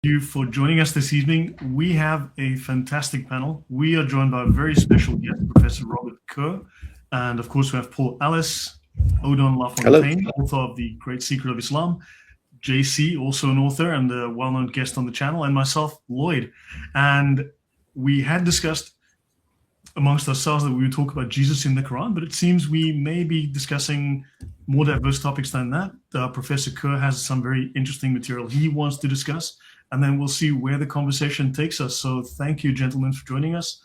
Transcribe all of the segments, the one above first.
you for joining us this evening. We have a fantastic panel. We are joined by a very special guest, Professor Robert Kerr, and of course we have Paul Ellis, Odon LaFontaine, author of The Great Secret of Islam, JC, also an author and a well-known guest on the channel, and myself, Lloyd. And we had discussed amongst ourselves that we would talk about Jesus in the Quran, but it seems we may be discussing more diverse topics than that. Professor Kerr has some very interesting material he wants to discuss, and then we'll see where the conversation takes us. So thank you, gentlemen, for joining us.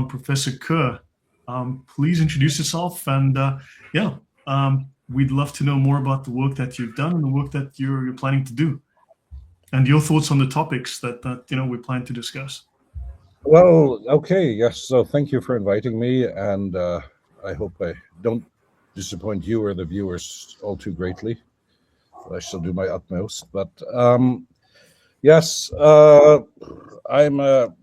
Professor Kerr, please introduce yourself, and we'd love to know more about the work that you've done and the work that you're planning to do, and your thoughts on the topics that we plan to discuss. Well, okay, yes. So thank you for inviting me, and I hope I don't disappoint you or the viewers all too greatly. I shall do my utmost. But yes, I'm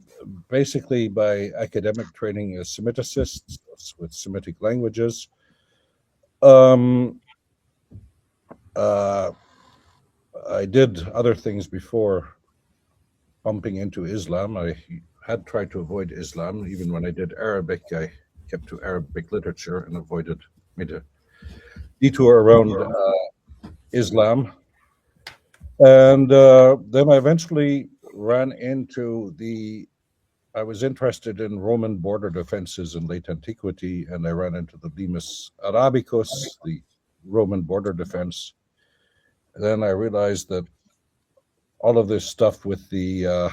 basically by academic training a Semiticist with Semitic languages. I did other things before bumping into Islam. I had tried to avoid Islam. Even when I did Arabic, I kept to Arabic literature and made a detour around Islam. And then I eventually ran into I was interested in Roman border defenses in late antiquity, and I ran into the Limes Arabicus, the Roman border defense. And then I realized that all of this stuff with the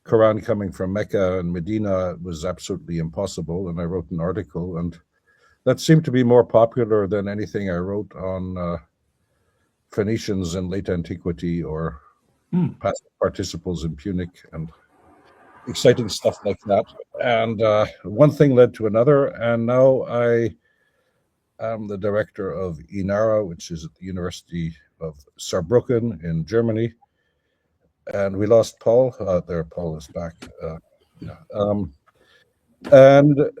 Quran coming from Mecca and Medina was absolutely impossible, and I wrote an article, and that seemed to be more popular than anything I wrote on Phoenicians in late antiquity or past participles in Punic and exciting stuff like that. And one thing led to another, and now I am the director of Inârah, which is at the University of Saarbrücken in Germany. And we lost Paul. There, Paul is back. And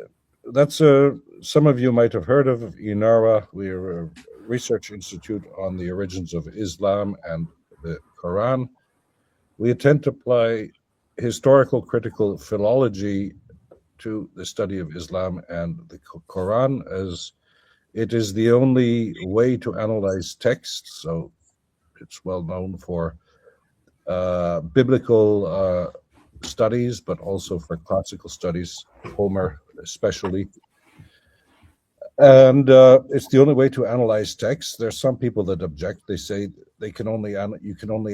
that's some of you might have heard of Inârah. We're a research institute on the origins of Islam and the Quran. We intend to apply historical critical philology to the study of Islam and the Quran, as it is the only way to analyze texts. So it's well known for biblical studies, but also for classical studies, Homer especially. And it's the only way to analyze text. There's some people that object. They say you can only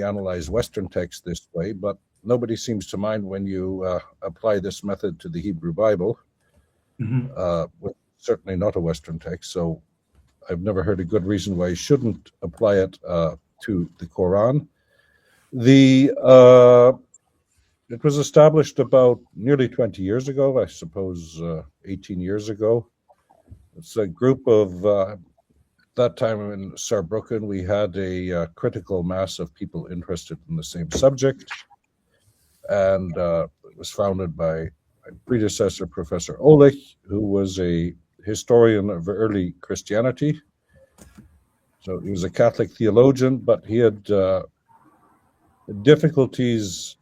analyze Western text this way, but nobody seems to mind when you apply this method to the Hebrew Bible. Certainly not a Western text. So I've never heard a good reason why you shouldn't apply it to the Quran. It was established about nearly 20 years ago, I suppose 18 years ago. It's a group of, at that time in Saarbrücken, we had a critical mass of people interested in the same subject. And it was founded by my predecessor, Professor Ohlich, who was a historian of early Christianity. So he was a Catholic theologian, but he had difficulties,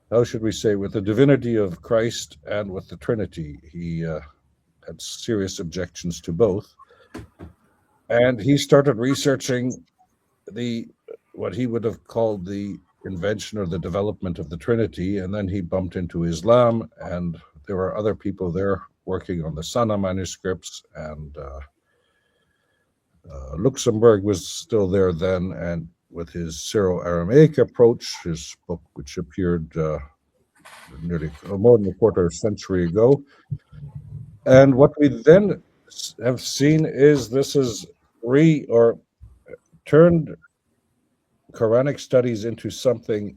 how should we say, with the divinity of Christ and with the Trinity. He had serious objections to both. And he started researching what he would have called the invention or the development of the Trinity, and then he bumped into Islam, and there were other people there working on the Sana manuscripts, and Luxembourg was still there then, and with his Syro-Aramaic approach, his book, which appeared nearly more than a quarter century ago. And what we then have seen is this has turned Quranic studies into something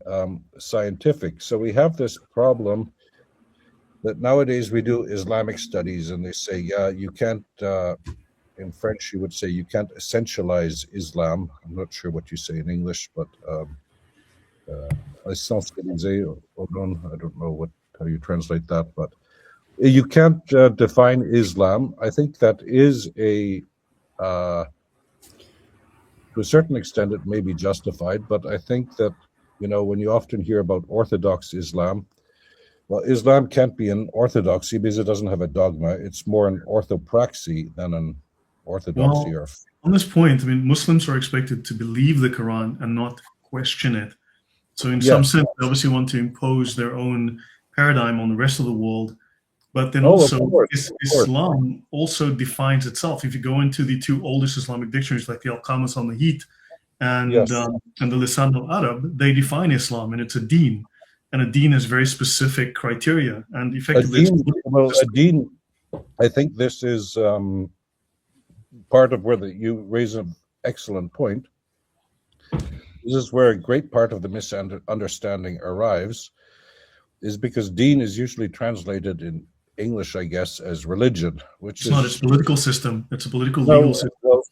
scientific. So we have this problem that nowadays we do Islamic studies, and they say, yeah, you can't, in French, you would say you can't essentialize Islam. I'm not sure what you say in English, but essentialiser, I don't know how you translate that, but you can't define Islam. I think that is to a certain extent, it may be justified, but I think that when you often hear about Orthodox Islam, well, Islam can't be an orthodoxy because it doesn't have a dogma. It's more an orthopraxy than an orthodoxy. Well, on this point, I mean, Muslims are expected to believe the Quran and not question it. So in some sense, they obviously want to impose their own paradigm on the rest of the world. But then also, Islam also defines itself. If you go into the two oldest Islamic dictionaries, like the Al-Qamus al-Nahit and the Lisan al-Arab, they define Islam, and it's a deen. And a deen has very specific criteria. And effectively, a deen, I think this is part of where you raise an excellent point. This is where a great part of the misunderstanding arrives, is because deen is usually translated in English, I guess, as religion, which not its political system. It's a political legal system. Well,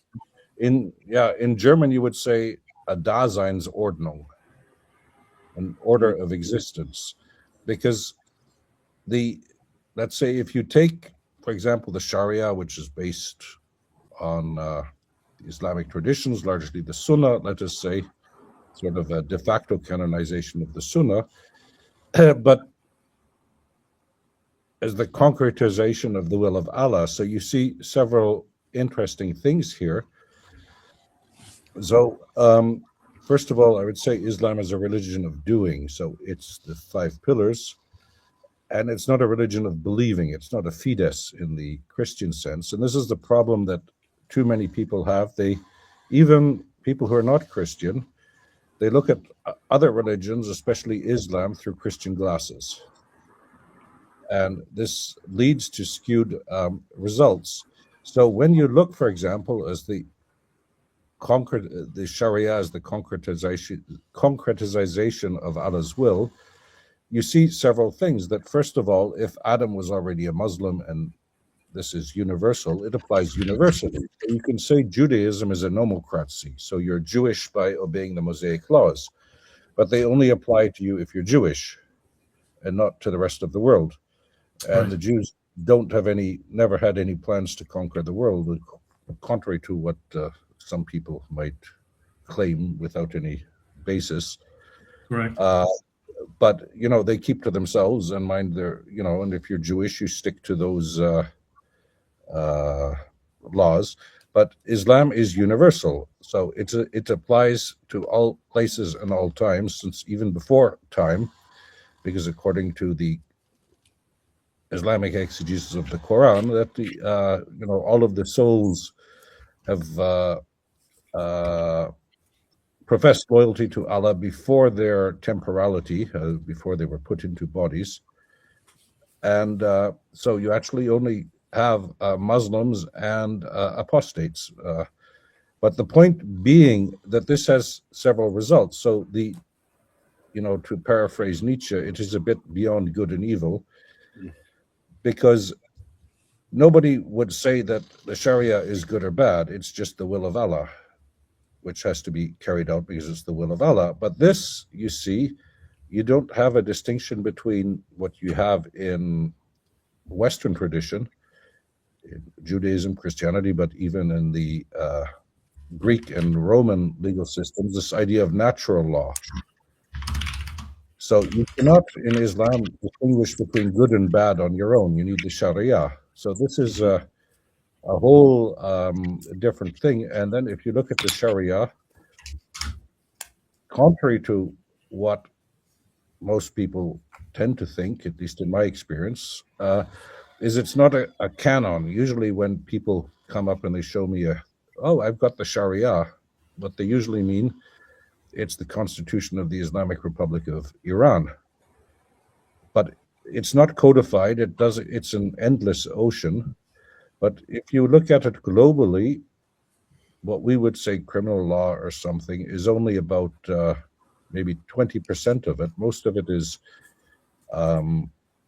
in German, you would say a Daseinsordnung, an order of existence, because let's say if you take, for example, the Sharia, which is based on the Islamic traditions, largely the Sunnah, let us say, sort of a de facto canonization of the Sunnah, but as the concretization of the will of Allah. So you see several interesting things here. So first of all, I would say Islam is a religion of doing. So it's the 5 pillars, and it's not a religion of believing. It's not a fides in the Christian sense. And this is the problem that too many people have. Even people who are not Christian, they look at other religions, especially Islam, through Christian glasses. And this leads to skewed results. So when you look, for example, as the Sharia as the concretization of Allah's will, you see several things. That first of all, if Adam was already a Muslim and this is universal, it applies universally. You can say Judaism is a nomocracy, so you're Jewish by obeying the Mosaic laws, but they only apply to you if you're Jewish and not to the rest of the world. And the Jews never had any plans to conquer the world, contrary to what some people might claim without any basis. Right. But, they keep to themselves and mind their, and if you're Jewish, you stick to those laws. But Islam is universal. So it applies to all places and all times, since even before time, because according to the Islamic exegesis of the Quran, that all of the souls have professed loyalty to Allah before their temporality, before they were put into bodies, and so you actually only have Muslims and apostates. But the point being that this has several results. So to paraphrase Nietzsche, it is a bit beyond good and evil, because nobody would say that the Sharia is good or bad. It's just the will of Allah, which has to be carried out because it's the will of Allah. But this, you see, you don't have a distinction between what you have in Western tradition, in Judaism, Christianity, but even in the Greek and Roman legal systems, this idea of natural law. So you cannot, in Islam, distinguish between good and bad on your own. You need the Sharia. So this is a whole different thing. And then if you look at the Sharia, contrary to what most people tend to think, at least in my experience, is it's not a canon. Usually when people come up and they show me I've got the Sharia, what they usually mean, it's the Constitution of the Islamic Republic of Iran. But it's not codified. It's an endless ocean. But if you look at it globally, what we would say criminal law or something is only about maybe 20% of it. Most of it is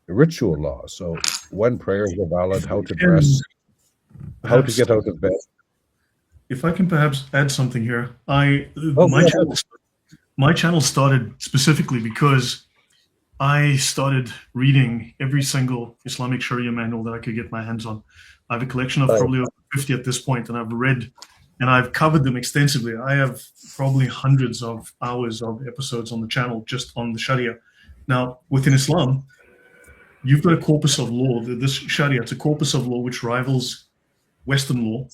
ritual law. So when prayers are valid, how to dress, how to get out of bed. If I can perhaps add something here, my channel started specifically because I started reading every single Islamic Sharia manual that I could get my hands on. I have a collection of probably over 50 at this point, and I've read and I've covered them extensively. I have probably hundreds of hours of episodes on the channel just on the Sharia. Now, within Islam, you've got a corpus of law. This Sharia, it's a corpus of law which rivals Western law.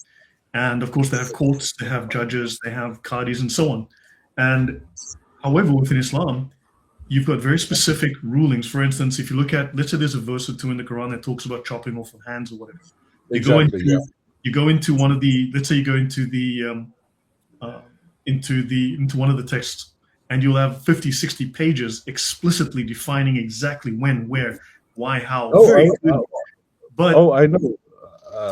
And of course, they have courts, they have judges, they have qadis, and so on. And however, within Islam, you've got very specific rulings. For instance, if you look at, let's say there's a verse or two in the Quran that talks about chopping off of hands or whatever. Exactly, You go into one of the, let's say you go into one of the texts, and you'll have 50, 60 pages explicitly defining exactly when, where, why, how. I know.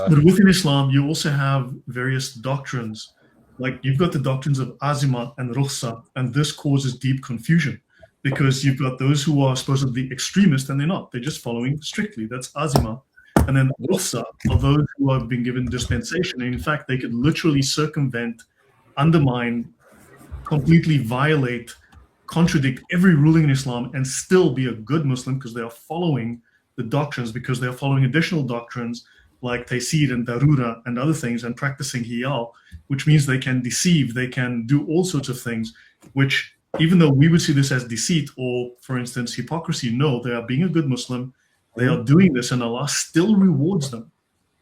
But within Islam, you also have various doctrines. Like you've got the doctrines of azima and rukhsa, and this causes deep confusion because you've got those who are supposedly extremist and they're not. They're just following strictly. That's azima. And then rukhsa are those who have been given dispensation. And in fact, they could literally circumvent, undermine, completely violate, contradict every ruling in Islam and still be a good Muslim because they are following the doctrines, because they are following additional doctrines like taysir and darura and other things, and practicing hiyal, which means they can deceive, they can do all sorts of things, which even though we would see this as deceit or, for instance, hypocrisy, no, they are being a good Muslim, they are doing this, and Allah still rewards them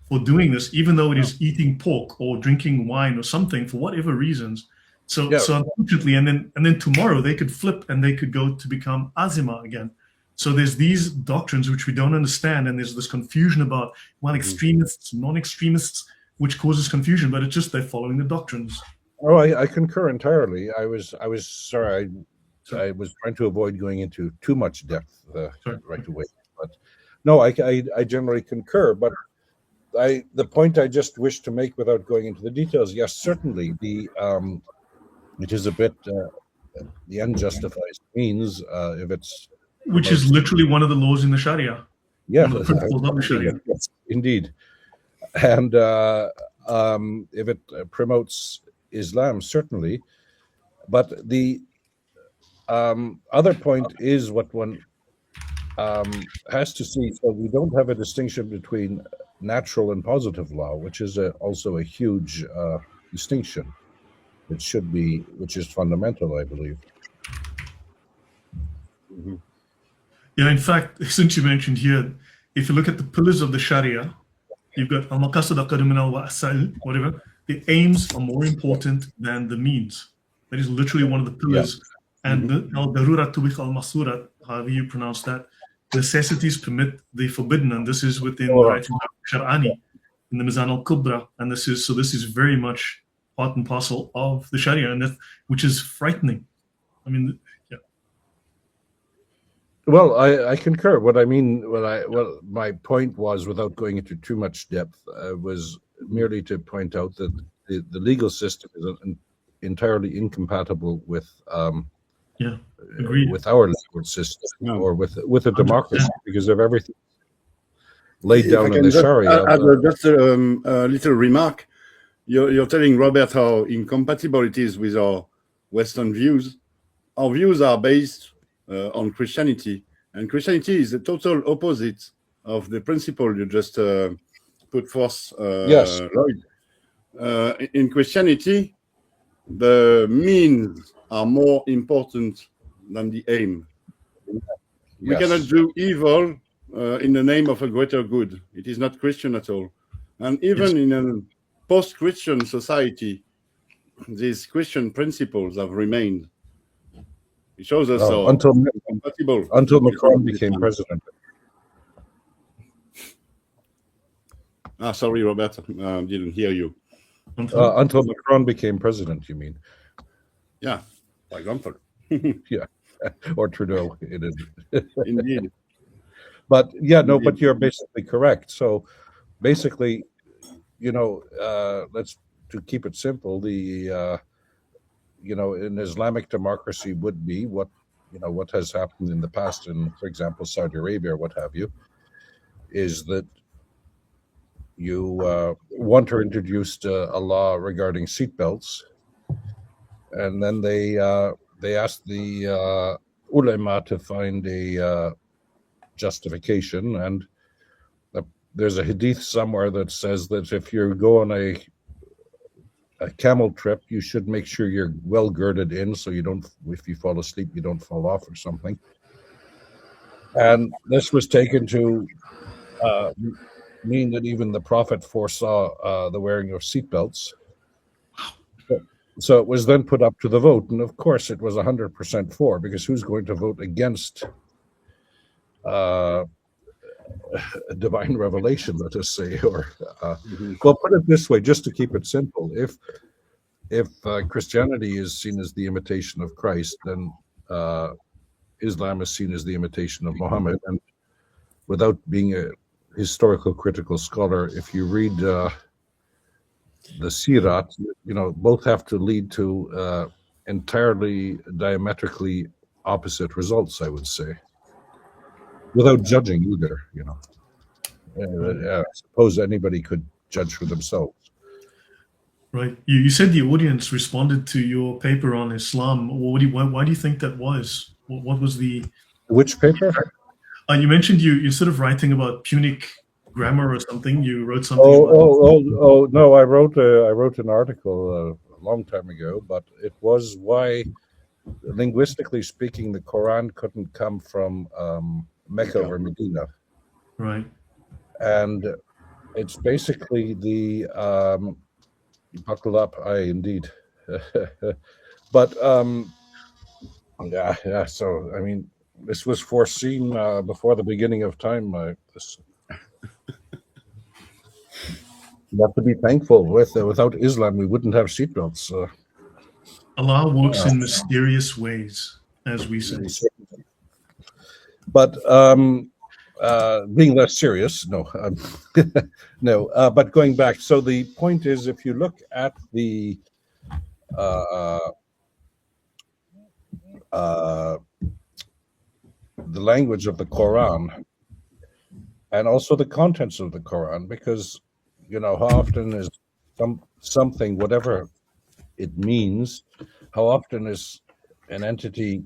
for doing this, even though it is eating pork or drinking wine or something for whatever reasons. So unfortunately, and then tomorrow they could flip and they could go to become azima again. So there's these doctrines which we don't understand, and there's this confusion about extremists, non-extremists, which causes confusion. But it's just they're following the doctrines. Oh, I concur entirely. I was sorry. I was trying to avoid going into too much depth right away. But no, I generally concur. But the point I just wish to make without going into the details, yes, certainly it is a bit the unjustified means if it's. Which is literally one of the laws in the Sharia. Yeah, one of the principles of the Sharia. Yes, indeed. And if it promotes Islam, certainly. But the other point is what one has to see. So we don't have a distinction between natural and positive law, which is also a huge distinction. Which is fundamental, I believe. Mm-hmm. Yeah, in fact, since you mentioned here, if you look at the pillars of the Sharia, you've got al-maqasid al-qadminal wa asal, whatever. The aims are more important than the means. That is literally one of the pillars. Yeah. And al-darurat tubikh al-masurat, however you pronounce that, necessities permit the forbidden, and this is within the writing of Shar'ani in the Mizan al-Kubra, and this is very much part and parcel of the Sharia, and which is frightening. I mean, yeah. Well, I concur. My point was, without going into too much depth, was merely to point out that the legal system is entirely incompatible with with our legal system or with a democracy because of everything laid down in the Sharia. Just a little remark. You're telling Robert how incompatible it is with our Western views. Our views are based on Christianity, and Christianity is the total opposite of the principle you just put forth, yes. Lloyd. In Christianity, the means are more important than the aim. Yes. We cannot do evil in the name of a greater good. It is not Christian at all. And even in a post-Christian society, these Christian principles have remained. It shows us how compatible until Macron became president. Sorry, Robert, didn't hear you. Until Macron became president, you mean? Yeah, for example. Yeah, or Trudeau. It is indeed. But but you're basically correct. So basically, let's to keep it simple. The an Islamic democracy would be what has happened in the past in, for example, Saudi Arabia or what have you, is that you Wanter introduced a law regarding seatbelts, and then they asked the ulama to find a justification, and there's a hadith somewhere that says that if you go on a camel trip, you should make sure you're well girded in, so you don't, if you fall asleep, you don't fall off or something. And this was taken to mean that even the prophet foresaw the wearing of seatbelts. So it was then put up to the vote, and of course it was 100% for, because who's going to vote against a divine revelation, let us say? Or well, put it this way, just to keep it simple: if Christianity is seen as the imitation of Christ, then Islam is seen as the imitation of Muhammad. And without being a historical critical scholar, if you read the Sirat, both have to lead to entirely diametrically opposite results, I would say, without judging either. I suppose anybody could judge for themselves. Right. You said the audience responded to your paper on Islam. Why do you think that was? What was the... Which paper? You mentioned you're sort of writing about Punic grammar or something. You wrote something. Oh no! I wrote an article a long time ago, but it was why, linguistically speaking, the Quran couldn't come from Mecca or Medina. Right. And it's basically the buckle up, indeed. But yeah. So I mean, this was foreseen before the beginning of time. You have to be thankful. Without Islam, we wouldn't have seatbelts. Allah works in mysterious ways, as we say. But being less serious, no, no. But going back, so the point is, if you look at the language of the Quran, and also the contents of the Quran, because how often is something, whatever it means, how often is an entity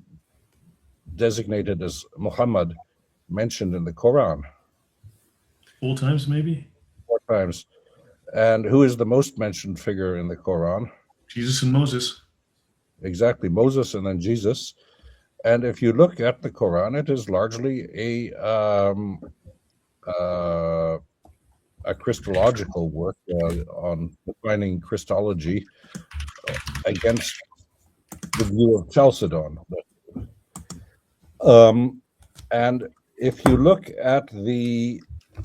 designated as Muhammad mentioned in the Quran? 4 times, maybe? 4 times. And who is the most mentioned figure in the Quran? Jesus and Moses. Exactly, Moses and then Jesus. And if you look at the Quran, it is largely a Christological work on defining Christology against the view of Chalcedon. And if you look at the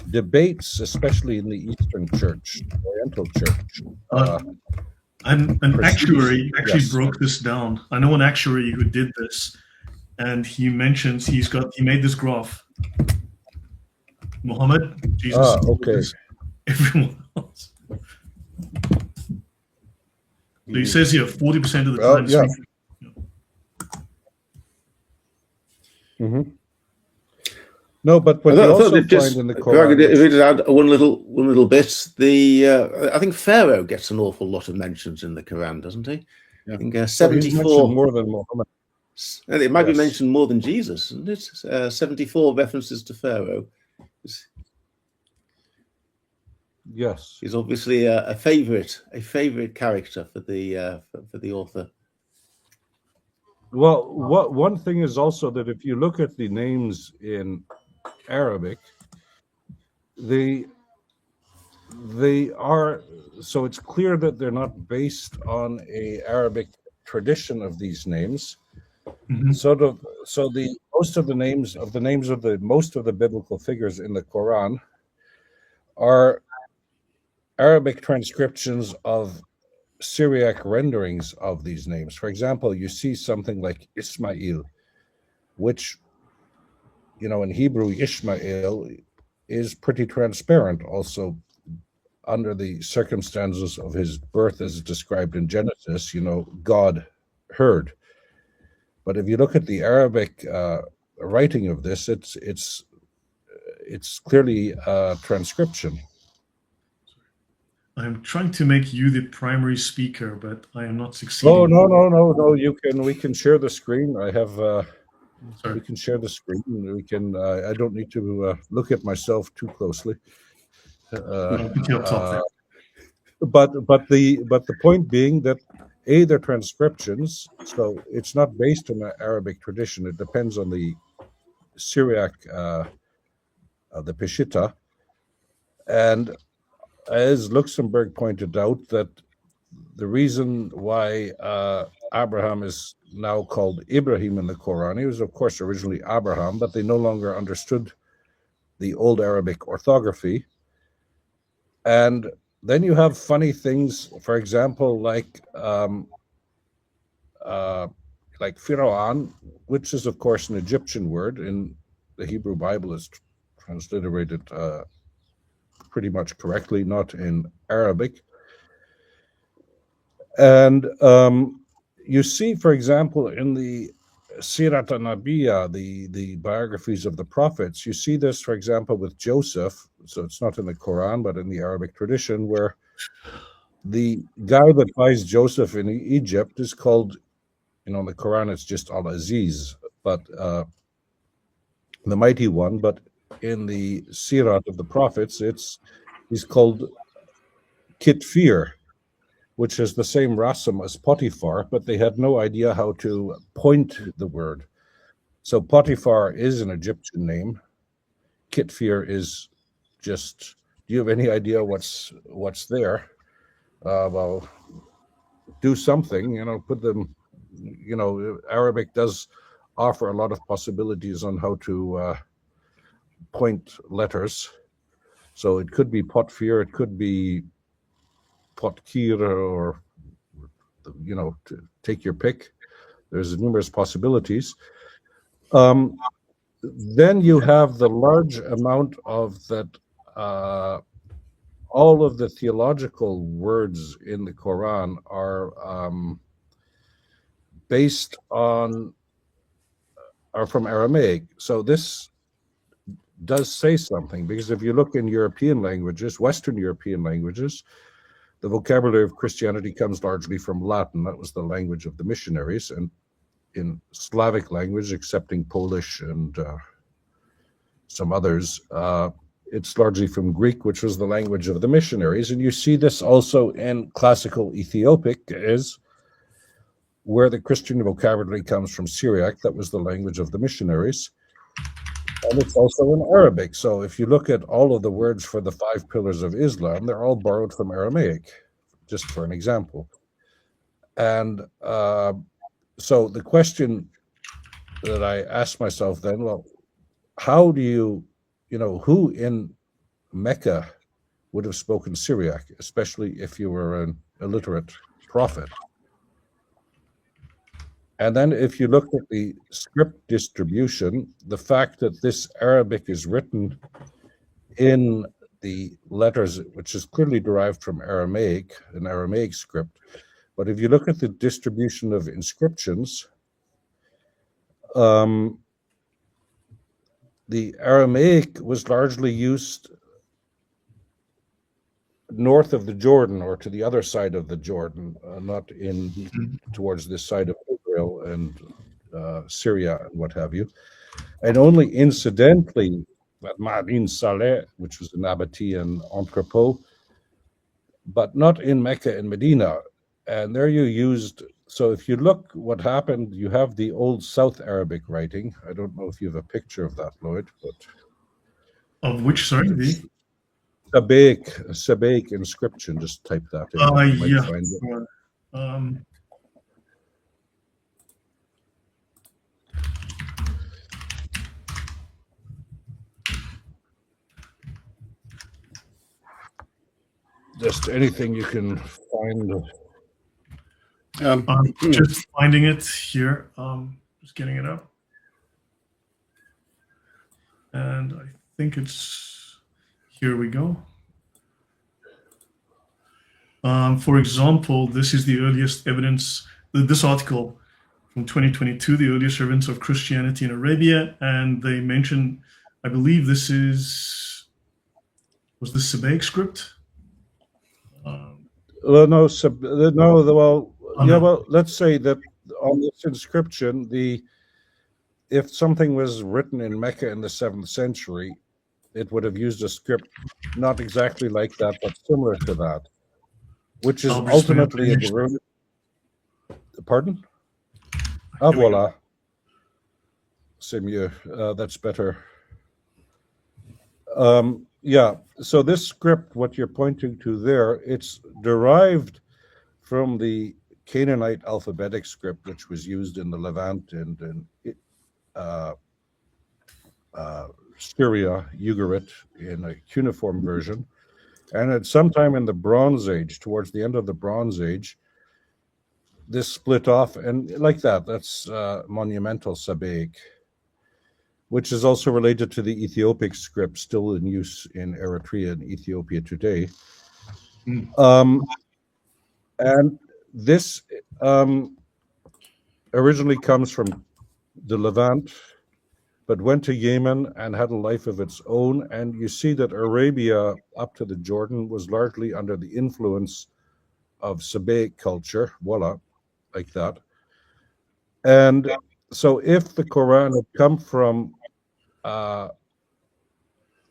debates, especially in the Eastern Church, Oriental Church, an actuary actually broke this down. I know an actuary who did this, and he mentions he made this graph. Muhammad, Jesus, Moses, everyone else. So he says here 40% of the time. Yeah. Mm-hmm. No, but you also find in the Quran. If we just add one little bit, I think Pharaoh gets an awful lot of mentions in the Quran, doesn't he? Yeah. I think 74 more than Muhammad. It might be mentioned more than Jesus, isn't it? 74 references to Pharaoh. Yes, he's obviously a favorite character for the author. Well, one thing is also that if you look at the names in Arabic, they are, so it's clear that they're not based on a Arabic tradition of these names. Mm-hmm. So the most of the names of most of the biblical figures in the Quran are Arabic transcriptions of Syriac renderings of these names. For example, you see something like Ismail, which, in Hebrew, Ishmael is pretty transparent also under the circumstances of his birth as described in Genesis, God heard. But if you look at the Arabic writing of this, it's clearly transcription. I'm trying to make you the primary speaker, but I am not succeeding. Oh, no. We can share the screen. We can share the screen. We can. I don't need to look at myself too closely. but the point being that they're transcriptions, so it's not based on the Arabic tradition. It depends on the Syriac, the Peshitta, and as Luxemburg pointed out, that the reason why Abraham is now called Ibrahim in the Quran, he was of course originally Abraham, but they no longer understood the old Arabic orthography. And then you have funny things, for example, like Pharaoh, which is of course an Egyptian word. In the Hebrew Bible is transliterated pretty much correctly, not in Arabic. And you see, for example, in the Sirat al-Nabiya, the biographies of the prophets, you see this, for example, with Joseph. So it's not in the Quran, but in the Arabic tradition, where the guy that buys Joseph in Egypt is called, in the Quran, it's just Al-Aziz, but the mighty one. But in the Sirat of the prophets, he's called Kitfir, which is the same rasam as Potiphar, but they had no idea how to point the word. So Potiphar is an Egyptian name. Kitfir is just, do you have any idea what's there? Well, do something, put them, Arabic does offer a lot of possibilities on how to point letters. So it could be Potfir, it could be Potkir, or to take your pick. There's numerous possibilities. Then you have the large amount of that. All of the theological words in the Quran are from Aramaic. So this does say something, because if you look in European languages, Western European languages, the vocabulary of Christianity comes largely from Latin. That was the language of the missionaries. And in Slavic language, excepting Polish and some others, it's largely from Greek, which was the language of the missionaries. And you see this also in classical Ethiopic, is where the Christian vocabulary comes from Syriac. That was the language of the missionaries. And it's also in Arabic. So if you look at all of the words for the 5 pillars of Islam, they're all borrowed from Aramaic, just for an example. And so the question that I asked myself then, well, how do you, who in Mecca would have spoken Syriac, especially if you were an illiterate prophet? And then if you look at the script distribution, the fact that this Arabic is written in the letters, which is clearly derived from Aramaic, an Aramaic script. But if you look at the distribution of inscriptions, the Aramaic was largely used north of the Jordan, or to the other side of the Jordan, not towards this side of Israel and Syria and what have you. And only incidentally, at Ma'adin Saleh, which was an abbey and entrepot, but not in Mecca and Medina. And there you used, so if you look what happened, you have the old South Arabic writing. I don't know if you have a picture of that, Lloyd, but... Of which, sorry? The Sabaic inscription, just type that in. Yeah. Find it. Just anything you can find. I'm just finding it here. Just getting it up. And I think it's, here we go. For example, this is the earliest evidence, this article from 2022, the earliest evidence of Christianity in Arabia. And they mention, I believe this was this Sabaic script? Well, let's say that on this inscription, if something was written in Mecca in the 7th century, it would have used a script not exactly like that, but similar to that. which is I'll just ultimately a derivative. Pardon? Ah, voila. C'est mieux. That's better. Yeah, so this script, what you're pointing to there, it's derived from the Canaanite alphabetic script, which was used in the Levant and Syria, Ugarit, in a cuneiform version. And at some time in the Bronze Age, towards the end of the Bronze Age, this split off, and like that, that's monumental Sabaic, which is also related to the Ethiopic script still in use in Eritrea and Ethiopia today. And this originally comes from the Levant, but went to Yemen and had a life of its own. And you see that Arabia up to the Jordan was largely under the influence of Sabaic culture, voila, like that. And so if the Quran had come from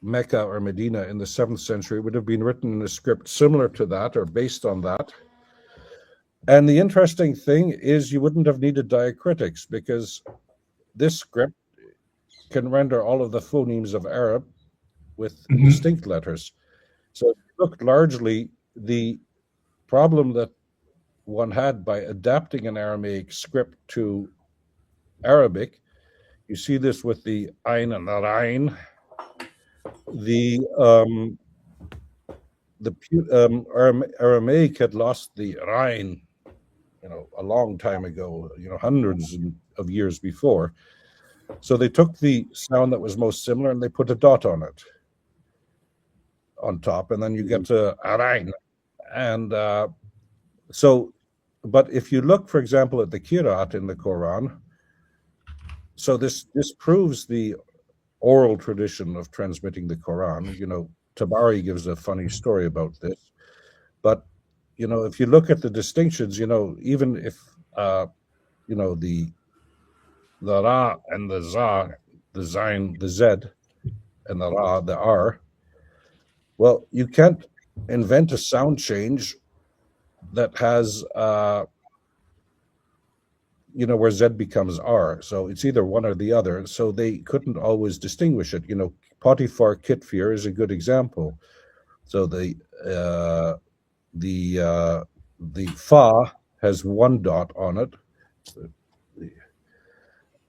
Mecca or Medina in the 7th century, it would have been written in a script similar to that or based on that. And the interesting thing is you wouldn't have needed diacritics because this script can render all of the phonemes of Arab with distinct letters. So if you look largely, the problem that one had by adapting an Aramaic script to Arabic, you see this with the Ain and the Rain. The Aramaic had lost the Rain, a long time ago, hundreds of years before. So they took the sound that was most similar and they put a dot on it, on top, and then you get to Arain. And but if you look, for example, at the Qira'at in the Quran, so this proves the oral tradition of transmitting the Quran. Tabari gives a funny story about this. But, if you look at the distinctions, even if, the Ra and the Za, the Zain, the Z, and the Ra, the R, well, you can't invent a sound change that has, where Z becomes R. So it's either one or the other. So they couldn't always distinguish it. Potiphar Kitfir is a good example. So the Fa has one dot on it.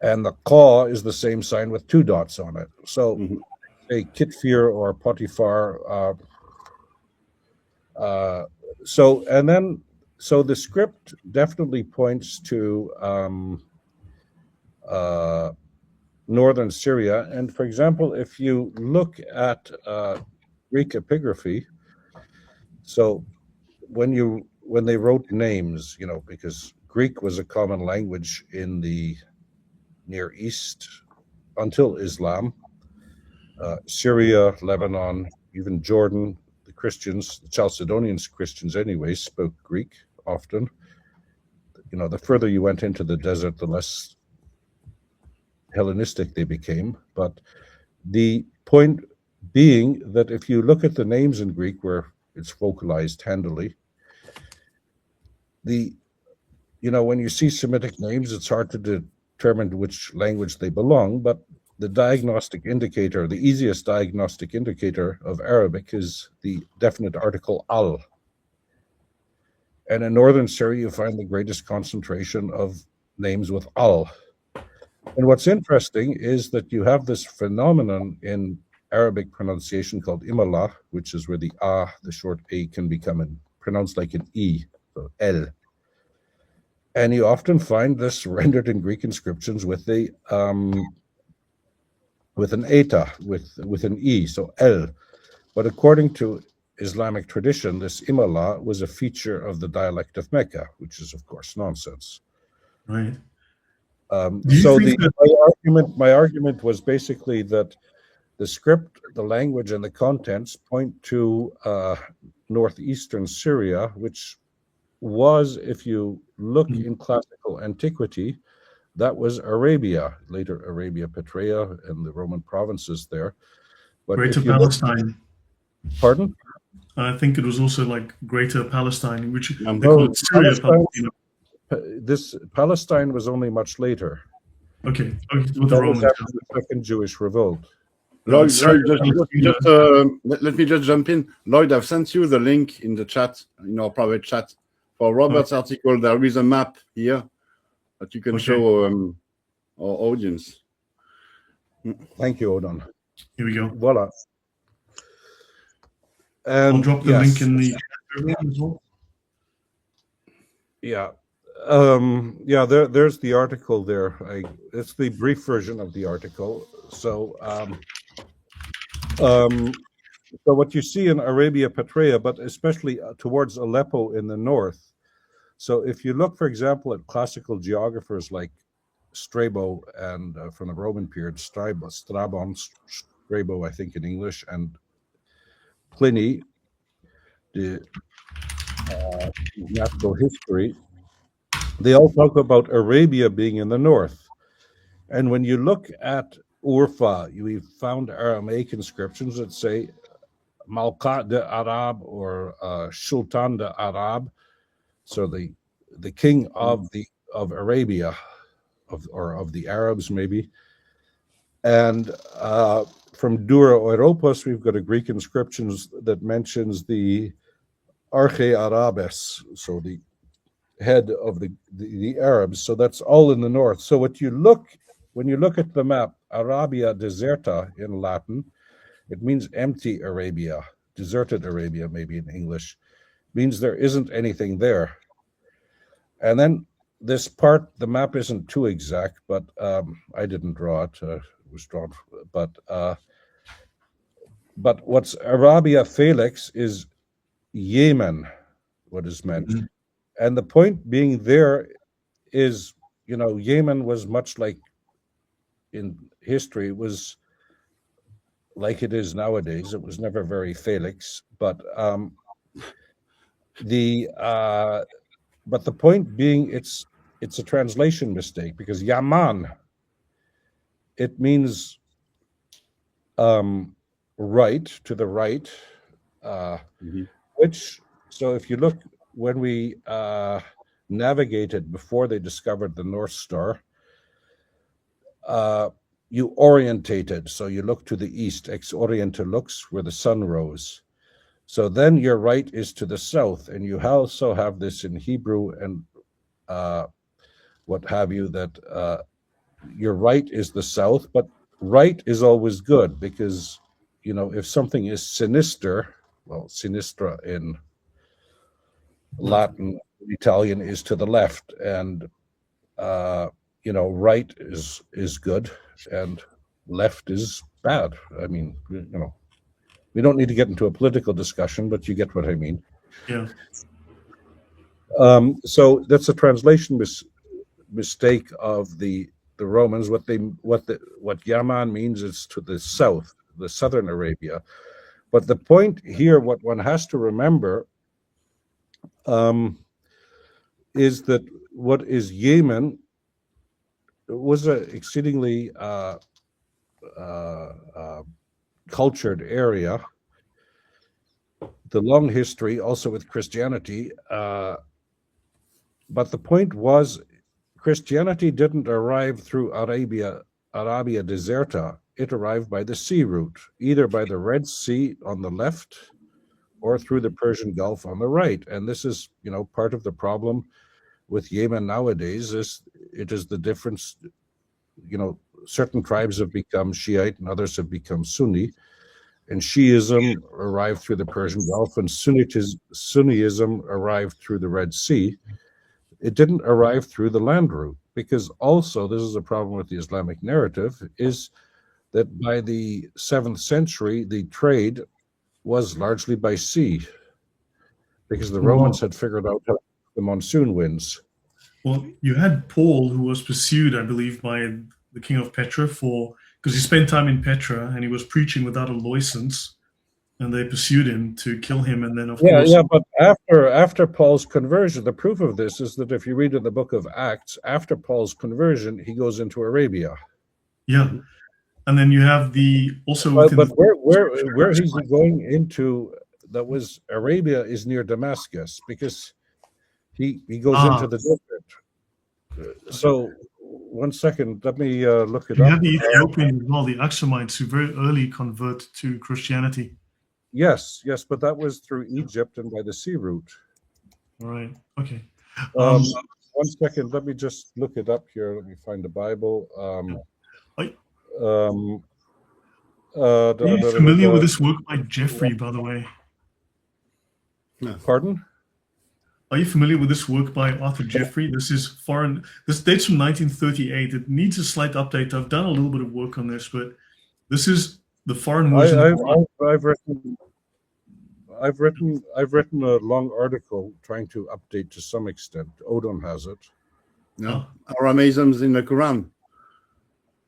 And the Qa is the same sign with two dots on it. So say Kitfir or Potiphar. So the script definitely points to northern Syria. And for example, if you look at Greek epigraphy, so when they wrote names, because Greek was a common language in the Near East until Islam, Syria, Lebanon, even Jordan, the Christians, the Chalcedonian Christians anyway, spoke Greek often. The further you went into the desert, the less Hellenistic they became. But the point being that if you look at the names in Greek where it's vocalized handily, when you see Semitic names, it's hard to determine which language they belong, but the diagnostic indicator, the easiest diagnostic indicator of Arabic is the definite article al. And in northern Syria, you find the greatest concentration of names with al. And what's interesting is that you have this phenomenon in Arabic pronunciation called imala, which is where the the short a, can become pronounced like an e, so el. And you often find this rendered in Greek inscriptions with the with an eta, with an e, so el. But according to Islamic tradition, this imala was a feature of the dialect of Mecca, which is of course nonsense. Right. So my argument was basically that the script, the language, and the contents point to northeastern Syria, which was, if you look in classical antiquity, that was Arabia, later Arabia Petraea and the Roman provinces there. But Greater Palestine. Pardon? I think it was also like Greater Palestine, which they No, call it Syria. Palestine, this Palestine was only much later. Okay, with the That was Romans. after the Second Jewish Revolt. Lloyd, Syria, let me just jump in. Lloyd, I've sent you the link in the chat, in our private chat, for Robert's article. There is a map here that you can show our audience. Thank you, Odon. Here we go. Voila. I'll drop the link in the chat as well. Yeah. There's the article there. It's the brief version of the article. So what you see in Arabia Petraea, but especially towards Aleppo in the north. So if you look, for example, at classical geographers like Strabo and from the Roman period, Strabo, I think in English, and Pliny, the natural history, they all talk about Arabia being in the north. And when you look at Urfa, we've found Aramaic inscriptions that say Malka de Arab or Sultan de Arab, so the king of Arabia, of the Arabs maybe. And from Dura Europos, we've got a Greek inscriptions that mentions the Arche Arabes, so the head of the Arabs. So that's all in the north. So when you look at the map, Arabia Deserta in Latin, it means empty Arabia, deserted Arabia, maybe in English, means there isn't anything there. And then this part, the map isn't too exact, but I didn't draw it. It was drawn, but what's Arabia Felix is Yemen, what is meant. Mm-hmm. And the point being there is, Yemen was much like in history, was like it is nowadays. It was never very Felix, but the point being, it's a translation mistake, because Yaman, it means right, to the right, which, so if you look, when we navigated before they discovered the North Star, you orientated, so you look to the east, ex oriente lux, where the sun rose. So then your right is to the south, and you also have this in Hebrew and what have you, that your right is the south, but right is always good, because, if something is sinister, well, sinistra in Latin, Italian is to the left, and right is good and left is bad. I mean, we don't need to get into a political discussion, but you get what I mean. Yeah. So that's a translation mistake of the Romans. What Yaman means is to the south, the southern Arabia. But the point here, what one has to remember, is that what is Yemen was an exceedingly cultured area. The long history also with Christianity, but the point was, Christianity didn't arrive through Arabia Deserta. It arrived by the sea route, either by the Red Sea on the left or through the Persian Gulf on the right. And this is, part of the problem with Yemen nowadays. It is the difference, certain tribes have become Shiite and others have become Sunni. And Shiism arrived through the Persian Gulf, and Sunniism arrived through the Red Sea. It didn't arrive through the land route, because also, this is a problem with the Islamic narrative, is that by the 7th century, the trade was largely by sea, because the Romans had figured out how the monsoon winds. Well, you had Paul, who was pursued, I believe, by the king of Petra because he spent time in Petra and he was preaching without a license, and they pursued him to kill him. And then, of course, but after Paul's conversion, the proof of this is that if you read in the book of Acts, after Paul's conversion, he goes into Arabia. Yeah, and then you have the also. But where he's going into that was Arabia is near Damascus, because he goes into the desert. So 1 second, let me look it You up. have the Ethiopians as well, the Aksamites, who very early convert to Christianity. Yes, but that was through Egypt and by the sea route. All right. Okay. 1 second, let me just look it up here. Let me find the Bible. Are you familiar with this work by Jeffrey, by the way? Pardon? Are you familiar with this work by Arthur Jeffrey? This is foreign. This dates from 1938. It needs a slight update. I've done a little bit of work on this, but this is the foreign version. I've written a long article trying to update to some extent. Odon has it. No, Aramaisms in the Quran.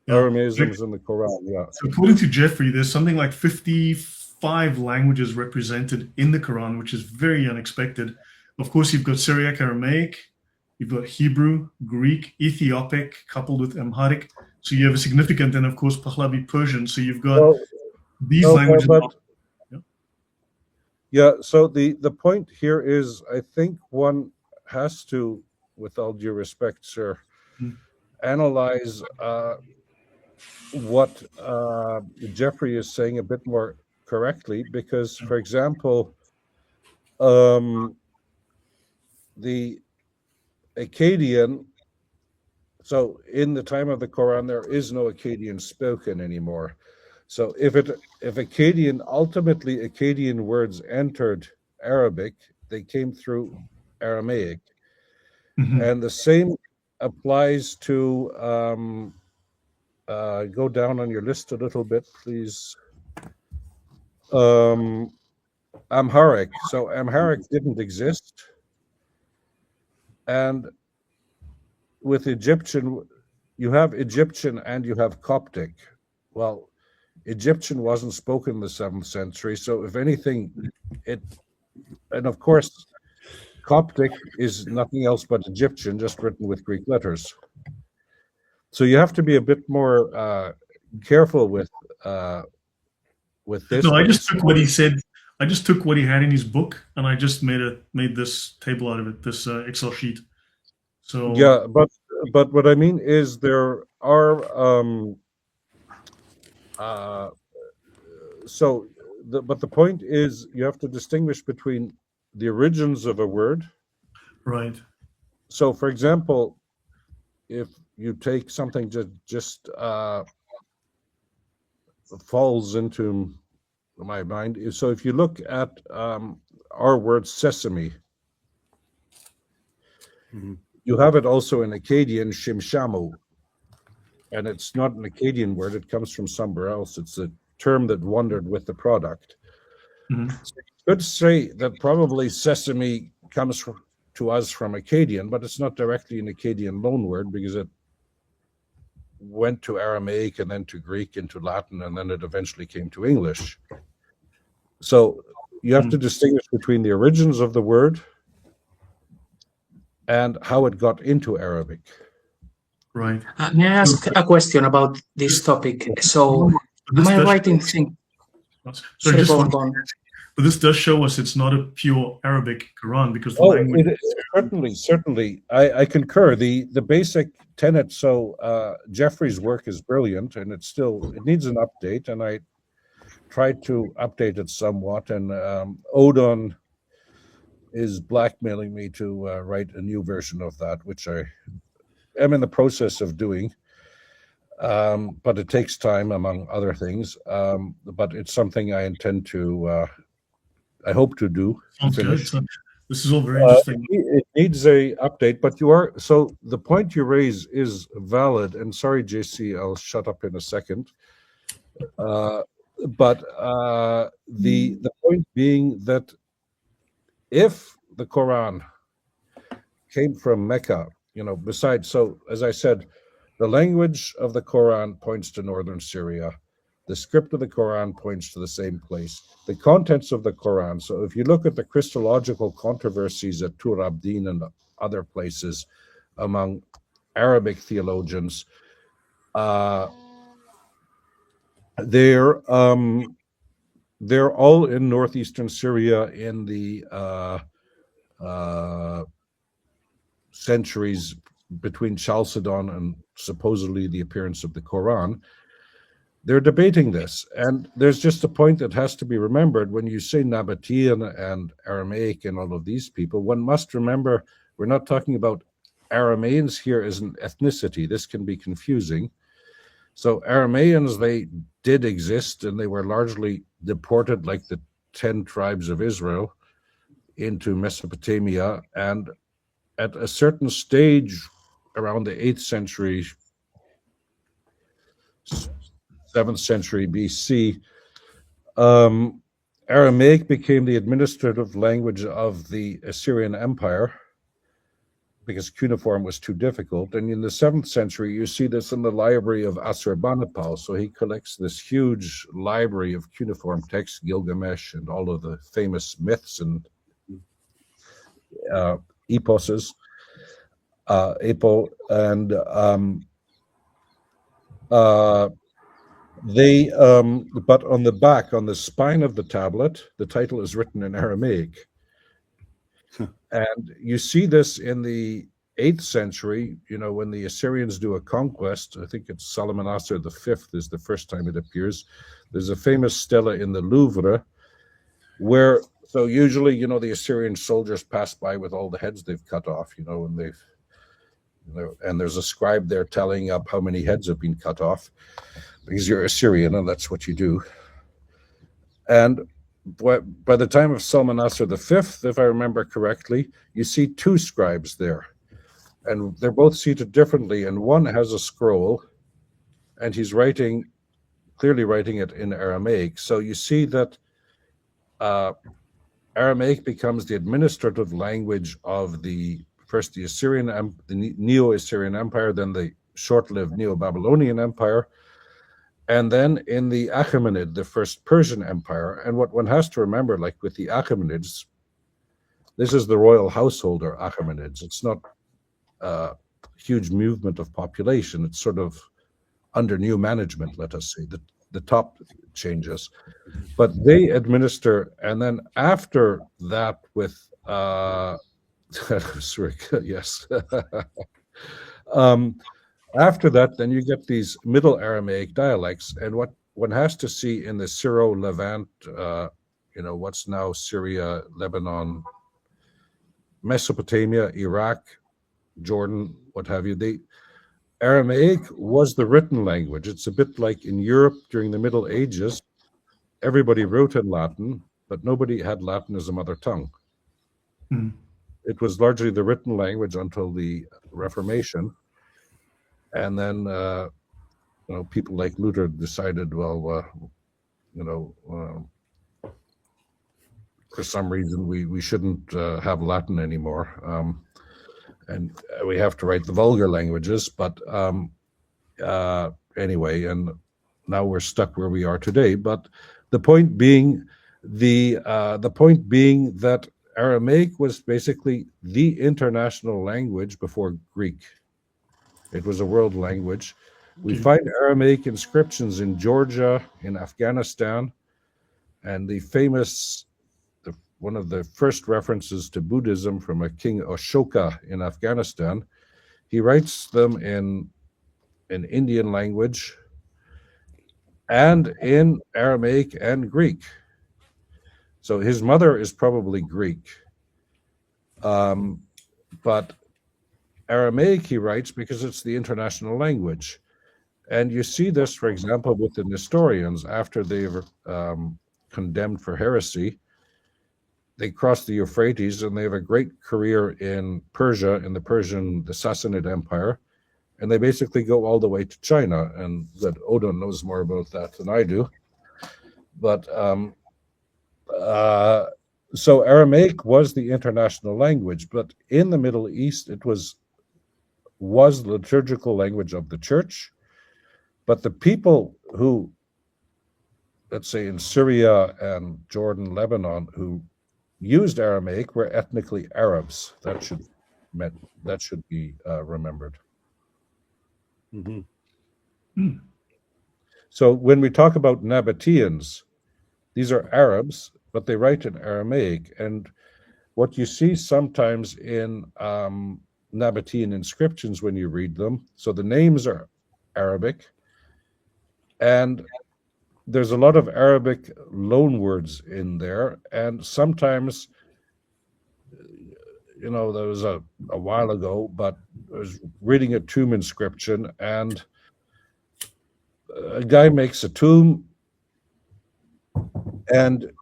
Aramaisms in the Quran, yeah. So according to Jeffrey, there's something like 55 languages represented in the Quran, which is very unexpected. Of course, you've got Syriac, Aramaic, you've got Hebrew, Greek, Ethiopic, coupled with Amharic. So you have a significant, and of course, Pahlavi Persian. So you've got these languages. Yeah, so the point here is, I think one has to, with all due respect, sir, analyze what Jeffrey is saying a bit more correctly, because, for example, the Akkadian, so in the time of the Quran, there is no Akkadian spoken anymore. So if Akkadian, ultimately Akkadian words entered Arabic, they came through Aramaic. And the same applies to, go down on your list a little bit, please. Amharic. So Amharic didn't exist. And with Egyptian, you have Egyptian and you have Coptic. Well, Egyptian wasn't spoken in the 7th century, so if anything, and of course, Coptic is nothing else but Egyptian, just written with Greek letters. So you have to be a bit more careful with this. No, I just took what he said. I just took what he had in his book, and I just made this table out of it, this Excel sheet. So yeah, but what I mean is there are. But the point is, you have to distinguish between the origins of a word. Right. So, for example, if you take something just falls into my mind. So, if you look at our word sesame, you have it also in Akkadian, shimshamu. And it's not an Akkadian word, it comes from somewhere else. It's a term that wandered with the product. So you could say that probably sesame comes to us from Akkadian, but it's not directly an Akkadian loanword, because it went to Aramaic and then to Greek and to Latin, and then it eventually came to English. So you have to distinguish between the origins of the word and how it got into Arabic. Right. May I ask a question about this topic? So, am I right in thinking? Sorry, but this does show us it's not a pure Arabic Quran, because the language. Certainly, I concur. The basic tenet. So Jeffrey's work is brilliant, and it needs an update, and I tried to update it somewhat. And Odon is blackmailing me to write a new version of that, which I am in the process of doing, but it takes time, among other things. But it's something I intend to, I hope to do. Sounds good. So this is all very interesting. It needs a update, but so the point you raise is valid. And sorry, JC, I'll shut up in a second. But the point being that if the Quran came from Mecca, besides, so as I said, the language of the Quran points to northern Syria. The script of the Quran points to the same place. The contents of the Quran, so if you look at the Christological controversies at Tur Abdin and other places among Arabic theologians, they're all in northeastern Syria in the centuries between Chalcedon and supposedly the appearance of the Quran. They're debating this, and there's just a point that has to be remembered. When you say Nabatean and Aramaic and all of these people, one must remember we're not talking about Aramaeans here as an ethnicity. This can be confusing. So Aramaeans, they did exist, and they were largely deported like the 10 tribes of Israel into Mesopotamia. And at a certain stage around the 8th century, 7th century BC, Aramaic became the administrative language of the Assyrian Empire because cuneiform was too difficult. And in the 7th century, you see this in the library of Assurbanipal. So he collects this huge library of cuneiform texts, Gilgamesh, and all of the famous myths and eposes, and but on the back, on the spine of the tablet, the title is written in Aramaic. And you see this in the 8th century, when the Assyrians do a conquest. I think it's Salmanaser V is the first time it appears. There's a famous stela in the Louvre where, so usually, the Assyrian soldiers pass by with all the heads they've cut off, and and there's a scribe there telling up how many heads have been cut off because you're Assyrian and that's what you do. And by the time of Salmanaser V, if I remember correctly, you see 2 scribes there, and they're both seated differently, and one has a scroll, and he's clearly writing it in Aramaic. So you see that Aramaic becomes the administrative language of first the Neo-Assyrian Empire, then the short-lived Neo-Babylonian Empire, and then in the Achaemenid, the first Persian Empire. And what one has to remember, like with the Achaemenids, this is the royal householder Achaemenids. It's not a huge movement of population. It's sort of under new management, let us say. The top changes. But they administer, and then after that with, sorry, yes. After that, then you get these Middle Aramaic dialects, and what one has to see in the Syro-Levant, what's now Syria, Lebanon, Mesopotamia, Iraq, Jordan, what have you. The Aramaic was the written language. It's a bit like in Europe during the Middle Ages. Everybody wrote in Latin, but nobody had Latin as a mother tongue. Mm. It was largely the written language until the Reformation. And then, people like Luther decided, for some reason, we shouldn't have Latin anymore. And we have to write the vulgar languages. But anyway, and now we're stuck where we are today. But the point being, that Aramaic was basically the international language before Greek. It was a world language. We find Aramaic inscriptions in Georgia, in Afghanistan, and one of the first references to Buddhism from a King Ashoka in Afghanistan. He writes them in Indian language and in Aramaic and Greek. So his mother is probably Greek. But Aramaic, he writes, because it's the international language. And you see this, for example, with the Nestorians. After they were condemned for heresy, they cross the Euphrates, and they have a great career in Persia, in the Sassanid Empire. And they basically go all the way to China. And that Odin knows more about that than I do. But so Aramaic was the international language. But in the Middle East, it was the liturgical language of the church. But the people who, let's say in Syria and Jordan, Lebanon, who used Aramaic were ethnically Arabs. That should be remembered. Mm-hmm. So when we talk about Nabateans, these are Arabs, but they write in Aramaic. And what you see sometimes in Nabatean inscriptions when you read them, so the names are Arabic, and there's a lot of Arabic loan words in there. And sometimes, there was a while ago, but I was reading a tomb inscription, and a guy makes a tomb, and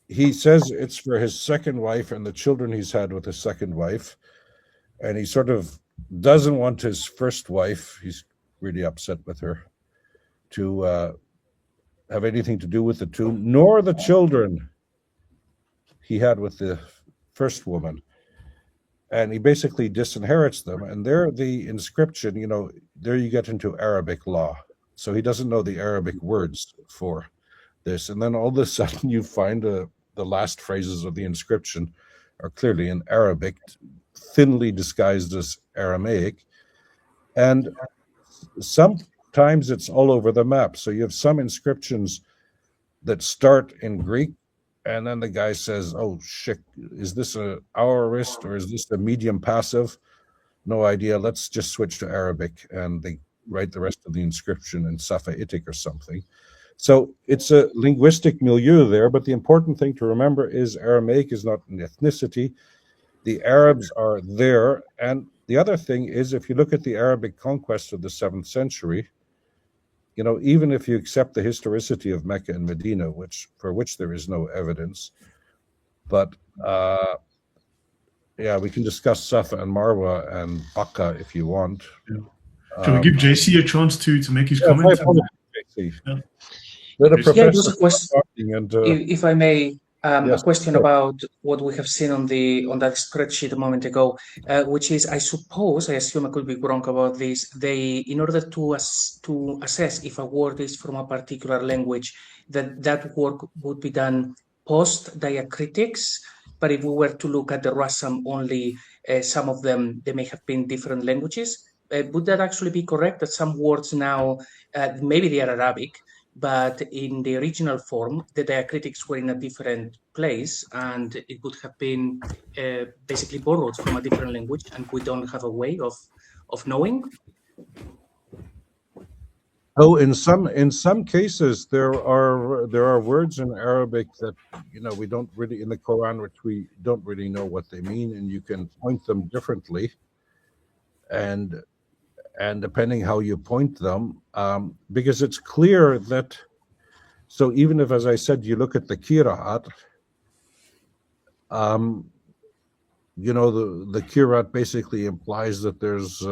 he says it's for his second wife and the children he's had with his second wife. And he sort of doesn't want his first wife, he's really upset with her, to have anything to do with the tomb, nor the children he had with the first woman. And he basically disinherits them. And there, the inscription, there you get into Arabic law. So he doesn't know the Arabic words for this. And then all of a sudden you find the last phrases of the inscription are clearly in Arabic, thinly disguised as Aramaic. And sometimes it's all over the map. So you have some inscriptions that start in Greek, and then the guy says, oh, shit, is this an aorist or is this a medium passive? No idea. Let's just switch to Arabic. And they write the rest of the inscription in Safa'itic or something. So it's a linguistic milieu there, but the important thing to remember is Aramaic is not an ethnicity. The Arabs are there. And the other thing is, if you look at the Arabic conquest of the 7th century, even if you accept the historicity of Mecca and Medina, for which there is no evidence, but we can discuss Safa and Marwa and Bakka if you want. Yeah. Can we give JC a chance to make his comment? Just a question, if I may, a question about what we have seen on that spreadsheet a moment ago, which is, I assume I could be wrong about this, in order to assess if a word is from a particular language, that work would be done post diacritics. But if we were to look at the Rassam only, some of them, they may have been different languages. Would that actually be correct, that some words now, maybe they are Arabic, but in the original form, the diacritics were in a different place, and it would have been basically borrowed from a different language, and we don't have a way of knowing? Oh, in some cases, there are words in Arabic that we don't really, in the Quran, which we don't really know what they mean, and you can point them differently, and depending how you point them, because it's clear that, so even if, as I said, you look at the Qira'at, the Qira'at basically implies that there's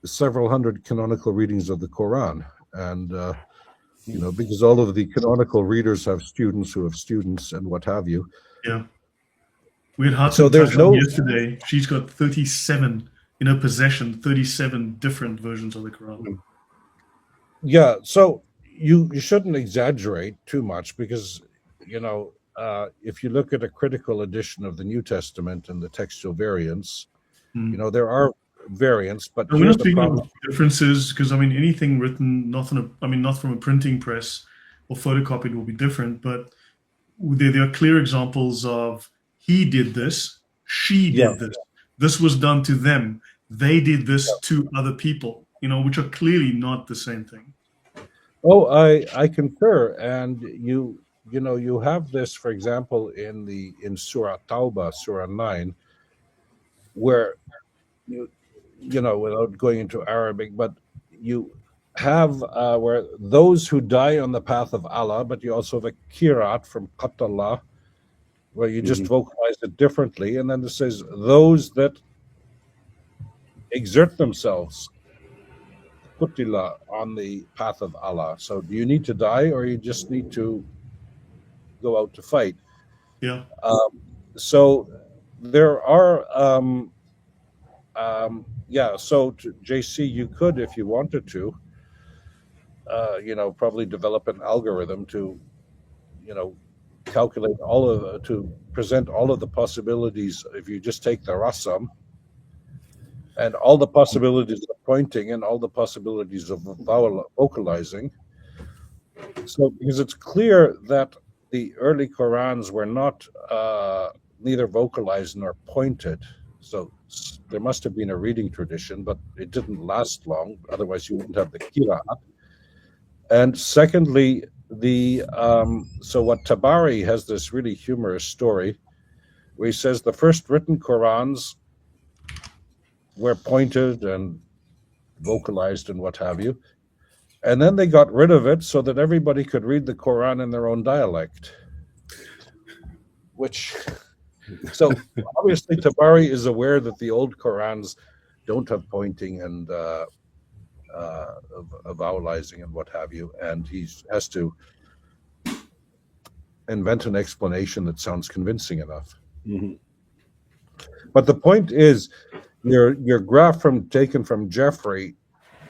several hundred canonical readings of the Quran. And, because all of the canonical readers have students who have students and what have you. Yeah. We had Hatem so there's yesterday. She's got 37 in her possession, 37 different versions of the Quran. Yeah, so you shouldn't exaggerate too much, because if you look at a critical edition of the New Testament and the textual variants, there are variants, but we're not speaking about differences, because anything written not from a printing press or photocopied will be different, but there are clear examples of he did this, she did this, this was done to them, they did this to other people, which are clearly not the same thing. Oh, I concur. And you have this, for example, in Surah Tawbah, Surah 9, where without going into Arabic, but you have where those who die on the path of Allah, but you also have a Qira'at from Qatallah, where you just vocalize it differently, and then it says those that exert themselves Qutila on the path of Allah. So do you need to die, or you just need to go out to fight? Yeah. So there are so JC, you could, if you wanted to, probably develop an algorithm to calculate to present all of the possibilities. If you just take the Rassam and all the possibilities of pointing and all the possibilities of vocalizing, So, because it's clear that the early Qurans were not neither vocalized nor pointed. So there must have been a reading tradition, but it didn't last long. Otherwise, you wouldn't have the qira'at. And secondly, so what Tabari has this really humorous story where he says the first written Qurans were pointed and vocalized and what have you. And then they got rid of it so that everybody could read the Quran in their own dialect. So obviously Tabari is aware that the old Qurans don't have pointing and vowelizing and what have you, and he has to invent an explanation that sounds convincing enough. Mhm. But the point is, your graph taken from Jeffrey,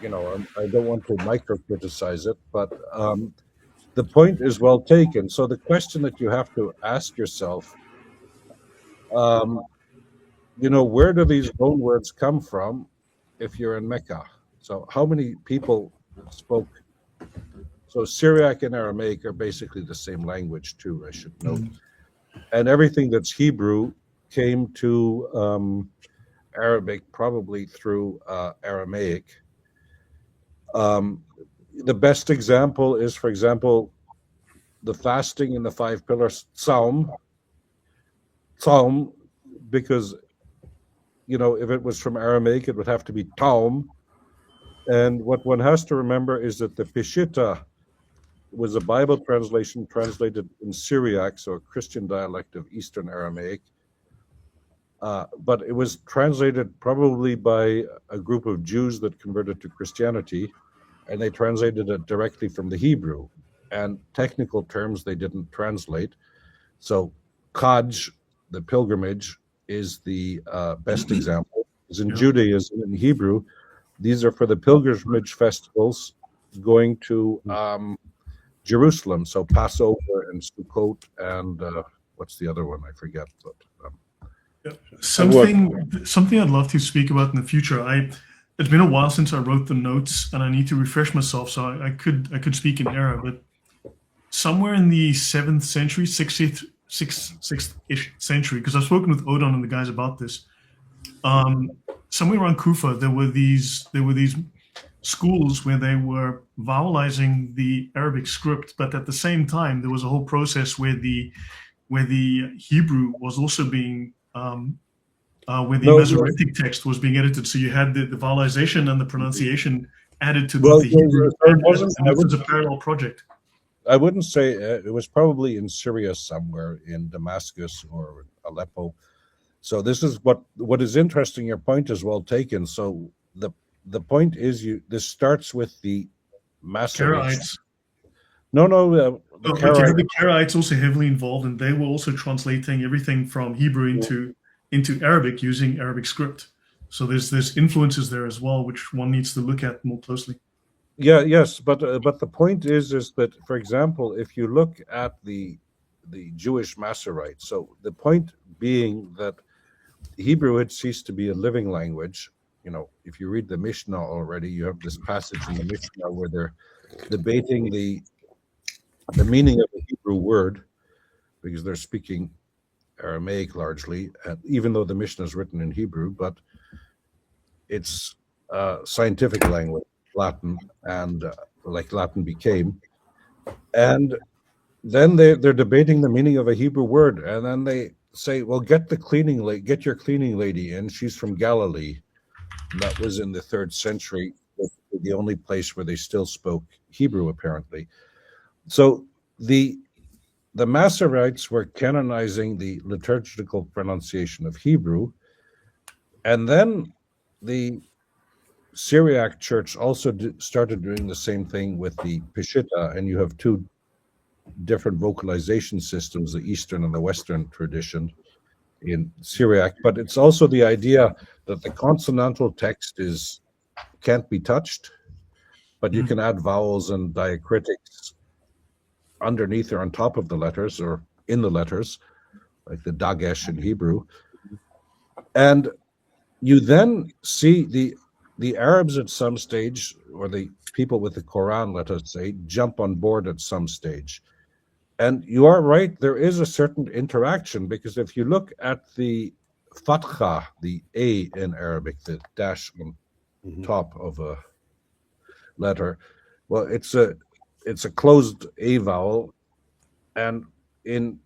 I don't want to micro-criticize it, but the point is well taken. So the question that you have to ask yourself, where do these loan words come from if you're in Mecca? So how many people spoke? So Syriac and Aramaic are basically the same language too, I should note. And everything that's Hebrew came to Arabic probably through Aramaic. The best example is, for example, the fasting in the 5 pillars, Psalm, because, if it was from Aramaic, it would have to be Taum. And what one has to remember is that the Peshitta was a Bible translation translated in Syriac, so a Christian dialect of Eastern Aramaic. But it was translated probably by a group of Jews that converted to Christianity, and they translated it directly from the Hebrew. And technical terms they didn't translate. So Hajj, the pilgrimage, is the best example. Because in Judaism, in Hebrew, these are for the pilgrimage festivals going to Jerusalem. So Passover and Sukkot and what's the other one? I forget. But something I'd love to speak about in the future. It's been a while since I wrote the notes, and I need to refresh myself. So I could speak in error, but somewhere in the 7th century, 6th-ish century, because I've spoken with Odon and the guys about this. Somewhere around Kufa, there were these schools where they were vowelizing the Arabic script, but at the same time, there was a whole process where the Hebrew was also being where the Masoretic text was being edited. So you had the vowelization and the pronunciation added to the Hebrew. It was a parallel project. I wouldn't say it was probably in Syria somewhere, in Damascus or Aleppo. So this is what is interesting. Your point is well taken. So the point is this starts with the Karaites. The Karaites also heavily involved, and they were also translating everything from Hebrew into Arabic using Arabic script. So there's influences there as well, which one needs to look at more closely. Yes, but the point is that, for example, if you look at the Jewish Masoretes, so the point being that Hebrew had ceased to be a living language. If you read the Mishnah already, you have this passage in the Mishnah where they're debating the meaning of the Hebrew word, because they're speaking Aramaic largely, and even though the Mishnah is written in Hebrew, but it's scientific language, Latin, and like Latin became. And then they're debating the meaning of a Hebrew word, and then they say, well, get your cleaning lady in. She's from Galilee. And that was in the 3rd century, the only place where they still spoke Hebrew, apparently. So the Masoretes were canonizing the liturgical pronunciation of Hebrew, and then the Syriac Church also started doing the same thing with the Peshitta, and you have 2 different vocalization systems, the Eastern and the Western tradition in Syriac. But it's also the idea that the consonantal text can't be touched, but you can add vowels and diacritics underneath or on top of the letters or in the letters, like the dagesh in Hebrew. And you then see the Arabs at some stage, or the people with the Quran, let us say, jump on board at some stage. And you are right, there is a certain interaction, because if you look at the fatha, the A in Arabic, the dash on top of a letter, well, it's a closed A vowel, and in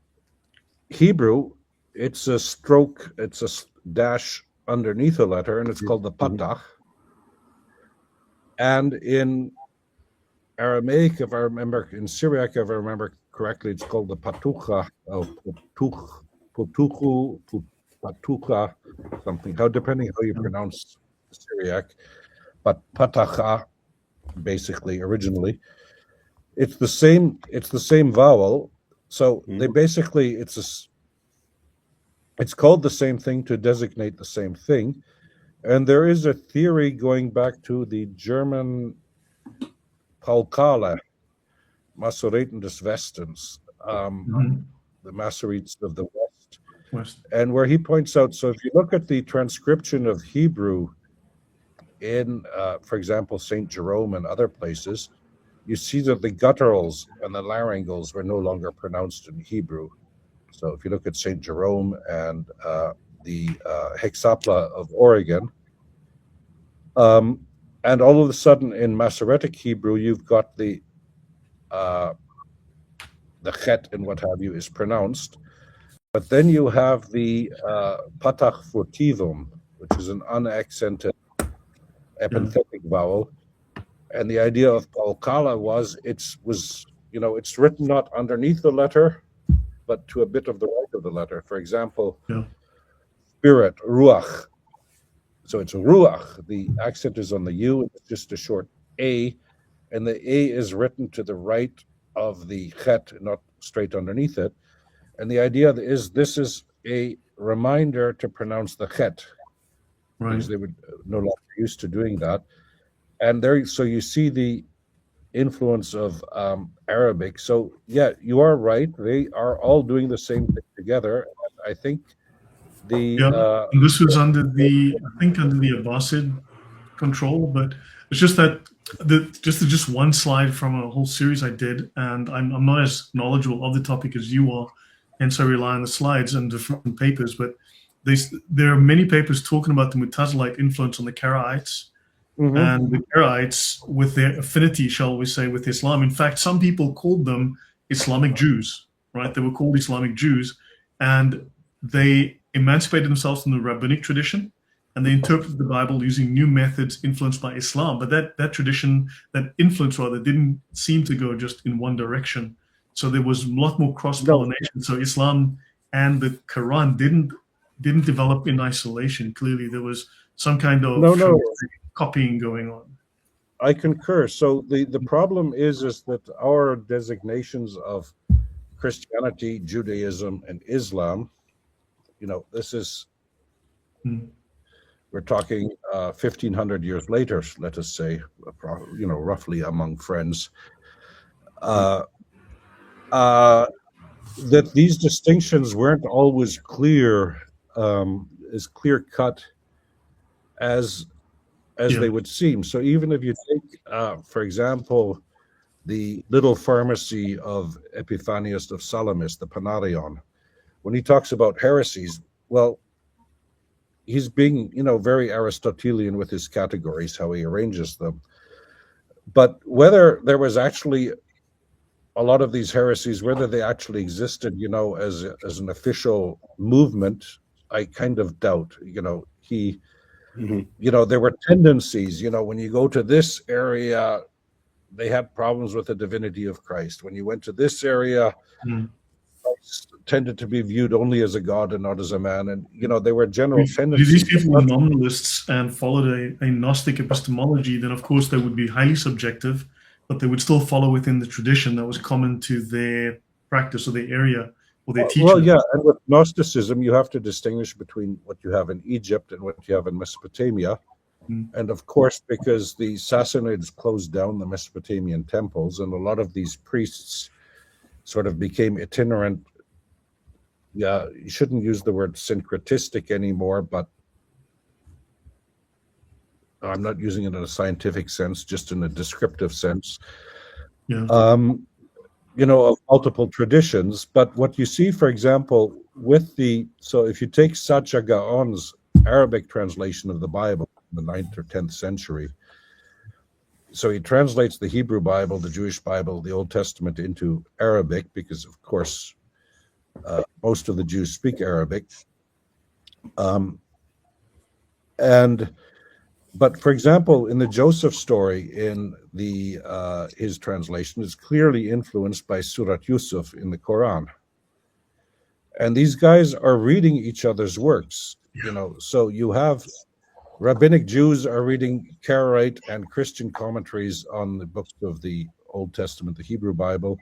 Hebrew, it's a stroke, it's a dash underneath a letter, and it's called the patah. And in Aramaic, if I remember, in Syriac, if I remember correctly, it's called the patucha, patucha, something. How depending how you pronounce Syriac, but patacha, basically originally, it's the same vowel. So they basically it's called the same thing to designate the same thing. And there is a theory going back to the German Paulkale, Masoreten des Westens, the Masoretes of the West, and where he points out, so if you look at the transcription of Hebrew in, for example, St. Jerome and other places, you see that the gutturals and the laryngals were no longer pronounced in Hebrew. So if you look at St. Jerome and the Hexapla of Oregon, and all of a sudden in Masoretic Hebrew, you've got the chet and what have you is pronounced, but then you have the patach furtivum, which is an unaccented epenthetic vowel, and the idea of Paulkala was it's written not underneath the letter, but to a bit of the right of the letter. For example, spirit, ruach. So it's ruach. The accent is on the U, and it's just a short A, and the A is written to the right of the chet, not straight underneath it. And the idea is this is a reminder to pronounce the chet, because they were no longer used to doing that. And there, so you see the influence of Arabic. So yeah, you are right. They are all doing the same thing together. I think the and this was under the Abbasid control, but it's just that just one slide from a whole series I did, and I'm not as knowledgeable of the topic as you are, and so I rely on the slides and different papers. But there are many papers talking about the Mutazilite influence on the Karaites. And the Karaites, with their affinity, shall we say, with Islam. In fact, some people called them Islamic Jews, right? They were called Islamic Jews, and they emancipated themselves from the rabbinic tradition, and they interpreted the Bible using new methods influenced by Islam. But that tradition, that influence rather, didn't seem to go just in one direction. So there was a lot more cross-pollination. So Islam and the Quran didn't develop in isolation. Clearly, there was some kind of copying going on. I concur. So the problem is that our designations of Christianity, Judaism, and Islam, this is, we're talking 1,500 years later, let us say, roughly among friends, that these distinctions weren't always clear, as clear-cut as they would seem. So even if you take, for example, the little pharmacy of Epiphanius of Salamis, the Panarion, when he talks about heresies, well, he's being, very Aristotelian with his categories, how he arranges them. But whether there was actually a lot of these heresies, whether they actually existed, as an official movement, I kind of doubt. There were tendencies, when you go to this area, they had problems with the divinity of Christ. When you went to this area, Christ tended to be viewed only as a god and not as a man. And, there were general tendencies. If these people were nominalists and followed a Gnostic epistemology, then of course they would be highly subjective, but they would still follow within the tradition that was common to their practice or their area. Well, yeah, and with Gnosticism, you have to distinguish between what you have in Egypt and what you have in Mesopotamia. And of course, because the Sassanids closed down the Mesopotamian temples, and a lot of these priests sort of became itinerant. Yeah, you shouldn't use the word syncretistic anymore, but I'm not using it in a scientific sense, just in a descriptive sense. Yeah. Of multiple traditions. But what you see, for example, so if you take Sacha Gaon's Arabic translation of the Bible in the 9th or 10th century, so he translates the Hebrew Bible, the Jewish Bible, the Old Testament into Arabic, because of course most of the Jews speak Arabic. But for example, in the Joseph story, in his translation, is clearly influenced by Surat Yusuf in the Quran. And these guys are reading each other's works, So you have rabbinic Jews are reading Karaite and Christian commentaries on the books of the Old Testament, the Hebrew Bible,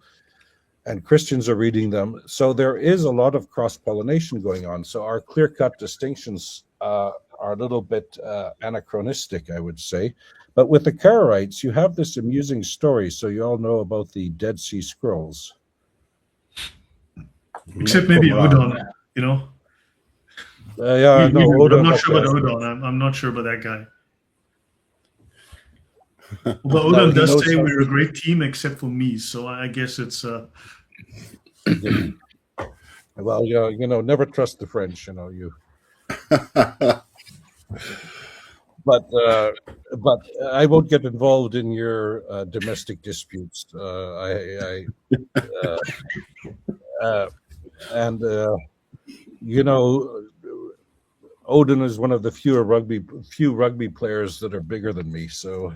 and Christians are reading them. So there is a lot of cross-pollination going on. So our clear-cut distinctions are a little bit anachronistic, I would say. But with the Karaites, you have this amusing story. So you all know about the Dead Sea Scrolls. Except maybe Odon, no, I'm not sure about Odon. I'm not sure about that guy. Well, Odon does say we're a great team except for me, so I guess it's. Well, never trust the French, you. But I won't get involved in your domestic disputes. Odin is one of the few rugby players that are bigger than me. So,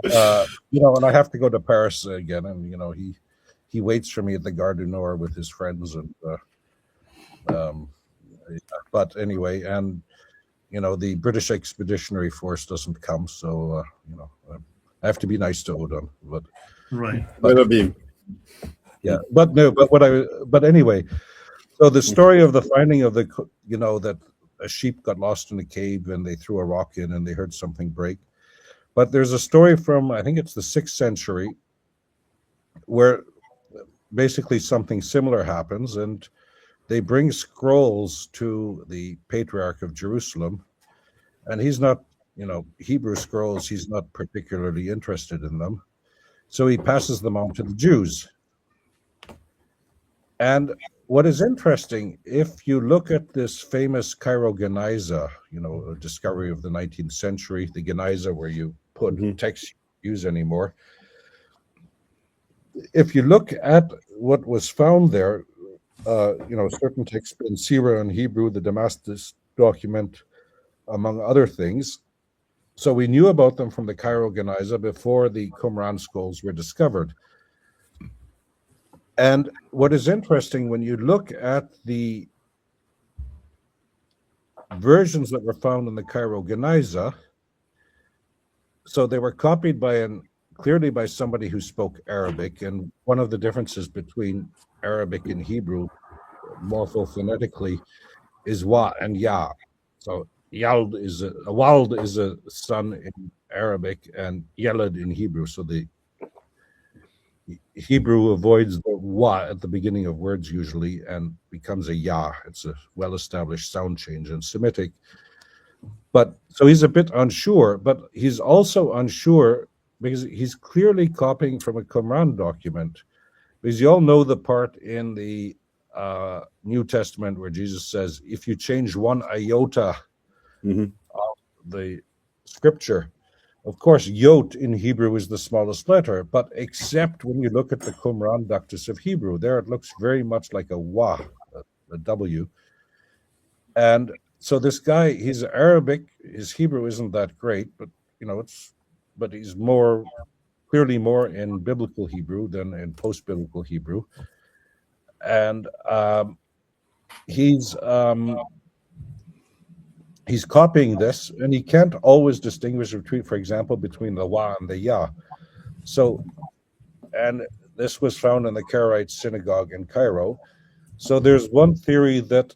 and I have to go to Paris again, and he waits for me at the Gare du Nord with his friends, and but anyway, and the British Expeditionary Force doesn't come, so I have to be nice to Odin, but right. Yeah, but anyway. So the story of the finding of that a sheep got lost in a cave and they threw a rock in and they heard something break. But there's a story from, I think it's the 6th century, where basically something similar happens, and they bring scrolls to the Patriarch of Jerusalem, and he's not, Hebrew scrolls, he's not particularly interested in them. So he passes them on to the Jews. And what is interesting, if you look at this famous Cairo Geniza, discovery of the 19th century, the Geniza where you put text you use anymore. If you look at what was found there, certain texts in Syrian and Hebrew, the Damascus document, among other things. So we knew about them from the Cairo Geniza before the Qumran scrolls were discovered. And what is interesting, when you look at the versions that were found in the Cairo Geniza, so they were copied clearly by somebody who spoke Arabic, and one of the differences between Arabic and Hebrew, morphophonetically, is wa and ya. So yald wald is a son in Arabic, and yalad in Hebrew. So the Hebrew avoids the wa at the beginning of words usually and becomes a ya. It's a well-established sound change in Semitic. But so he's a bit unsure, but he's also unsure because he's clearly copying from a Qumran document. Because you all know the part in the New Testament where Jesus says, if you change one iota of the scripture, of course, yot in Hebrew is the smallest letter, but except when you look at the Qumran Ductus of Hebrew, there it looks very much like a wa, a W. And so this guy, he's Arabic, his Hebrew isn't that great, but but he's clearly more in biblical Hebrew than in post-biblical Hebrew. And he's copying this, and he can't always distinguish between, for example, between the wa and the ya. So, and this was found in the Karaite synagogue in Cairo. So there's one theory that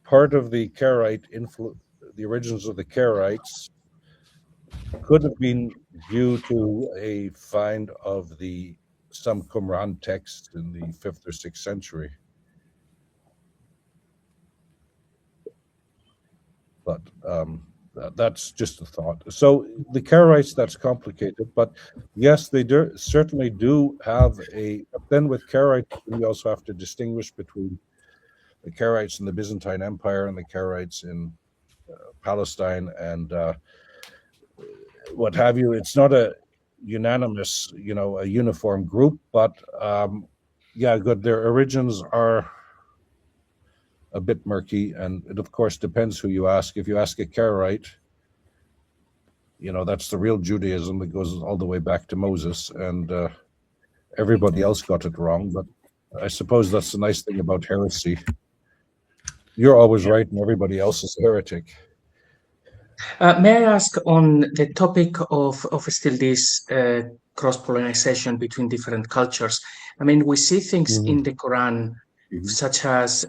part of the Karaite the origins of the Karaites could have been due to a find of some Qumran text in the 5th or 6th century. But that's just a thought. So the Karaites, that's complicated, but yes, they certainly do have a. Then with Karaites, we also have to distinguish between the Karaites in the Byzantine Empire and the Karaites in Palestine and what have you. It's not a unanimous, a uniform group, but yeah, good. Their origins are a bit murky, and it of course depends who you ask. If you ask a Karaite, that's the real Judaism that goes all the way back to Moses, and everybody else got it wrong. But I suppose that's the nice thing about heresy. You're always right, and everybody else is a heretic. May I ask on the topic of still this cross-pollination between different cultures? I mean, we see things in the Quran, such as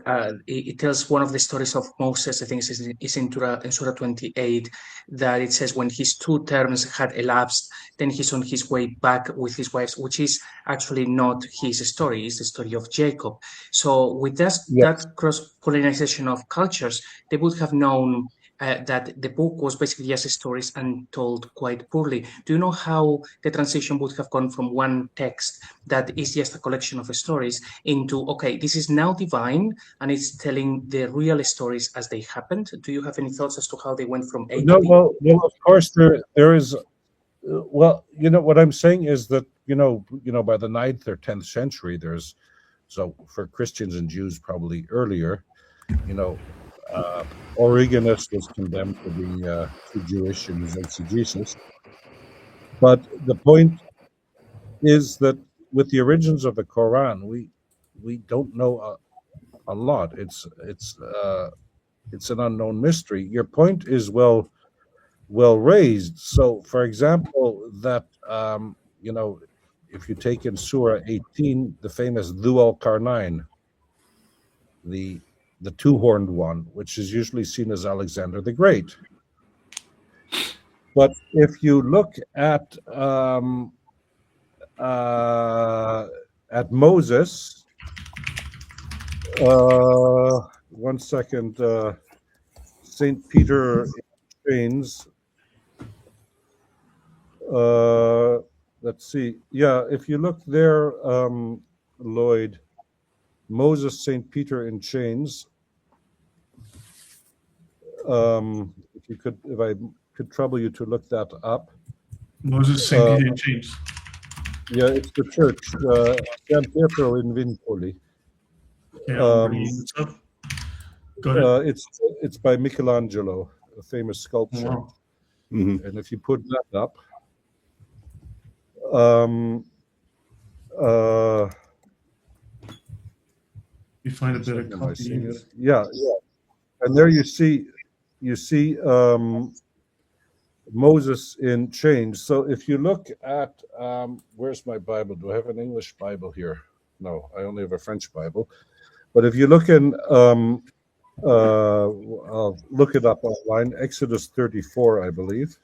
it tells one of the stories of Moses, I think it's in Surah 28, that it says when his 2 terms had elapsed, then he's on his way back with his wives, which is actually not his story, it's the story of Jacob. So with that cross-pollination of cultures, they would have known that the book was basically just stories and told quite poorly. Do you know how the transition would have gone from one text that is just a collection of stories into, okay, this is now divine and it's telling the real stories as they happened? Do you have any thoughts as to how they went from A to B? Well, of course there is. Well, what I'm saying is that by the 9th or 10th century, so for Christians and Jews probably earlier, Origenus was condemned for being too Jewish in his exegesis. But the point is that with the origins of the Quran, we don't know a lot. It's an unknown mystery. Your point is well raised. So, for example, that if you take in Surah 18, the famous Dhu al-Qarnayn, the 2-horned one, which is usually seen as Alexander the Great. But if you look at Moses, one second, Saint Peter in chains. Let's see. Yeah, if you look there, Lloyd, Moses, Saint Peter in chains. If I could trouble you to look that up. Moses, Saint Peter in chains. Yeah, it's the church. San Pietro in Vincoli. Yeah, got it. It's by Michelangelo, a famous sculpture. Wow. And if you put that up, you find a better copy. Yeah, and there you see Moses in chains. So if you look at where's my Bible? Do I have an English Bible here? No, I only have a French Bible. But if you look in, I'll look it up online. Exodus 34, I believe,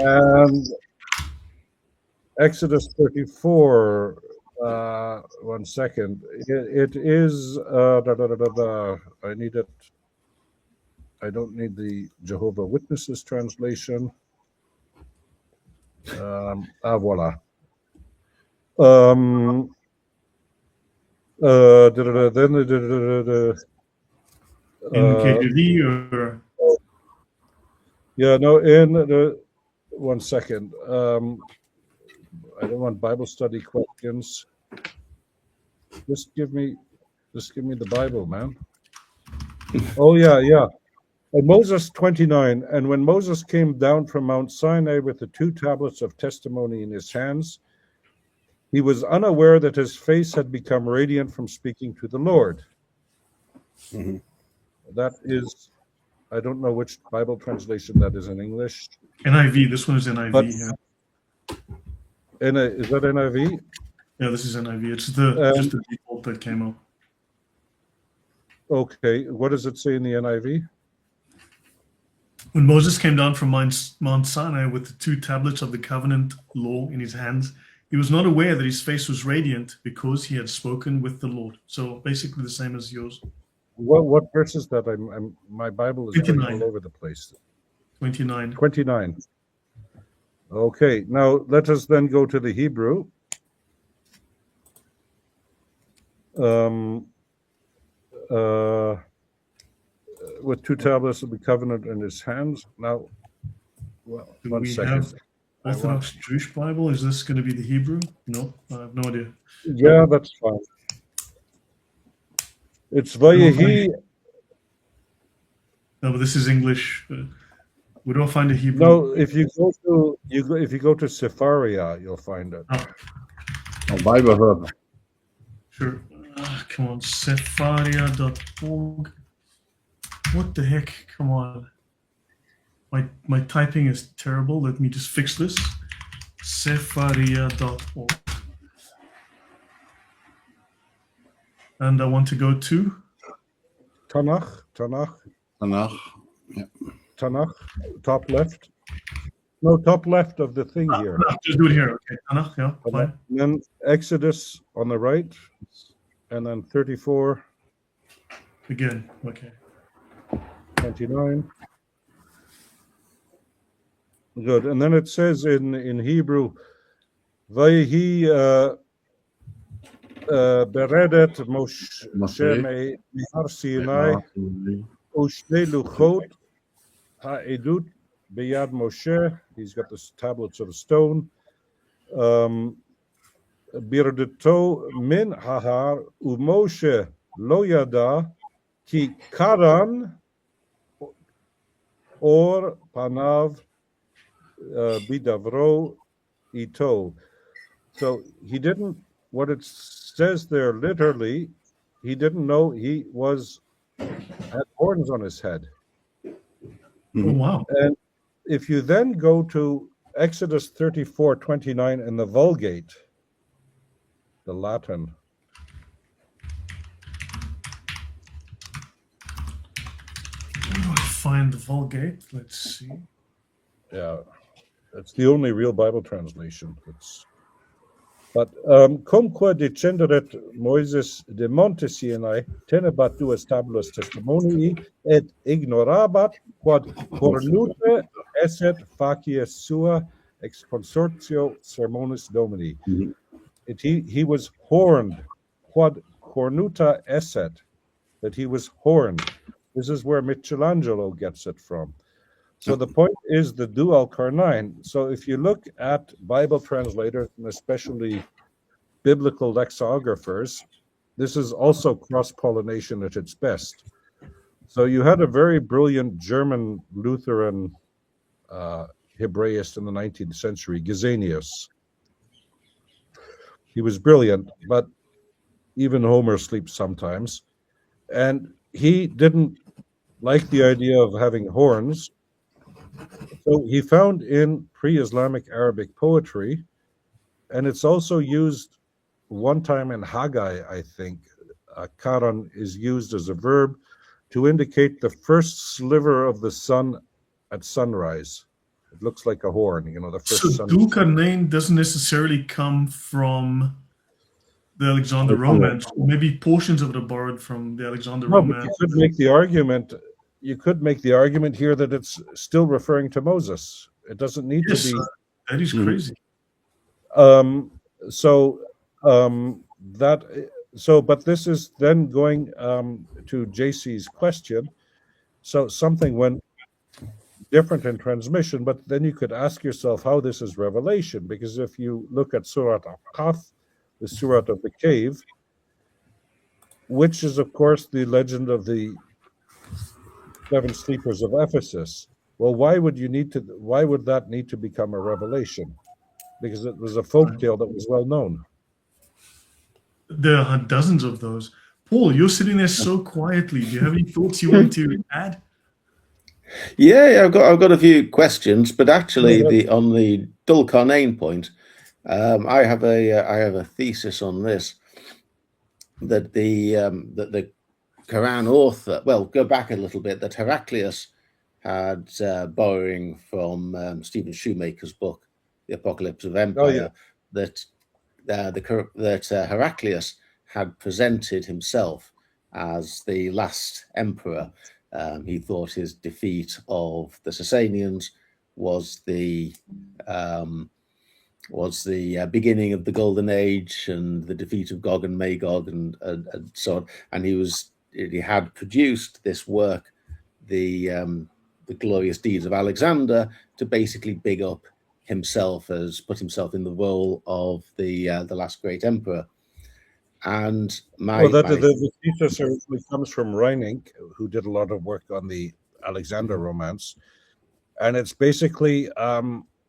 and Exodus 34. One second. It is. I need it. I don't need the Jehovah Witnesses translation. Voila. In KJV or? Yeah, no. In the 1 second. I don't want Bible study questions. Just give me the Bible, man. Oh yeah. And Moses 29, and when Moses came down from Mount Sinai with the 2 tablets of testimony in his hands, he was unaware that his face had become radiant from speaking to the Lord. Mm-hmm. That is, I don't know which Bible translation that is in English. NIV. This one is NIV. But, yeah. Is that NIV? Yeah, this is NIV. It's just the default that came up. Okay, what does it say in the NIV? When Moses came down from Mount Sinai with the 2 tablets of the covenant law in his hands, he was not aware that his face was radiant because he had spoken with the Lord. So basically the same as yours. What verse is that? My Bible is going all over the place. 29. 29. Okay, now let us then go to the Hebrew. With 2 tablets of the covenant in his hands. Now, well, do one we second. have Orthodox Jewish Bible? Is this going to be the Hebrew? No, I have no idea. Yeah, that's fine. It's Vayehi. No, but this is English. We don't find a Hebrew. No, if you go to Sepharia, you'll find it. Oh, Bible Hub. Sure. Come on, Sepharia.org. What the heck? Come on. My typing is terrible. Let me just fix this. Sepharia.org. And I want to go to Tanakh. Yeah. Tanakh, top left. No, top left of the thing here. Just do it here. Okay, Tanakh, yeah, fine. And then Exodus on the right, and then 34. Again, okay. 29. Good. And then it says in Hebrew, Vayehi beredet Moshe mehar Sinai ushne luchot ha'edut beyad Moshe. He's got the tablets of stone. Birdeto min hahar u'Moshe lo yada ki karan or panav bidavro ito. So he didn't, what it says there literally, he didn't know he had horns on his head. Oh, wow. And if you then go to Exodus 34:29 in the Vulgate, the Latin. Where do I find the Vulgate? Let's see. Yeah, it's the only real Bible translation. But comque decenderet Moises de monte Sinai tenebat duas tabulas testimonii et ignorabat quod cornute esset facies sua ex consortio sermonis Domini. He was horned, quod cornuta esset, that he was horned. This is where Michelangelo gets it from. So the point is the dual carnine. So if you look at Bible translators, and especially biblical lexicographers, this is also cross-pollination at its best. So you had a very brilliant German Lutheran Hebraist in the 19th century, Gesenius. He was brilliant, but even Homer sleeps sometimes. And he didn't like the idea of having horns. So he found in pre-Islamic Arabic poetry, and it's also used one time in Haggai, I think, karan is used as a verb to indicate the first sliver of the sun at sunrise. It looks like a horn, the first so sun. Duka name doesn't necessarily come from the Alexander Romance. Maybe portions of it are borrowed from the Alexander Romance. But you could make the argument. You could make the argument here that it's still referring to Moses. It doesn't need to be. That is crazy. But this is then going to JC's question. So something went different in transmission, but then you could ask yourself how this is revelation, because if you look at Surat al-Kahf, the Surat of the cave, which is of course the legend of the 7 sleepers of Ephesus. Well, why would that need to become a revelation? Because it was a folk tale that was well known. There are dozens of those. Paul, you're sitting there so quietly. Do you have any thoughts you want to add? Yeah, I've got a few questions, but actually, on the Dul Carnain point, I have a thesis on this, that the Quran author, well, go back a little bit, that Heraclius had, borrowing from Stephen Shoemaker's book, The Apocalypse of Empire, that Heraclius had presented himself as the last emperor. He thought his defeat of the Sasanians was the beginning of the Golden Age and the defeat of Gog and Magog and so on. And he had produced this work, the glorious deeds of Alexander, to basically big up himself, as put himself in the role of the last great emperor. And the thesis originally comes from Reinink, who did a lot of work on the Alexander romance, and it's basically a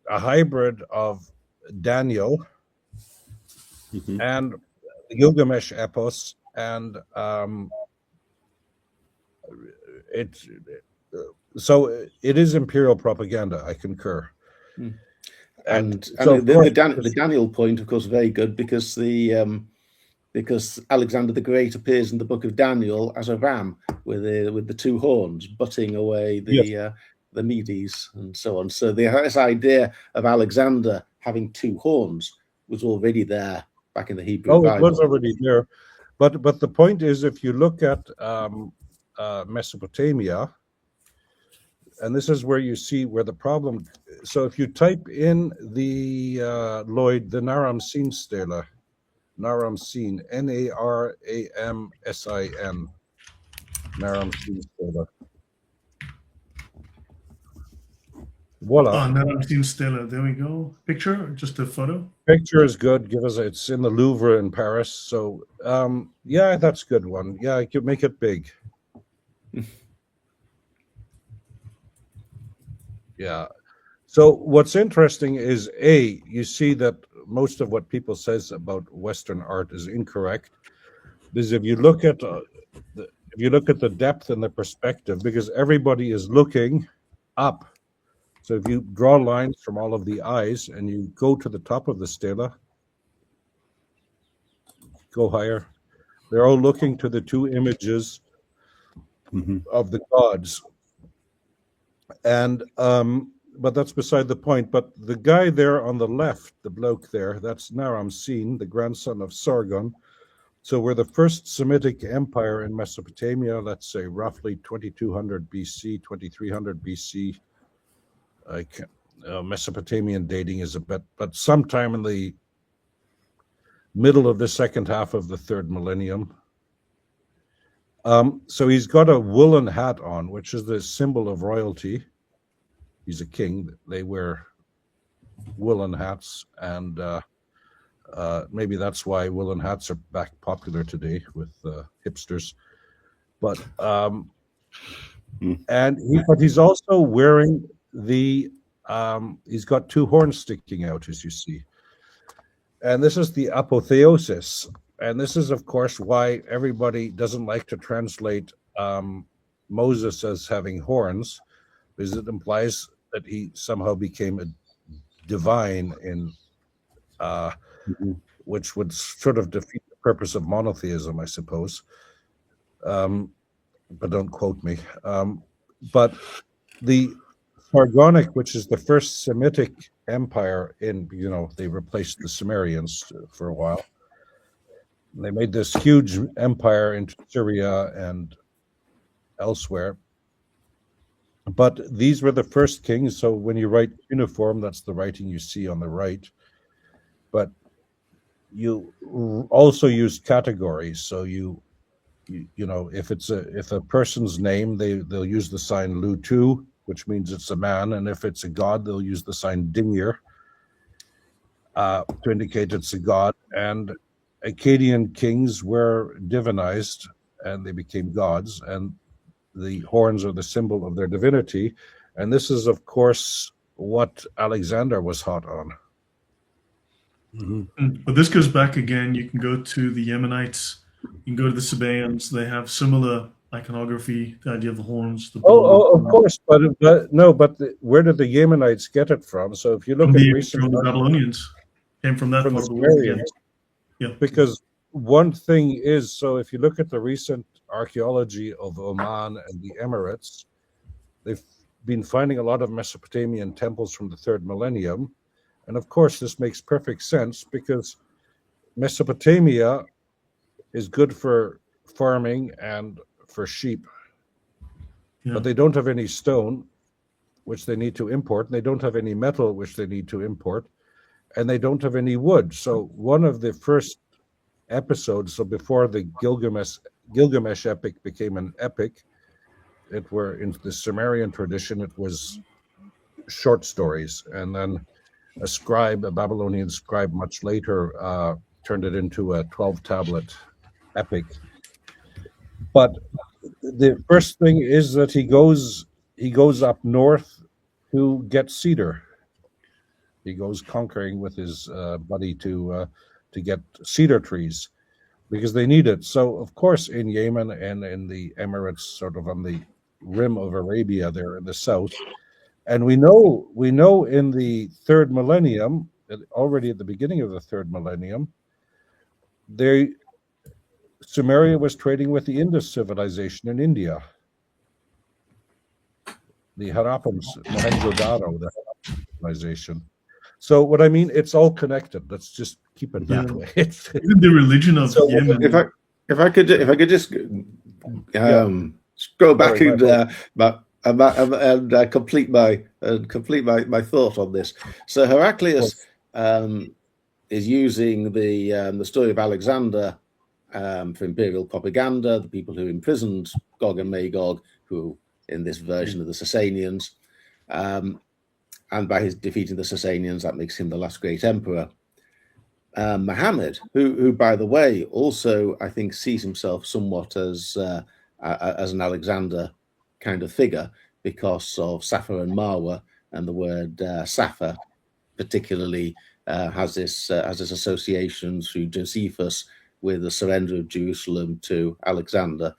hybrid of Daniel and the Gilgamesh epos, and so it is imperial propaganda. I concur. And so the Daniel point, of course, very good, because because Alexander the Great appears in the book of Daniel as a ram with the two horns, butting away the Medes and so on. So this idea of Alexander having two horns was already there back in the Hebrew Bible. It was already there. But the point is, if you look at Mesopotamia, and this is where you see where the problem. So if you type in the Lloyd, the Naram-Sin stela, Naram-Sin, Naramsin, Naram-Sin stela. Voila. Naram-Sin stela. There we go. Picture, just a photo. Picture is good. It's in the Louvre in Paris. So yeah, that's a good one. Yeah, I could make it big. Yeah. So what's interesting is you see that most of what people says about Western art is incorrect. Because if you look at the depth and the perspective, because everybody is looking up. So if you draw lines from all of the eyes and you go to the top of the stela, go higher, they're all looking to the two images of the gods. And but that's beside the point. But the guy there on the left, the bloke there, that's Naram-Sin, the grandson of Sargon. So we're the first Semitic empire in Mesopotamia, let's say roughly 2200 BC, 2300 BC. Mesopotamian dating is a bit, but sometime in the middle of the second half of the third millennium. So he's got a woolen hat on, which is the symbol of royalty. He's a king. They wear woolen hats, and maybe that's why woolen hats are back popular today with hipsters. But but he's also wearing he's got two horns sticking out, as you see, and this is the apotheosis. And this is, of course, why everybody doesn't like to translate Moses as having horns, because it implies that he somehow became a divine in which would sort of defeat the purpose of monotheism, I suppose. But don't quote me. But the Sargonic, which is the first Semitic empire they replaced the Sumerians for a while. They made this huge empire into Syria and elsewhere. But these were the first kings. So when you write uniform, that's the writing you see on the right. But you also use categories. So if a person's name, they'll use the sign Lutu, which means it's a man, and if it's a god, they'll use the sign Dingir to indicate it's a god. And Akkadian kings were divinized, and they became gods, and the horns are the symbol of their divinity. And this is, of course, what Alexander was hot on. But this goes back again. You can go to the Yemenites, you can go to the Sabaeans. They have similar iconography, the idea of the horns. Of course, but where did the Yemenites get it from? So if you look at from the Babylonians, came from that part of the world. Yeah. Because one thing is, so if you look at the recent archaeology of Oman and the Emirates, they've been finding a lot of Mesopotamian temples from the third millennium. And of course, this makes perfect sense because Mesopotamia is good for farming and for sheep. Yeah. But they don't have any stone, which they need to import, and they don't have any metal, which they need to import, and they don't have any wood. So one of the first episodes, so before the Gilgamesh epic became an epic, it were in the Sumerian tradition, it was short stories, and then a Babylonian scribe much later turned it into a 12-tablet epic. But the first thing is that he goes up north to get cedar. He goes conquering with his buddy to get cedar trees because they need it. So of course in Yemen and in the Emirates, sort of on the rim of Arabia there in the south, and we know in the third millennium, already at the beginning of the third millennium, Sumeria was trading with the Indus civilization in India. The Harappans, Mohenjo-Daro, the Harappan civilization. So what I mean, it's all connected. Let's just keep it that way. Even the religion of Yemen. If I could just go back and complete my thought on this. So Heraclius is using the story of Alexander for imperial propaganda, the people who imprisoned Gog and Magog, who in this version of the Sasanians, and by his defeating the Sasanians, that makes him the last great emperor. Muhammad, who by the way, also I think sees himself somewhat as an Alexander kind of figure because of Safa and Marwa, and the word Safa particularly has this association through Josephus with the surrender of Jerusalem to Alexander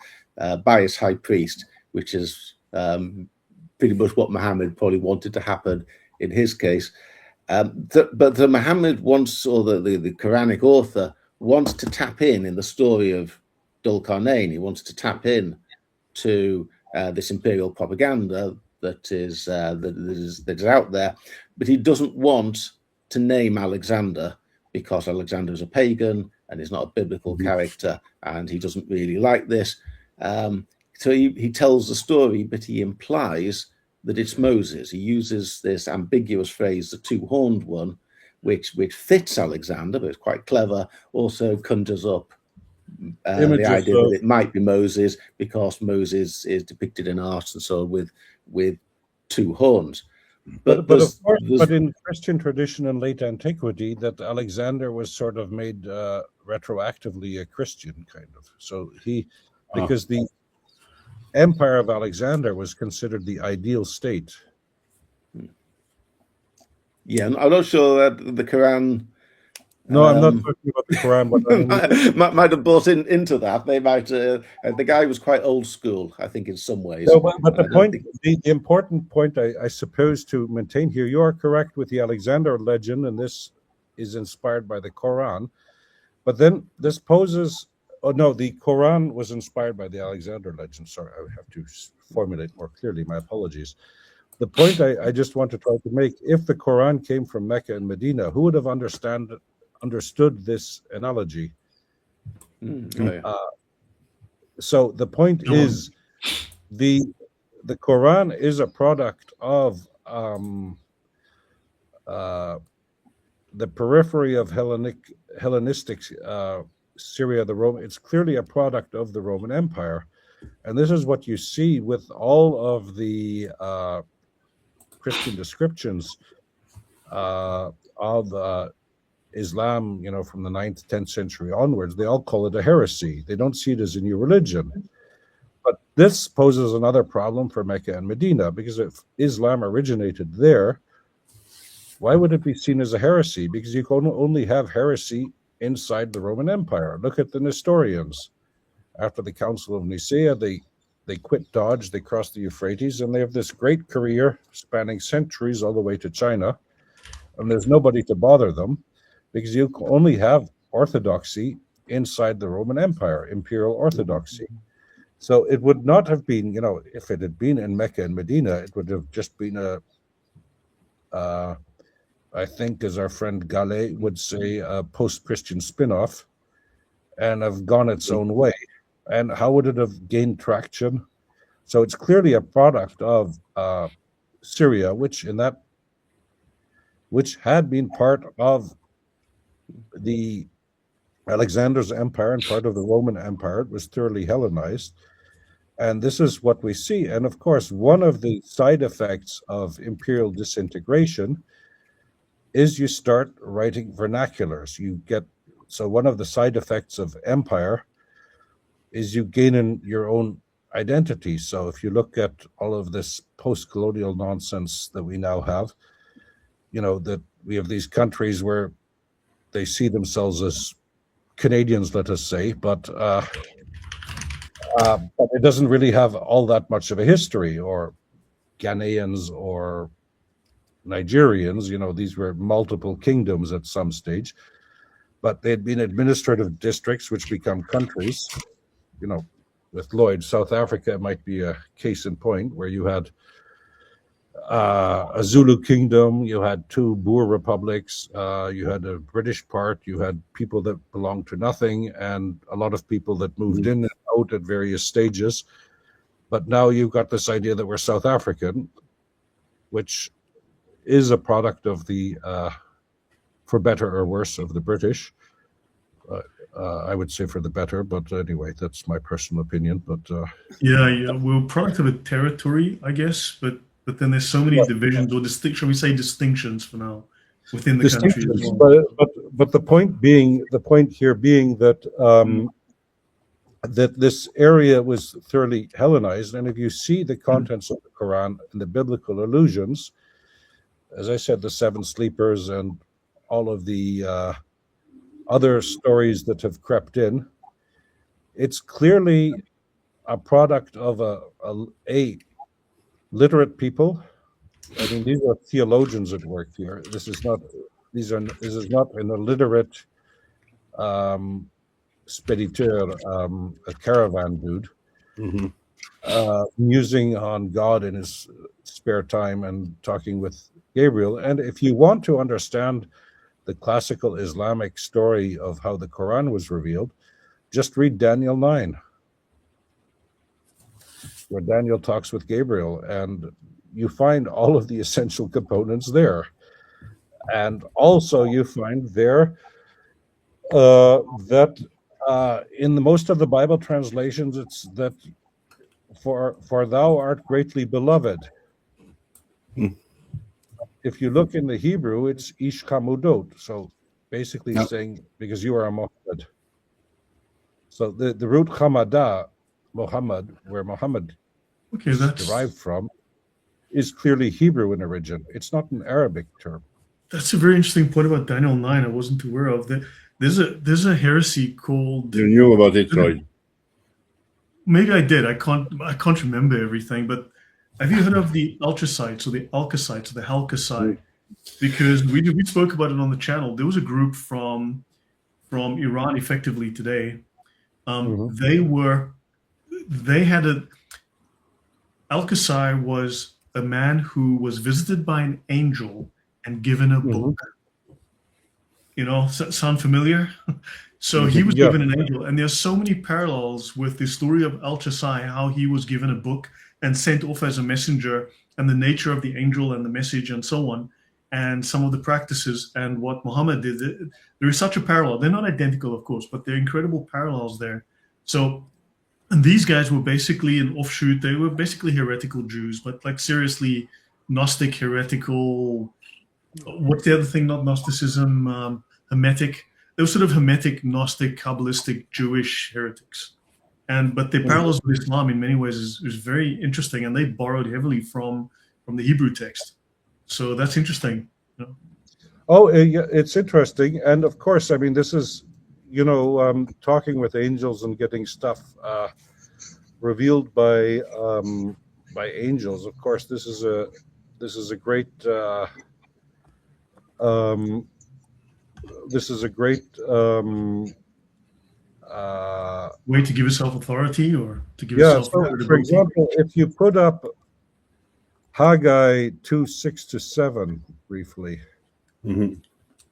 by his high priest, which is pretty much what Muhammad probably wanted to happen in his case. But the Muhammad wants, or the Quranic author wants to tap in the story of Dhul Qarnayn. He wants to tap in to this imperial propaganda that is out there, but he doesn't want to name Alexander because Alexander is a pagan and is not a biblical character, and he doesn't really like this. So he tells the story, but he implies that it's Moses. He uses this ambiguous phrase, the two-horned one, which fits Alexander, but it's quite clever. Also conjures up the idea that it might be Moses because Moses is depicted in art and so on with two horns. But of course, but in Christian tradition in late antiquity, that Alexander was sort of made retroactively a Christian, kind of. So because the empire of Alexander was considered the ideal state. Yeah, I'm not sure that the Quran. No, I'm not talking about the Quran, but might have bought into that. They might. The guy was quite old school, I think, in some ways. No, but the important point, I suppose, to maintain here, you are correct with the Alexander legend, and this is inspired by the Quran. But then this poses. Oh no, the Quran was inspired by the Alexander legend. Sorry, I have to formulate more clearly. My apologies. The point I just want to try to make: if the Quran came from Mecca and Medina, who would have understood this analogy? So the point is, the Quran is a product of the periphery of Hellenistic Syria, the Roman. It's clearly a product of the Roman Empire, and this is what you see with all of the Christian descriptions of Islam, from the 9th, 10th century onwards. They all call it a heresy. They don't see it as a new religion. But this poses another problem for Mecca and Medina, because if Islam originated there, why would it be seen as a heresy? Because you can only have heresy inside the Roman Empire. Look at the Nestorians. After the Council of Nicaea, they quit Dodge, they crossed the Euphrates, and they have this great career spanning centuries all the way to China. And there's nobody to bother them, because you only have orthodoxy inside the Roman Empire, imperial orthodoxy. So it would not have been, if it had been in Mecca and Medina, it would have just been I think, as our friend Gallet would say, a post-Christian spin-off, and have gone its own way. and how would it have gained traction? So it's clearly a product of Syria, which had been part of the Alexander's empire and part of the Roman Empire. It was thoroughly Hellenized. And this is what we see. And of course, one of the side effects of imperial disintegration is you start writing vernaculars. So one of the side effects of empire is you gain in your own identity. So if you look at all of this post-colonial nonsense that we now have, that we have these countries where they see themselves as Canadians, let us say, but it doesn't really have all that much of a history, or Ghanaians or Nigerians, these were multiple kingdoms at some stage, but they'd been administrative districts which become countries. With Lloyd, South Africa might be a case in point, where you had a Zulu kingdom, you had two Boer republics, you had a British part, you had people that belonged to nothing, and a lot of people that moved in and out at various stages. But now you've got this idea that we're South African, which is a product of the, for better or worse, of the British. I would say for the better, but anyway, that's my personal opinion. But yeah, we're a product of a territory, I guess, but then there's so many divisions, or shall we say distinctions for now, within the country as well. But the point here being that that this area was thoroughly Hellenized, and if you see the contents of the Quran and the biblical allusions, as I said, the seven sleepers and all of the other stories that have crept in, it's clearly a product of a literate people. I mean, these are theologians at work here. This is not an illiterate spediteur, a caravan dude, musing on God in his spare time and talking with Gabriel. And if you want to understand the classical Islamic story of how the Quran was revealed, just read Daniel 9, where Daniel talks with Gabriel, and you find all of the essential components there. And also you find there that in most of the Bible translations, it's that for thou art greatly beloved. If you look in the Hebrew, it's ish kamudot, so basically saying, because you are a Muhammad. So the root Hamada, Muhammad, where Muhammad is derived from, is clearly Hebrew in origin. It's not an Arabic term. That's a very interesting point about Daniel 9. I wasn't aware of that. There's a heresy called. You knew about it, Lloyd? Maybe I did. I can't remember everything. But have you heard of the Ultrasites or the Alkasites or the Halkasite? Because we spoke about it on the channel. There was a group from Iran, effectively today. Alkasai was a man who was visited by an angel and given a book. Sound familiar? So he was given an angel, and there's so many parallels with the story of Al-Chasai, how he was given a book and sent off as a messenger, and the nature of the angel and the message and so on, and some of the practices and what Muhammad did. There is such a parallel. They're not identical, of course, but there are incredible parallels there. So, and these guys were basically an offshoot. They were basically heretical Jews, but like seriously Gnostic, heretical. What's the other thing? Not Gnosticism, Hermetic. They were sort of Hermetic, Gnostic, Kabbalistic, Jewish heretics. But their parallels with Islam in many ways is very interesting, and they borrowed heavily from the Hebrew text. So that's interesting. Oh, yeah, it's interesting. And of course, I mean, this is, talking with angels and getting stuff revealed by angels. Of course, this is a great way to give yourself authority, or to give yourself. So for example, if you put up Haggai 2:6-7 briefly. Okay,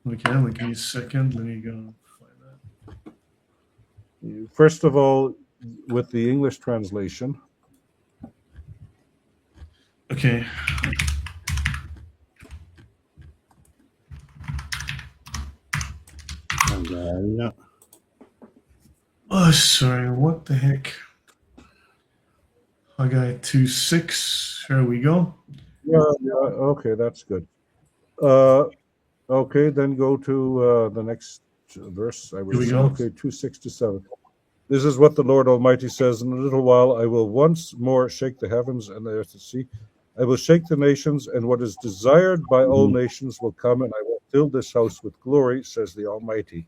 give me a second. Let me go find that. First of all, with the English translation. Okay. Yeah. Oh, sorry. What the heck? Haggai 2:6. Here we go. Yeah. Okay, that's good. Okay, then go to the next verse. Here we go. Okay, 2:6-7. This is what the Lord Almighty says: in a little while I will once more shake the heavens and the earth and sea. I will shake the nations, and what is desired by all nations will come, and I will fill this house with glory, says the Almighty.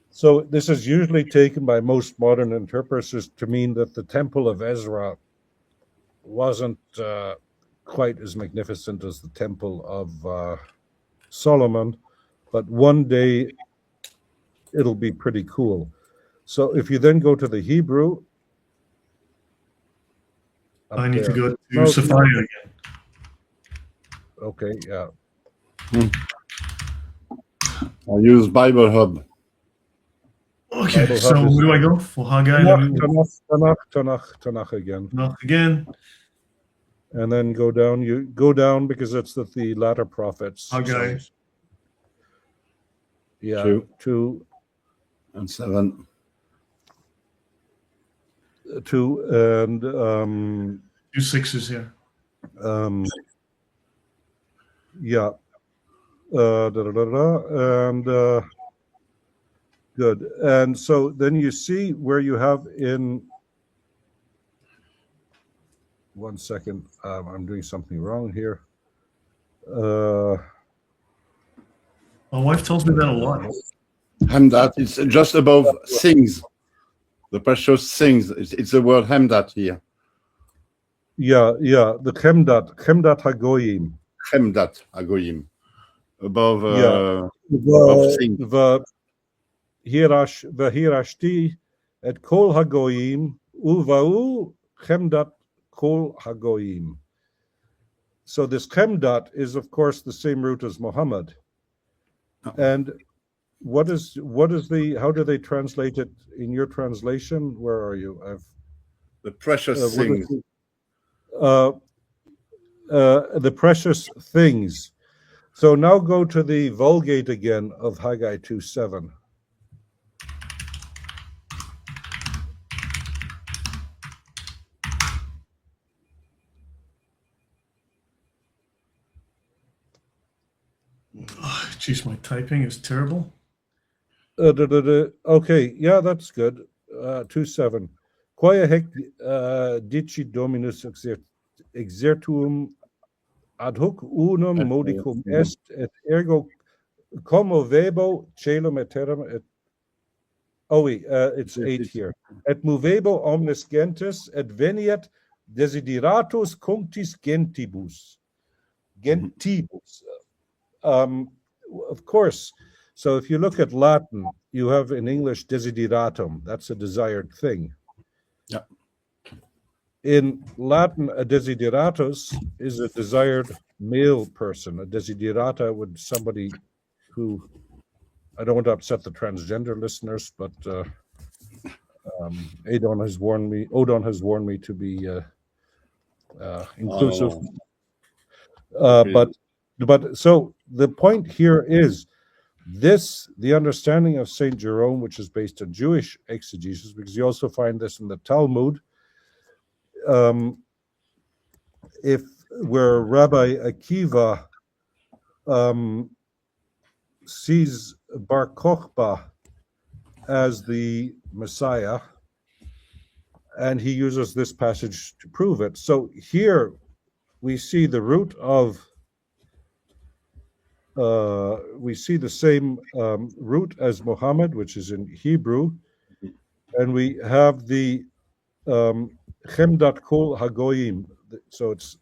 So this is usually taken by most modern interpreters to mean that the Temple of Ezra wasn't quite as magnificent as the Temple of Solomon, but one day it'll be pretty cool. So if you then go to the Hebrew, I need to go to Safari again. Okay, yeah. I use Bible Hub. Okay, Bible so where do I go? For Haggai? Tanakh again. Tanakh again. And then go down. You go down because it's the latter prophets. Haggai. Yeah, 2 and 7. 2 and 2 6s here. Yeah. And good. And so then you see where you have in 1 second. I'm doing something wrong here. My wife tells me that a lot. Hamdat, it's just above things. The precious things. It's the word Hamdat here. Yeah. The Chemdat Hagoyim. Chemdat Hagoyim. Above things. V'hirashti et kol hagoyim uva'u chemdat kol hagoyim. So this chemdat is, of course, the same root as Muhammad. And what is how do they translate it in your translation? Where are you? The precious things. The precious things. So now go to the Vulgate again of Haggai 2:7. Jeez, my typing is terrible. Okay, yeah, that's good. 2:7. Quae hec dici Dominus exertuum ad hoc unum modicum est, et ergo commovebo celum et terram et it's 8 here. Et movebo omnes gentes et veniet desideratus cunctis gentibus. Of course. So if you look at Latin, you have in English desideratum. That's a desired thing. Yeah. In Latin, a desideratus is a desired male person. A desiderata would somebody who, I don't want to upset the transgender listeners, but Odon has warned me to be inclusive. But so the point here is the understanding of Saint Jerome, which is based on Jewish exegesis, because you also find this in the Talmud. Where Rabbi Akiva sees Bar Kokhba as the Messiah, and he uses this passage to prove it. So here we see the root of we see the same root as Muhammad, which is in Hebrew, and we have the Chemdat Kol Hagoyim. So it's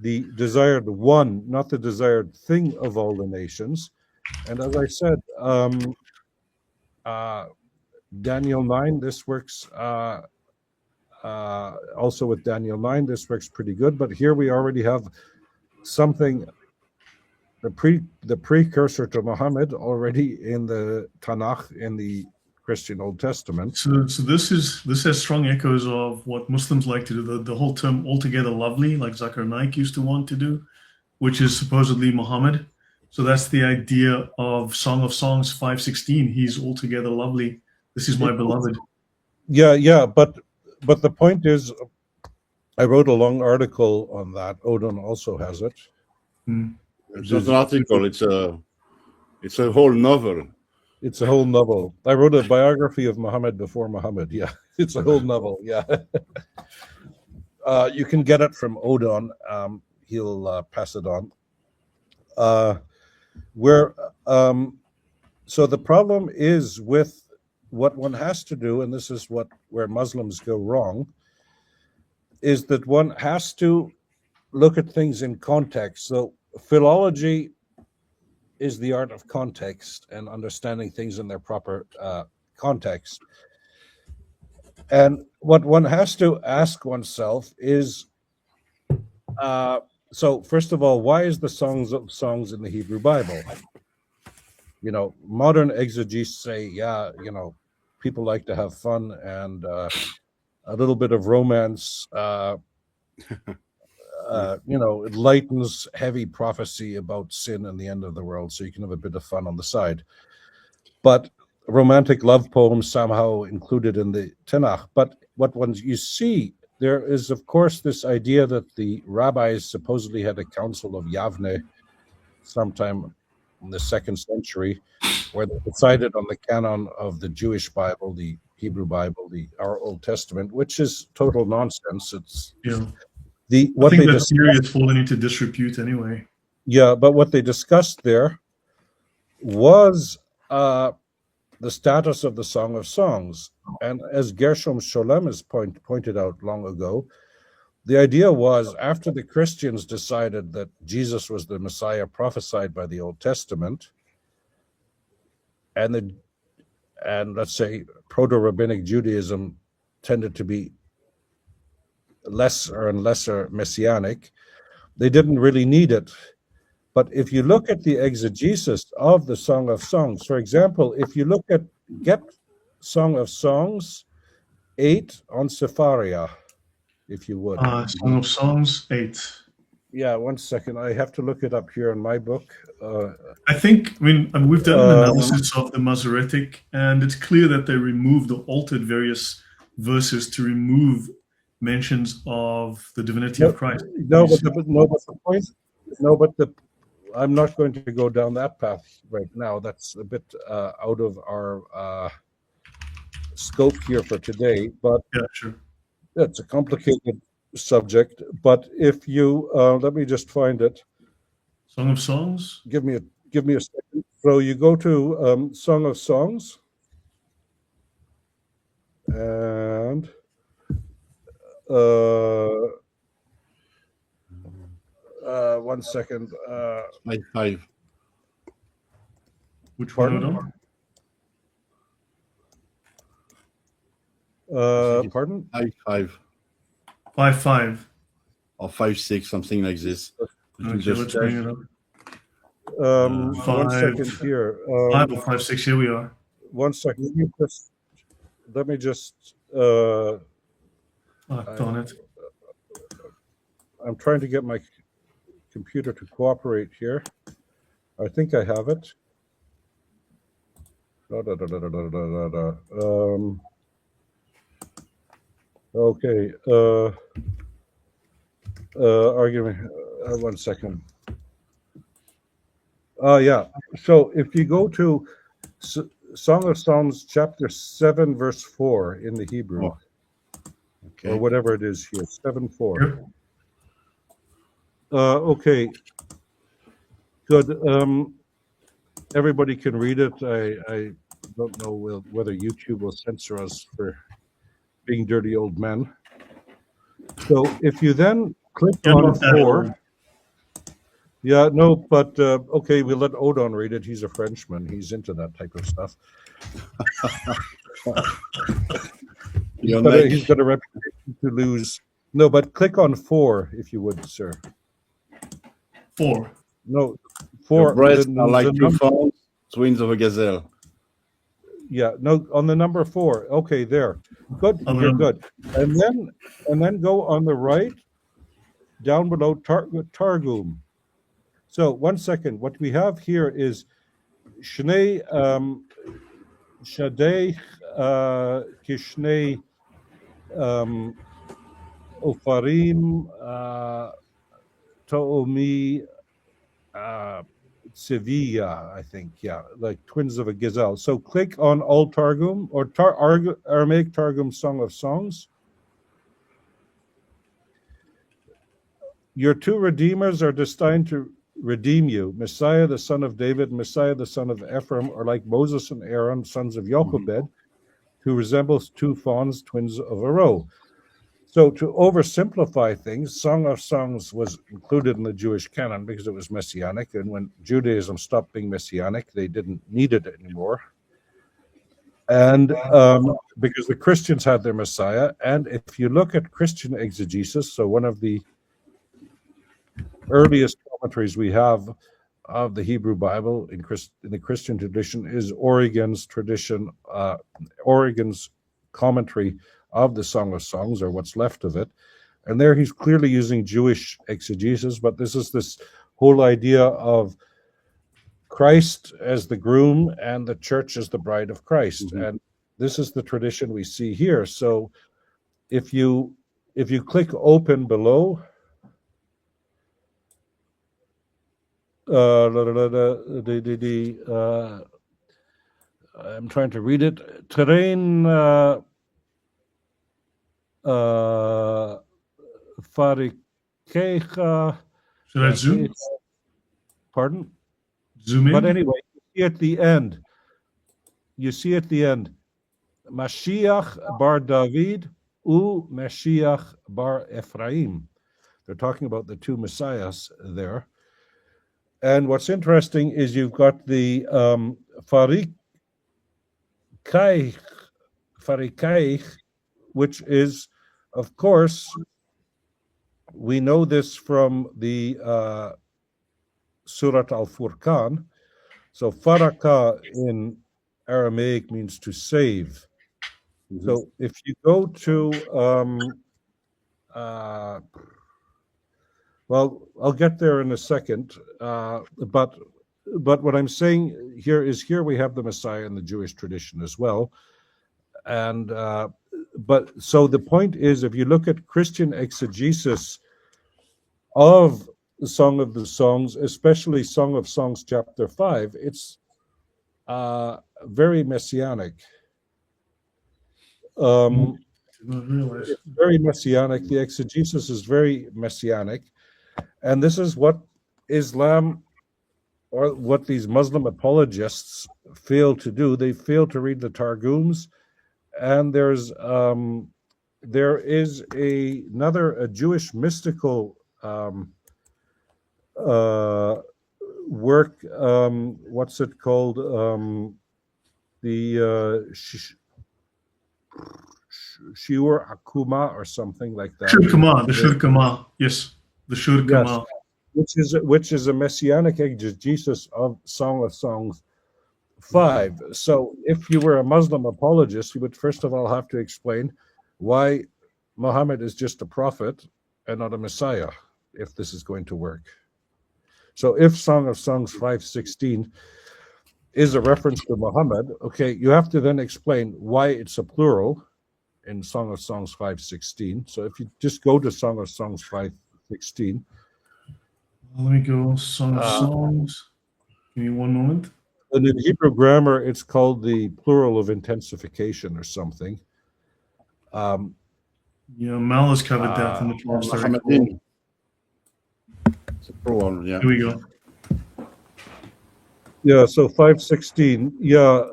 the desired one, not the desired thing of all the nations. And as I said, Daniel 9, this works also with Daniel 9, this works pretty good. But here we already have something, the precursor to Muhammad already in the Tanakh, in the Christian Old Testament. So this has strong echoes of what Muslims like to do. The whole term "altogether lovely," like Zakir Naik used to want to do, which is supposedly Muhammad. So that's the idea of Song of Songs 5:16. He's altogether lovely. This is my beloved. Yeah, but the point is, I wrote a long article on that. Odin also has it. It's not an article. It's a whole novel. It's a whole novel. I wrote a biography of Muhammad before Muhammad. Yeah, it's a whole novel. Yeah. You can get it from Odin. He'll pass it on. So the problem is with what one has to do, and this is where Muslims go wrong, is that one has to look at things in context. So philology is the art of context and understanding things in their proper context. And what one has to ask oneself is, so first of all, why is the Songs of Songs in the Hebrew Bible? Modern exegetes say, people like to have fun and a little bit of romance, it lightens heavy prophecy about sin and the end of the world, so you can have a bit of fun on the side. But romantic love poems somehow included in the Tanakh. But you see, there is, of course, this idea that the rabbis supposedly had a council of Yavne sometime in the 2nd century, where they decided on the canon of the Jewish Bible, the Hebrew Bible, our Old Testament, which is total nonsense. It's I think that theory has fallen into disrepute anyway. Yeah, but what they discussed there was the status of the Song of Songs. And as Gershom Scholem has pointed out long ago, the idea was, after the Christians decided that Jesus was the Messiah prophesied by the Old Testament, and let's say proto-rabbinic Judaism tended to be lesser and lesser messianic, they didn't really need it. But if you look at the exegesis of the Song of Songs, for example, if you get Song of Songs 8 on Sepharia, if you would. Song of Songs 8. Yeah, 1 second. I have to look it up here in my book. We've done an analysis of the Masoretic, and it's clear that they removed or altered various verses to remove mentions of the divinity of Christ. I'm not going to go down that path right now. That's a bit out of our scope here for today. But yeah, sure. It's a complicated subject. But if you let me just find it. Song of Songs. Give me a second. So you go to Song of Songs, and 1 second. 5. Which one? Pardon? 5. 5. Or 5-6, something like this. Okay, let's bring it up. 1 second here. 5 or 5-6. Here we are. 1 second. Let me just. Darn it. I'm trying to get my computer to cooperate here. I think I have it. Okay. Argument. 1 second. Yeah. So if you go to Song of Songs, chapter 7, verse 4 in the Hebrew, or whatever it is here, 7:4. Yep. Okay. Good. Everybody can read it. I don't know whether YouTube will censor us for being dirty old men. So if you then click on 4. Yeah, no, but okay, we'll let Odon read it. He's a Frenchman. He's into that type of stuff. He's got a reputation to lose. No, but click on 4 if you would, sir. 4. No, 4. Your breasts are like 2 fawns, twins of a gazelle. Yeah, no, on the number 4. Okay, there. Good, you're good. And then go on the right, down below Targum. So 1 second. What we have here is Shnei Shadei Kishnei Ofarim To'omi Sevilla, I think, yeah, like twins of a gazelle. So click on Old Targum or Aramaic Targum Song of Songs. Your 2 redeemers are destined to redeem you. Messiah, the son of David, Messiah, the son of Ephraim, are like Moses and Aaron, sons of Jochebed, who resembles 2 fawns, twins of a roe. So to oversimplify things, Song of Songs was included in the Jewish canon because it was messianic, and when Judaism stopped being messianic, they didn't need it anymore. And because the Christians had their Messiah, and if you look at Christian exegesis, so one of the earliest commentaries we have of the Hebrew Bible in the Christian tradition is Origen's tradition, Origen's commentary of the Song of Songs, or what's left of it. And there he's clearly using Jewish exegesis, but this is this whole idea of Christ as the groom and the church as the bride of Christ. And this is the tradition we see here. So if you click open below, I'm trying to read it. Terrain Farikecha. Should I zoom? Pardon? Zoom in? But anyway, you see at the end, Mashiach bar David u Mashiach bar Ephraim. They're talking about the 2 messiahs there. And what's interesting is you've got the Farikaich, which is, of course, we know this from the Surat al-Furqan. So Faraka in Aramaic means to save. So if you go to, well, I'll get there in a second, but what I'm saying here is here we have the Messiah in the Jewish tradition as well. And but so the point is, if you look at Christian exegesis of the Song of the Songs, especially Song of Songs chapter 5, it's very messianic. It's very messianic. The exegesis is very messianic. And this is what Islam, or what these Muslim apologists fail to do. They fail to read the Targums. And there is a Jewish mystical work, what's it called? The Shiur Akuma or something like that. The Shur Kama, yes. The Shur Kama. Yes, which is a messianic exegesis of Song of Songs 5. So if you were a Muslim apologist, you would first of all have to explain why Muhammad is just a prophet and not a Messiah, if this is going to work. So if Song of Songs 5:16 is a reference to Muhammad, okay, you have to then explain why it's a plural in Song of Songs 5:16. So if you just go to Song of Songs 5:16. Let me go Song of Songs. Give me one moment. And in Hebrew grammar, it's called the plural of intensification or something. Yeah, Mal has covered that in the first It's a plural, yeah. Here we go. Yeah, so 5:16. Yeah.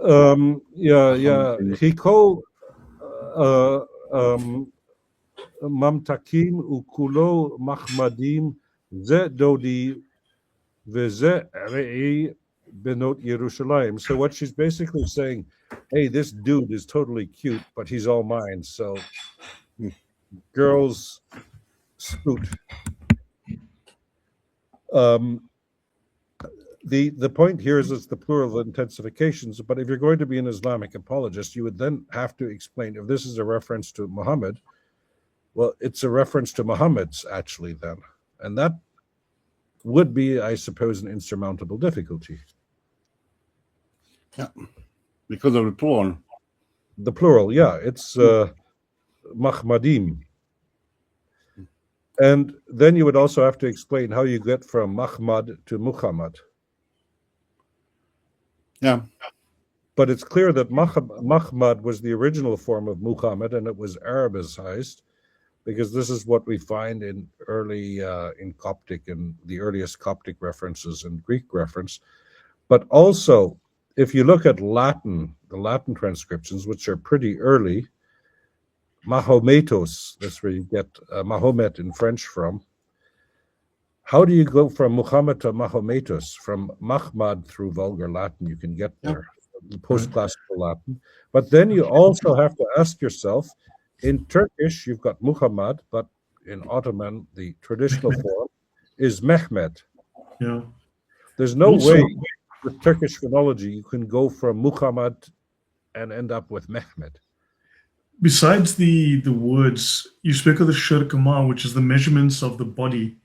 He called Mamtakim ukulo Mahmadim ze dodi veze re'i benot Yerushalayim. So what she's basically saying, hey, this dude is totally cute, but he's all mine. So girls scoot. The point here is it's the plural intensifications, but if you're going to be an Islamic apologist, you would then have to explain if this is a reference to Muhammad. Well, it's a reference to Muhammad's actually then, and that would be, I suppose, an insurmountable difficulty. Yeah, because of the plural. The plural, yeah, it's Mahmadim. And then you would also have to explain how you get from Mahmad to Muhammad. Yeah. But it's clear that Mahmad was the original form of Muhammad, and it was Arabicized, because this is what we find in early in Coptic and the earliest Coptic references and Greek reference. But also, if you look at Latin, the Latin transcriptions, which are pretty early, Mahometos, that's where you get Mahomet in French from. How do you go from Muhammad to Mahometos? From Mahmad through Vulgar Latin, you can get there, the post-classical Latin. But then you also have to ask yourself, in Turkish, you've got Muhammad, but in Ottoman, the traditional form is Mehmet. Yeah. There's no way with Turkish phonology you can go from Muhammad and end up with Mehmet. Besides the words, you speak of the shirkama, which is the measurements of the body,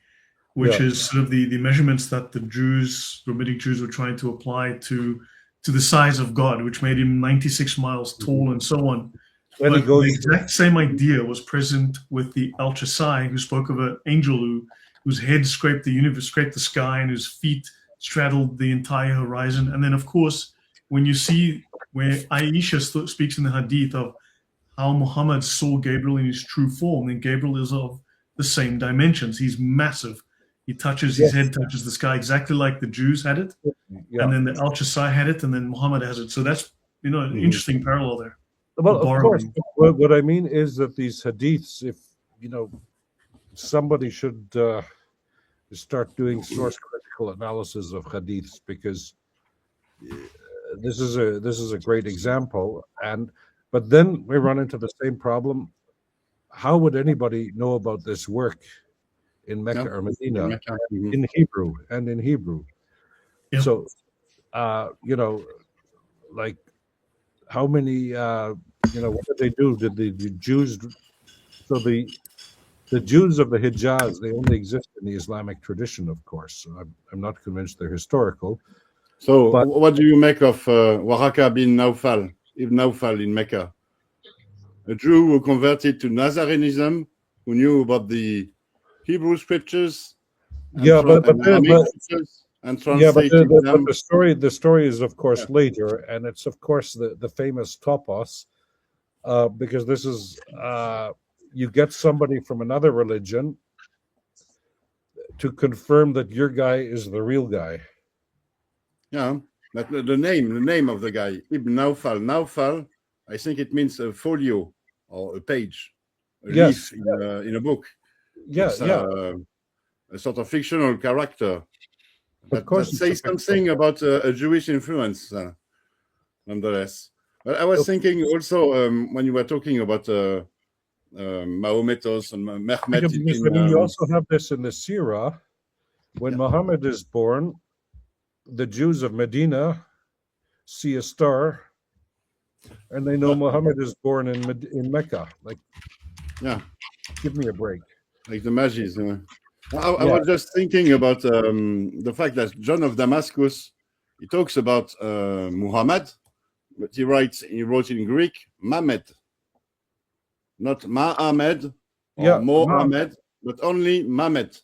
which is sort of the measurements that the Jews, Rabbinic Jews, were trying to apply to the size of God, which made him 96 miles tall and so on. But the exact same idea was present with the Al-Chasai, who spoke of an angel whose head scraped the universe, scraped the sky, and whose feet straddled the entire horizon. And then, of course, when you see where Aisha speaks in the Hadith of how Muhammad saw Gabriel in his true form, then Gabriel is of the same dimensions. He's massive. He touches, his head touches the sky exactly like the Jews had it. Yeah. And then the Al-Chasai had it, and then Muhammad has it. So that's, an interesting parallel there. Well, of course. What I mean is that these hadiths, if, somebody should start doing source critical analysis of hadiths, because this is a great example. But then we run into the same problem. How would anybody know about this work in Mecca or Medina in Hebrew? Yeah. So, like how many, what did they do? Did the Jews, so the Jews of the Hijaz, they only exist in the Islamic tradition, of course. So I'm not convinced they're historical. So what do you make of Waraka bin Nawfal, Ibn Nawfal in Mecca? A Jew who converted to Nazarenism, who knew about the Hebrew scriptures, but the story is of course later, and it's of course the famous topos, because this is you get somebody from another religion to confirm that your guy is the real guy. Yeah, but the name of the guy, Ibn Nawfal. Nawfal, I think it means a folio or a page, a leaf in a book. Yeah, a sort of fictional character. Of course, that says something about a Jewish influence, nonetheless. But I was thinking also when you were talking about Mahometos and Mehmet. You also have this in the Sirah. When Muhammad is born, the Jews of Medina see a star, and they know Muhammad is born in Mecca. Like, give me a break. Like the Magis. I was just thinking about the fact that John of Damascus, he talks about Muhammad, but he wrote in Greek, Mamed. Not Ma'amed or Mohammed, but only Mamed.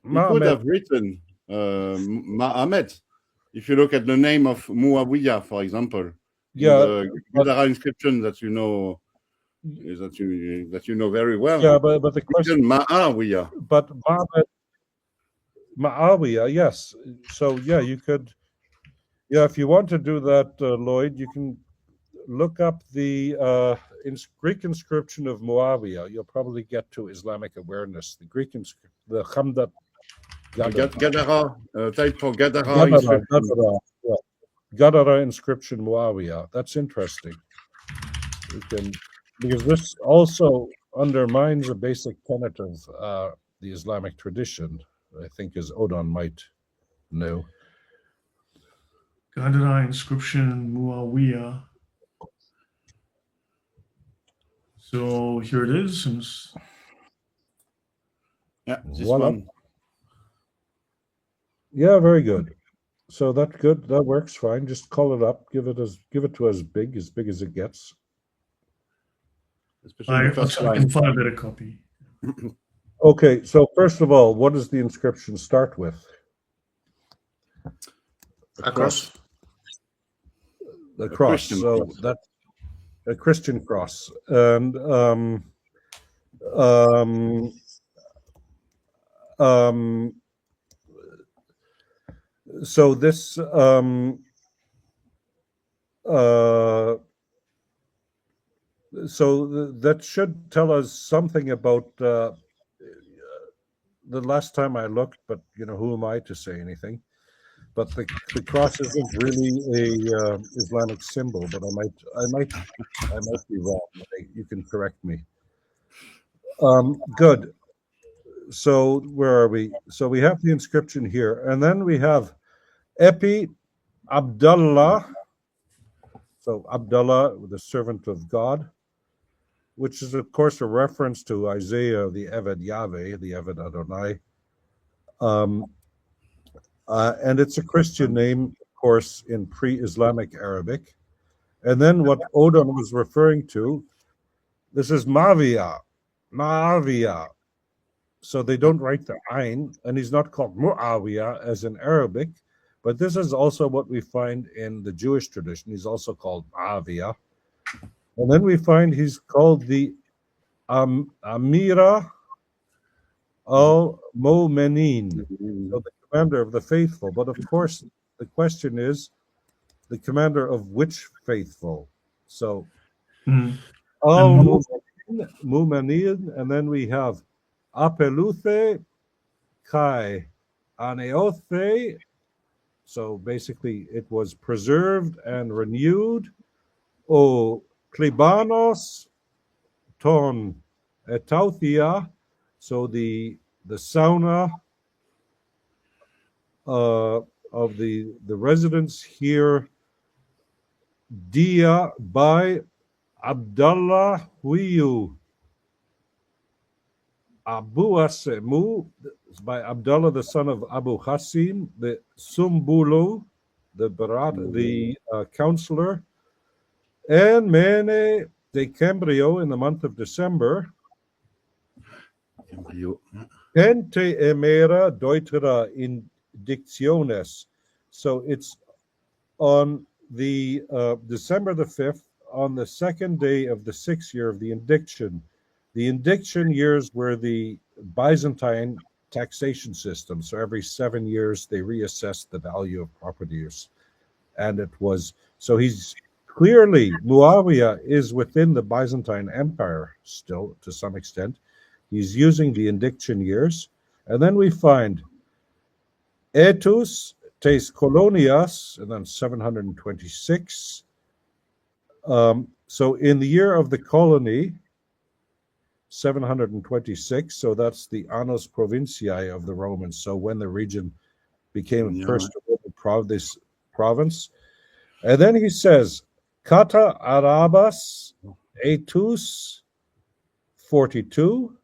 He could have written Ma'amed. If you look at the name of Muawiyah, for example, the Inârah inscription that you know very well. Yeah, but the question Ma'awiyah. But Ma'awiyah, yes. So you could, if you want to do that, Lloyd, you can look up the Greek inscription of Muawiyah. You'll probably get to Islamic awareness. The Greek inscription, the Khamdat. Gadara, type for Gadara inscription. Gadara inscription Muawiyah. That's interesting. Because this also undermines a basic tenet of the Islamic tradition, I think, as Odon might know. Gadara inscription Muawiyah. So here it is. Yeah, this Voila. one. Yeah, very good. So that's good. That works fine. Just call it up. Give it to as big as it gets. I can find a better copy. Okay, so first of all, what does the inscription start with? A cross. The cross. So that's a Christian cross. And so this so that should tell us something about the last time I looked, but who am I to say anything? But the cross isn't really a Islamic symbol, but I might be wrong. You can correct me. Good. So where are we? So we have the inscription here, and then we have Epi Abdullah. So Abdullah, the servant of God, which is of course a reference to Isaiah, the Eved Yahweh, the Eved Adonai. And it's a Christian name, of course, in pre-Islamic Arabic. And then what Odon was referring to, this is Ma'aviyah. So they don't write the Ain, and he's not called Mu'awiyah as in Arabic, but this is also what we find in the Jewish tradition. He's also called Ma'aviyah. And then we find he's called the Amira al-Mu'minin, so the commander of the faithful. But of course, the question is, the commander of which faithful? So, al-Mu'minin, and then we have Apeluthe Kai Aneothe. So basically, it was preserved and renewed. O Klibanos ton etauthia. So the sauna of the residents here, Dia by Abdullah Huyu Abu Asemu, by Abdullah, the son of Abu Hasim, the Sumbulu, the counselor, and Mene de Cambrio in the month of December. Gente emera deutera indictiones. So it's on the December the 5th, on the second day of the 6th year of the indiction. The indiction years were the Byzantine taxation system. So every 7 years they reassessed the value of properties. And it was, so he's clearly, Muawiyah is within the Byzantine Empire still to some extent. He's using the indiction years. And then we find Etus tes colonias, and then 726. So in the year of the colony, 726, so that's the annus provinciae of the Romans. So when the region became first this province. And then he says, Kata Arabas Etus 42,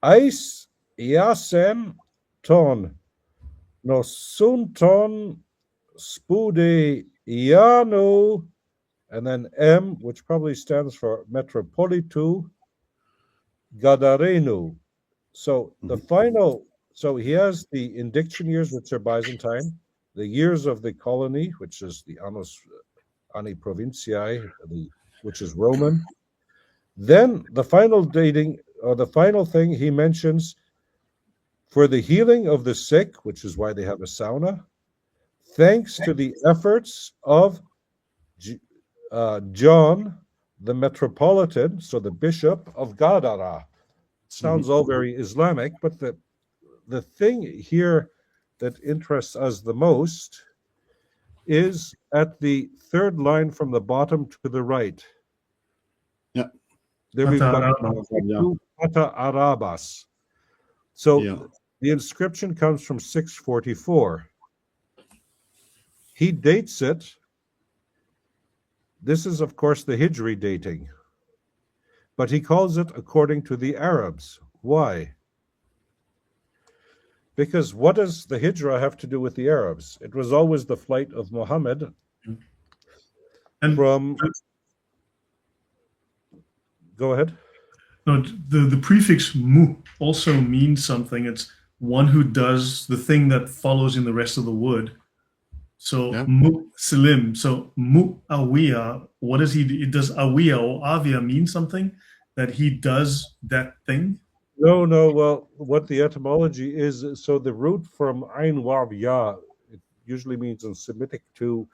Ais Iasem ton Nosunton Spude Iano, and then M, which probably stands for Metropolitu Gadarenu. So the final, so he has the indiction years, which are Byzantine, the years of the colony, which is the Annus Anni Provinciae, which is Roman. Then the final dating, or the final thing he mentions, for the healing of the sick, which is why they have a sauna, thanks to the efforts of John, the Metropolitan, so the Bishop of Gadara. Sounds all very Islamic, but the thing here that interests us the most is at the third line from the bottom to the right. Yeah. There we've got Kata Arabas. So the inscription comes from 644. he dates it. This is, of course, the Hijri dating. But he calls it according to the Arabs. Why? Because what does the Hijra have to do with the Arabs? It was always the flight of Muhammad from... Go ahead. No, the prefix mu also means something. It's one who does the thing that follows in the rest of the word. So Muslim. So Mu'awiya, what does he do? Does Awiya or Avia mean something? That he does that thing? No. Well, what the etymology is, so the root from Ain Wav Ya, it usually means in Semitic to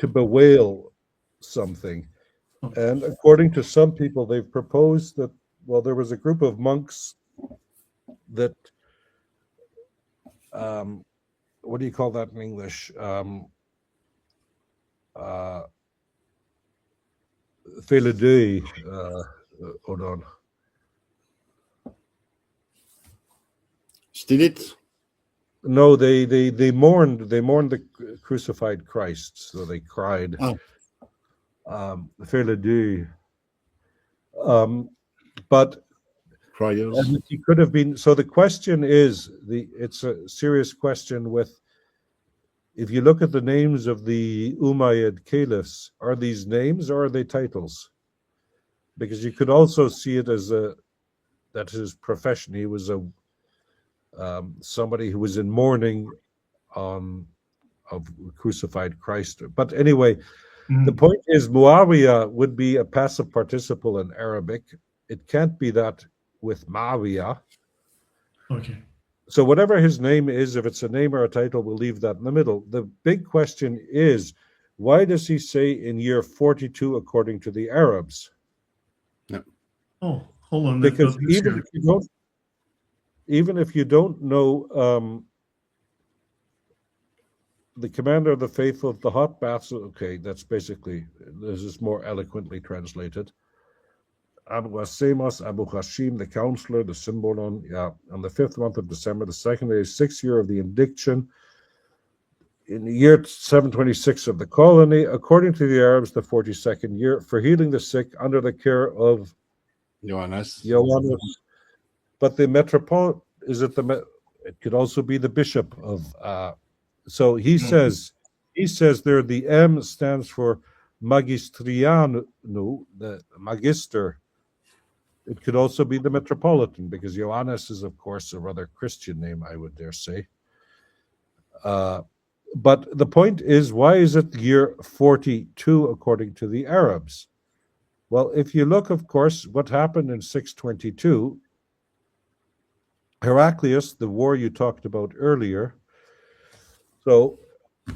bewail something. And according to some people, they've proposed that, well, there was a group of monks that, what do you call that in English? Féledeuil, hold on. Still it? No, they mourned the crucified Christ, so they cried. Féledeuil. But he could have been. So the question is, it's a serious question. With, if you look at the names of the Umayyad caliphs, are these names or are they titles? Because you could also see it as that his profession. He was somebody who was in mourning of crucified Christ. But anyway, the point is Muawiyah would be a passive participle in Arabic. It can't be that with Ma'awiyah. Okay. So whatever his name is, if it's a name or a title, we'll leave that in the middle. The big question is, why does he say in year 42 according to the Arabs? No. Oh, hold on. Because even if you don't know the commander of the faithful of the hot baths, okay, that's basically, this is more eloquently translated. Abu Wasemos, Abu Hashim, the counselor, the symbol on the 5th month of December, the second day, 6th year of the indiction, in the year 726 of the colony, according to the Arabs, the 42nd year, for healing the sick under the care of Johannes. But the metropolitan, it could also be the bishop of, so he says there, the M stands for magistrianu, the magister. It could also be the metropolitan, because Johannes is, of course, a rather Christian name, I would dare say. But the point is, why is it the year 42 according to the Arabs? Well, if you look, of course, what happened in 622, Heraclius, the war you talked about earlier. So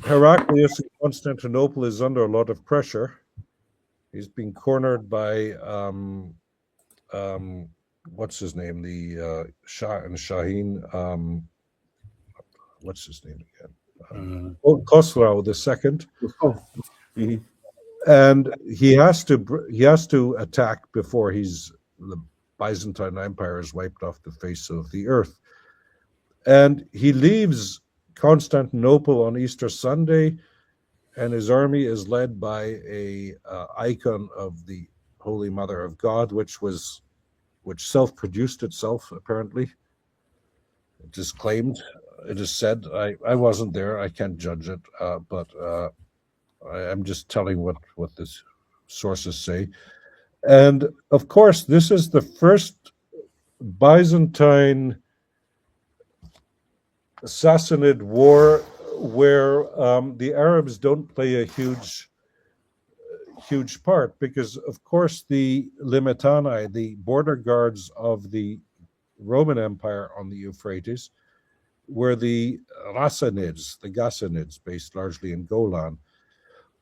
Heraclius in Constantinople is under a lot of pressure. He's being cornered by what's his name? The Shah and Shaheen. What's his name again? Khosrau II. And he has to attack before the Byzantine Empire is wiped off the face of the earth. And he leaves Constantinople on Easter Sunday, and his army is led by a icon of the Holy Mother of God, which self-produced itself, apparently. It is claimed, it is said. I wasn't there, I can't judge it, but I'm just telling what the sources say. And of course, this is the first Byzantine Sassanid war where the Arabs don't play a huge part, because of course the Limitani, the border guards of the Roman Empire on the Euphrates, were the Ghassanids, based largely in Golan.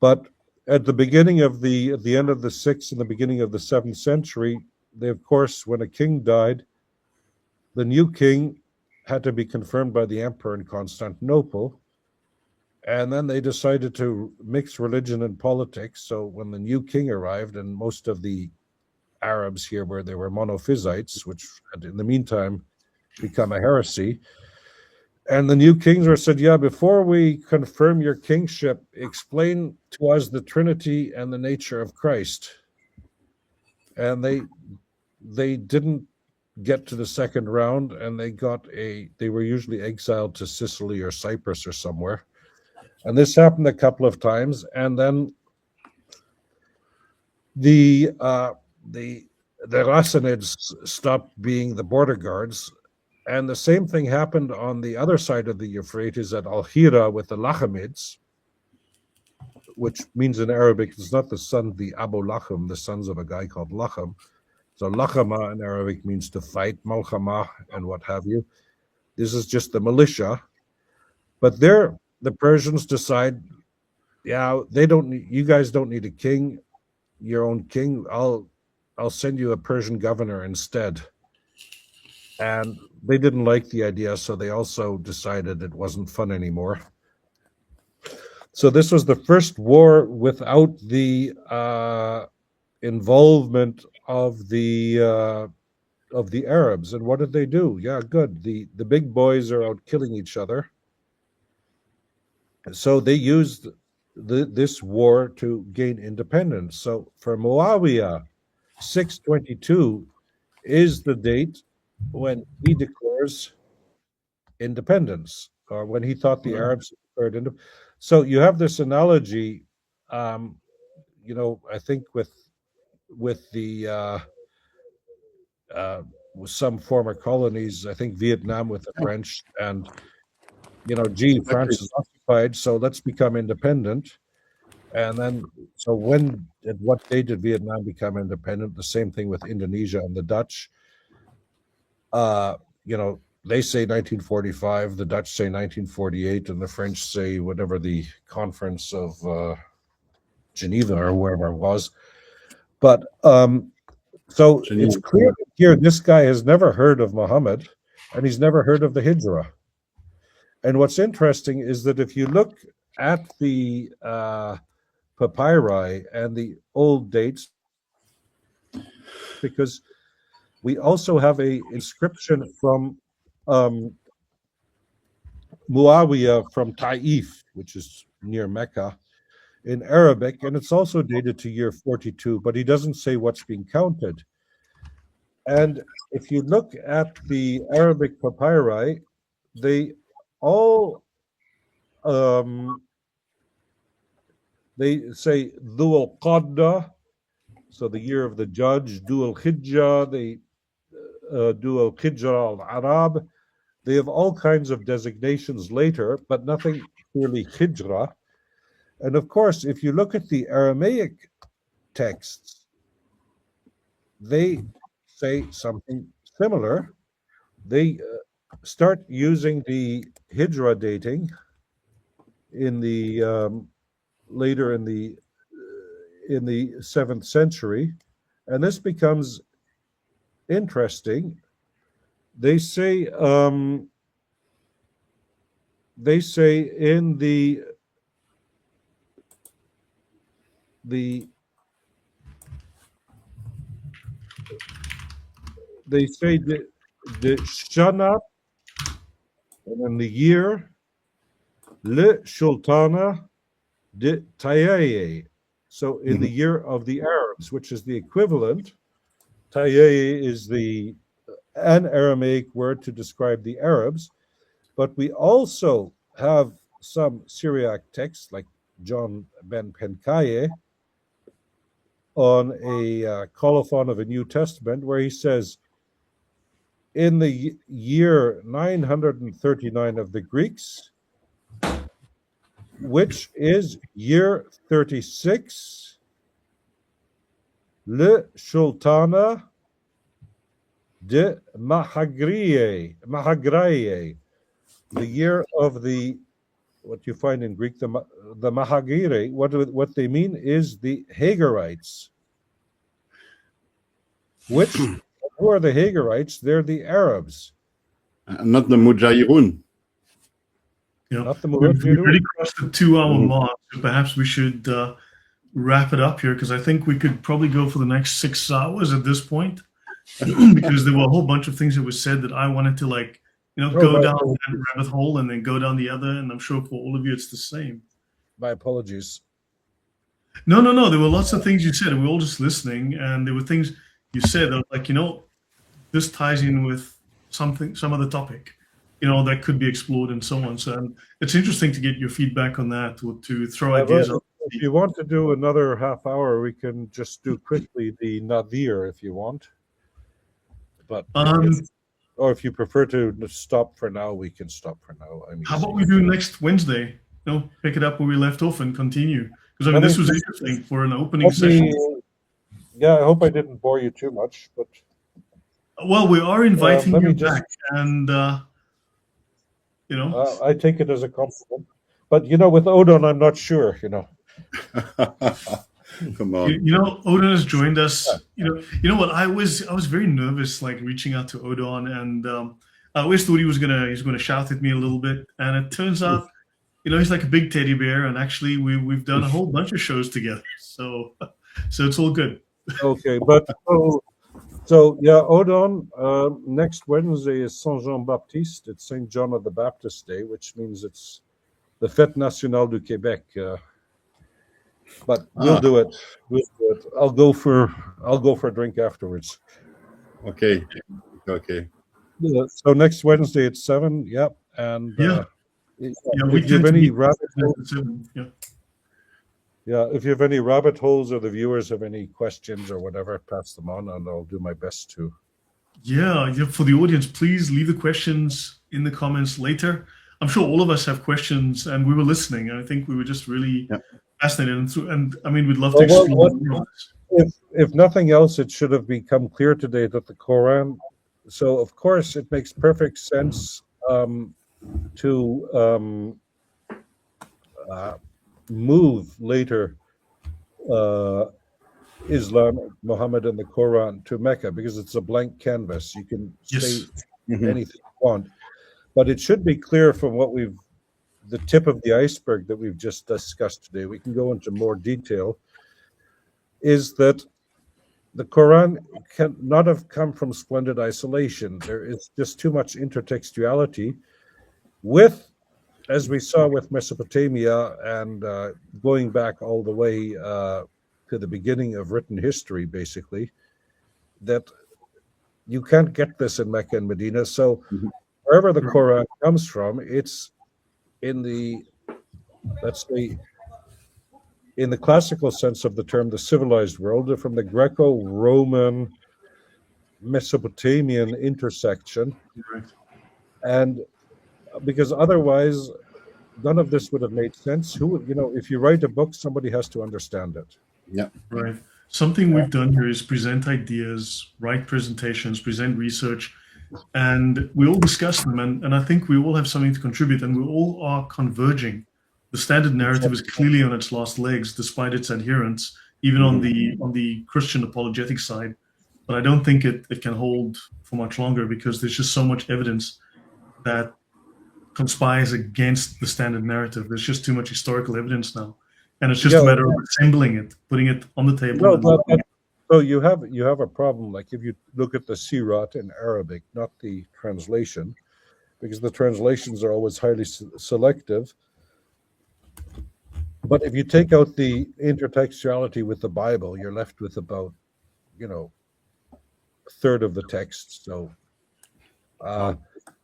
But at the beginning of at the end of the 6th and the beginning of the 7th century, they, of course, when a king died, the new king had to be confirmed by the emperor in Constantinople. And then they decided to mix religion and politics. So when the new king arrived, and most of the Arabs here they were monophysites, which had in the meantime become a heresy, And the new kings were said, yeah, before we confirm your kingship, explain to us the Trinity and the nature of Christ. And they didn't get to the second round, and they were usually exiled to Sicily or Cyprus or somewhere. And this happened a couple of times, and then the Rassanids stopped being the border guards, and the same thing happened on the other side of the Euphrates at Al-Hira with the Lachamids, which means in Arabic, it's not the Abu Lacham, the sons of a guy called Lacham. So Lachama in Arabic means to fight, Malchama, and what have you. This is just the militia. But there, the Persians decide, yeah, you guys don't need a king, your own king. I'll send you a Persian governor instead. And they didn't like the idea, so they also decided it wasn't fun anymore. So this was the first war without the involvement of the Arabs. And what did they do? Yeah, good. The big boys are out killing each other. So they used this war to gain independence. So for Muawiyah, 622 is the date when he declares independence, or when he thought the Arabs declared independence. So you have this analogy, I think with the with some former colonies, I think Vietnam with the French, and France is occupied, so let's become independent. And then, so what day did Vietnam become independent? The same thing with Indonesia and the Dutch. They say 1945, the Dutch say 1948, and the French say whatever the Conference of Geneva or wherever it was. But so it's clear here this guy has never heard of Muhammad, and he's never heard of the Hijrah. And what's interesting is that if you look at the papyri and the old dates, because we also have a inscription from Muawiyah from Taif, which is near Mecca, in Arabic, and it's also dated to year 42, but he doesn't say what's being counted. And if you look at the Arabic papyri, they all they say Dhu al-Qadda, so the year of the judge, Dhu al-Hijjah, Dhu al-Hijra al-Arab. They have all kinds of designations later, but nothing clearly Hijra. And of course, if you look at the Aramaic texts, they say something similar. They start using the Hijra dating in the later in the 7th century, and this becomes interesting. They say in the they say the Shana, and then the year, Le Sultana de Tayaye. So in the year of the Arabs, which is the equivalent, Tayaye is an Aramaic word to describe the Arabs, but we also have some Syriac texts like John ben Penkaye on a colophon of a New Testament where he says, in the year 939 of the Greeks, which is year 36, Le Sultana de Mahagraye, the year of the, what you find in Greek, the Mahagire, what they mean is the Hagarites. Who are the Hagarites? They're the Arabs. Not the Mujahirun. Yeah, we've already crossed the 2-hour mark, so perhaps we should wrap it up here, because I think we could probably go for the next 6 hours at this point, because there were a whole bunch of things that were said that I wanted to go down that rabbit hole and then go down the other. And I'm sure for all of you, it's the same. My apologies. No. There were lots of things you said, and we were all just listening. And there were things you said that, like, this ties in with some other topic, that could be explored and so on. So it's interesting to get your feedback on that, or to throw ideas out. If you want to do another half hour, we can just do quickly the nadir if you want. But or if you prefer to stop for now, we can stop for now. How about we do next Wednesday? Pick it up where we left off and continue. Because this was interesting for an opening session. Yeah, I hope I didn't bore you too much, but well, we are inviting you back, and I take it as a compliment. But with Odon, I'm not sure. Come on. Odon has joined us. You know what? I was very nervous, like reaching out to Odon, and I always thought he was gonna shout at me a little bit, and it turns out, he's like a big teddy bear, and actually we've done a whole bunch of shows together, so it's all good. Okay, but so yeah, Odon. Next Wednesday is Saint Jean Baptiste. It's Saint John of the Baptist Day, which means it's the Fête Nationale du Québec. But we'll do it. I'll go for a drink afterwards. Okay. So next Wednesday at 7. Yep. And if you have any rabbit holes, if you have any rabbit holes, or the viewers have any questions or whatever, pass them on, and I'll do my best to. Yeah. For the audience, please leave the questions in the comments later. I'm sure all of us have questions, and we were listening. I think we were just really fascinated, and I mean, we'd love to explore. If nothing else, it should have become clear today that the Quran. So of course, it makes perfect sense to move later Islam, Muhammad, and the Quran to Mecca, because it's a blank canvas. You can say anything you want. But it should be clear from the tip of the iceberg that we've just discussed today, we can go into more detail, is that the Quran cannot have come from splendid isolation. There is just too much intertextuality with, as we saw with Mesopotamia, and going back all the way to the beginning of written history, basically, that you can't get this in Mecca and Medina. So wherever the Quran comes from, it's in the, let's say, in the classical sense of the term, the civilized world, from the Greco-Roman Mesopotamian intersection. And because otherwise, none of this would have made sense. Who would, if you write a book, somebody has to understand it. Yeah. Right. Something we've done here is present ideas, write presentations, present research, and we all discuss them. And I think we all have something to contribute, and we all are converging. The standard narrative is clearly on its last legs, despite its adherents, even on the Christian apologetic side. But I don't think it can hold for much longer, because there's just so much evidence that conspires against the standard narrative. There's just too much historical evidence now, and it's just a matter of assembling it, putting it on the table. So you have a problem. Like if you look at the Sirat in Arabic, not the translation, because the translations are always highly selective. But if you take out the intertextuality with the Bible, you're left with about, a third of the text. So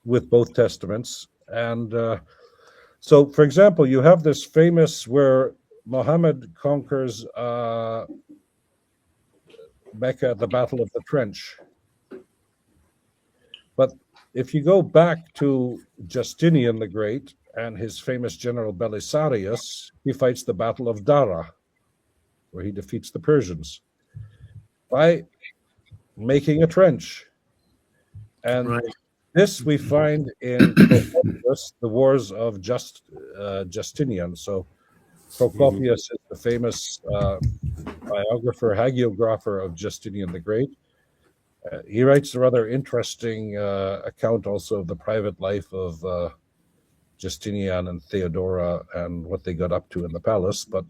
with both testaments. And so, for example, you have this famous where Muhammad conquers Mecca at the Battle of the Trench. But if you go back to Justinian the Great and his famous general Belisarius, he fights the Battle of Dara, where he defeats the Persians by making a trench. And this we find in Procopius, the Wars of Justinian. So Procopius is the famous biographer, hagiographer of Justinian the Great. He writes a rather interesting account also of the private life of Justinian and Theodora and what they got up to in the palace. But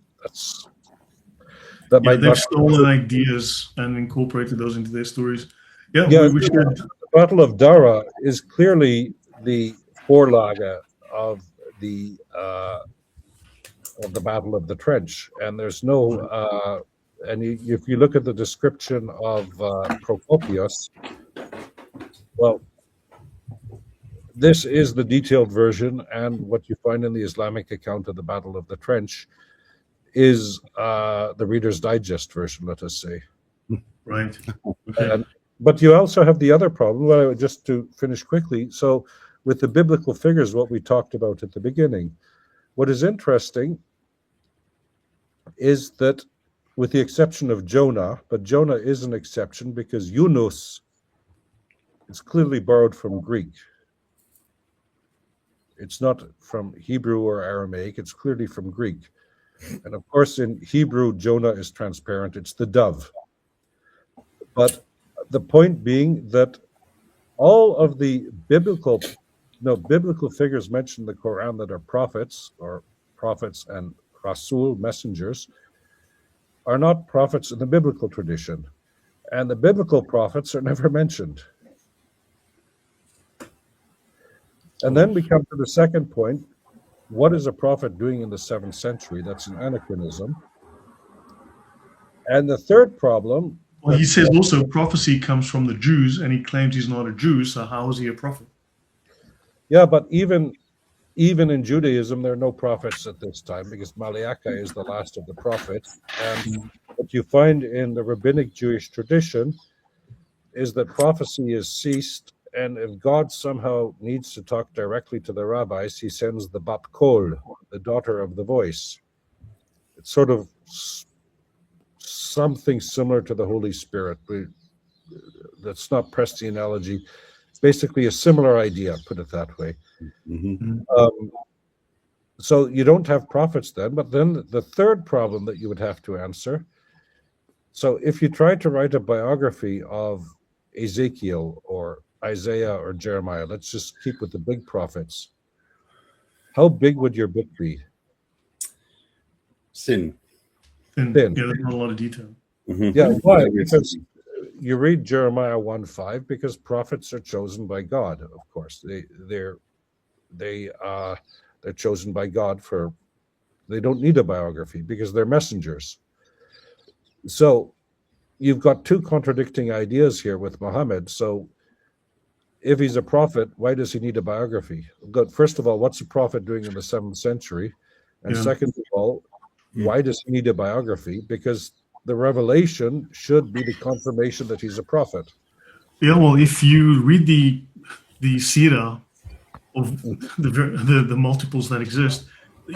they've stolen ideas and incorporated those into their stories. We should. The Battle of Dara is clearly the Vorlage of the Battle of the Trench, and there's no. And if you look at the description of Procopius, well, this is the detailed version, and what you find in the Islamic account of the Battle of the Trench is the Reader's Digest version, let us say. Right. Okay. But you also have the other problem, just to finish quickly. So with the biblical figures, what we talked about at the beginning, what is interesting is that, with the exception of Jonah, but Jonah is an exception because Yunus is clearly borrowed from Greek. It's not from Hebrew or Aramaic, it's clearly from Greek. And of course, in Hebrew, Jonah is transparent, it's the dove. But the point being that all of the biblical figures mentioned in the Quran that are prophets and Rasul, messengers, are not prophets in the biblical tradition. And the biblical prophets are never mentioned. And then we come to the second point. What is a prophet doing in the 7th century? That's an anachronism. And the third problem... Well, he says also prophecy comes from the Jews, and he claims he's not a Jew, so how is he a prophet? Yeah, but even in Judaism, there are no prophets at this time, because Malachi is the last of the prophets. And what you find in the rabbinic Jewish tradition is that prophecy is ceased, and if God somehow needs to talk directly to the rabbis, he sends the Bat Kol, the daughter of the voice. It's sort of something similar to the Holy Spirit. Let's not press the analogy. It's basically a similar idea, put it that way. Mm-hmm. So you don't have prophets then, but then the third problem that you would have to answer, so if you try to write a biography of Ezekiel or Isaiah or Jeremiah, let's just keep with the big prophets, how big would your book be? Thin. Yeah, there's not a lot of detail. Mm-hmm. Yeah, why? Because you read Jeremiah 1:5, because prophets are chosen by God, of course. They're chosen by God they don't need a biography because they're messengers. So you've got two contradicting ideas here with Muhammad. So if he's a prophet, why does he need a biography? First of all, what's a prophet doing in the 7th century? And second of all, why does he need a biography? Because the revelation should be the confirmation that he's a prophet. Yeah, well, if you read the Sirah of the multiples that exist,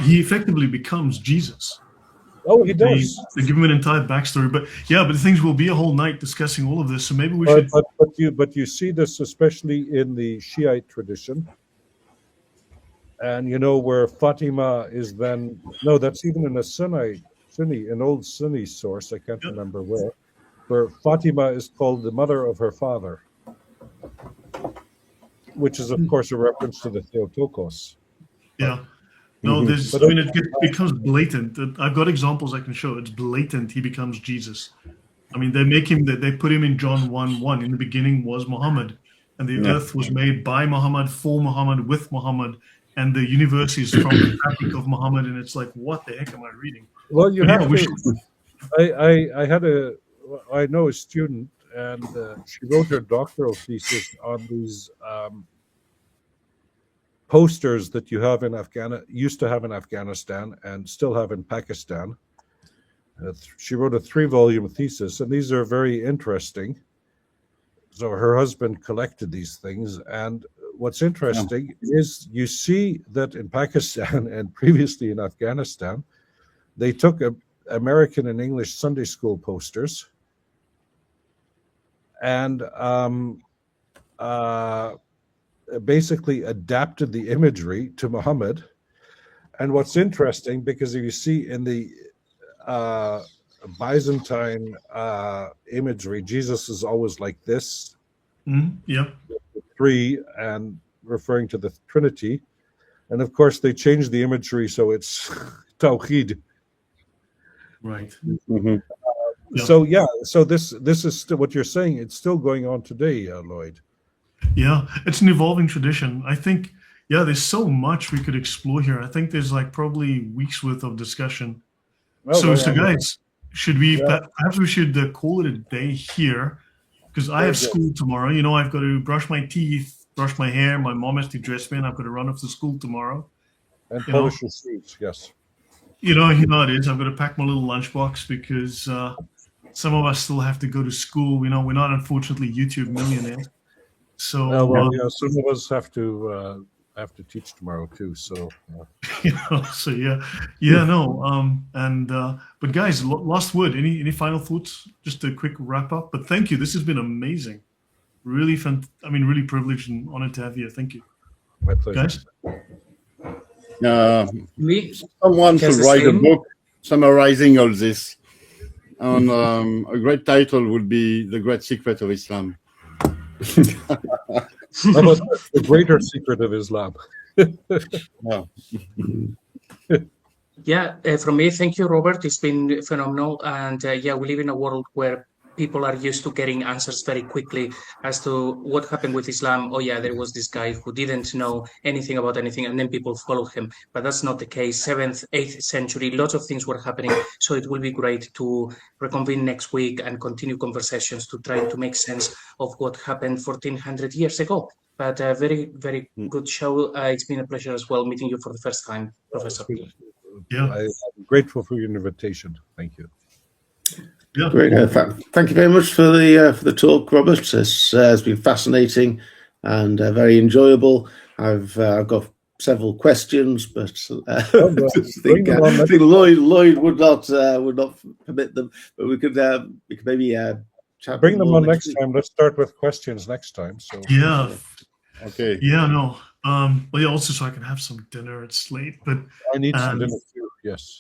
he effectively becomes Jesus. Oh, he does. They give him an entire backstory, but the things will be a whole night discussing all of this. So maybe we should. But you see this especially in the Shiite tradition, and where Fatima is then that's even in a an old Sunni source. I can't remember where Fatima is called the mother of her father, which is of course a reference to the Theotokos. Yeah. No, it becomes blatant. I've got examples I can show. It's blatant. He becomes Jesus. I mean, they put him in John 1:1. In the beginning was Muhammad, and the earth was made by Muhammad, for Muhammad, with Muhammad, and the universe is from the fabric of Muhammad. And it's like, what the heck am I reading? Well, I know a student, and she wrote her doctoral thesis on these posters that you have in used to have in Afghanistan and still have in Pakistan. She wrote a 3-volume thesis, and these are very interesting. So her husband collected these things, and what's interesting is you see that in Pakistan and previously in Afghanistan, they took American and English Sunday school posters and basically adapted the imagery to Muhammad. And what's interesting, because if you see in the Byzantine imagery, Jesus is always like this, 3 and referring to the Trinity. And of course, they changed the imagery so it's Tawhid. Right. Mm-hmm. So this is still what you're saying. It's still going on today, Lloyd. Yeah, it's an evolving tradition. I think, yeah, there's so much we could explore here. I think there's like probably weeks worth of discussion. Well, So guys, should we, perhaps we should call it a day here, because I have school tomorrow. You know, I've got to brush my teeth, brush my hair. My mom has to dress me, and I've got to run off to school tomorrow. And polish your shoes, yes. You know it is. I've got to pack my little lunchbox because some of us still have to go to school. You know, we're not unfortunately YouTube millionaires. So some of us have to teach tomorrow too. So but guys, last word. Any final thoughts? Just a quick wrap up. But thank you. This has been amazing. Really fun. I mean, really privileged and honored to have you. Thank you. My pleasure. Guys. Someone should write a book summarizing all this, and a great title would be "The Great Secret of Islam." How about the greater secret of Islam? From me, thank you, Robert. It's been phenomenal, and we live in a world where people are used to getting answers very quickly as to what happened with Islam. Oh yeah, there was this guy who didn't know anything about anything, and then people followed him. But that's not the case. 7th, 8th century, lots of things were happening. So it will be great to reconvene next week and continue conversations to try to make sense of what happened 1400 years ago. But a very, very good show. It's been a pleasure as well meeting you for the first time, Professor. Yeah, I'm grateful for your invitation. Thank you. Yeah. Great. Thank you very much for the talk, Robert. It's been fascinating and very enjoyable. I've got several questions, but I think Lloyd would not permit them. But we could maybe chat. Bring them on next time. Let's start with questions next time. So yeah. Okay. Yeah. No. Also so I can have some dinner. It's late, but I need some dinner too. Yes.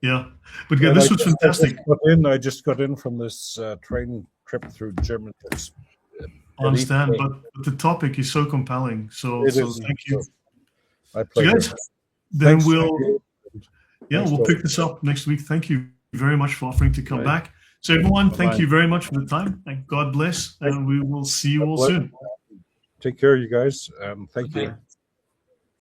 Yeah, but yeah, this was fantastic. I just got in from this train trip through Germany. I understand, but the topic is so compelling. So thank you. My pleasure. So guys, then we'll pick this up next week. Thank you very much for offering to come back. So everyone, thank you very much for the time, and God bless, and we will see you all soon. Take care, you guys. Thank you.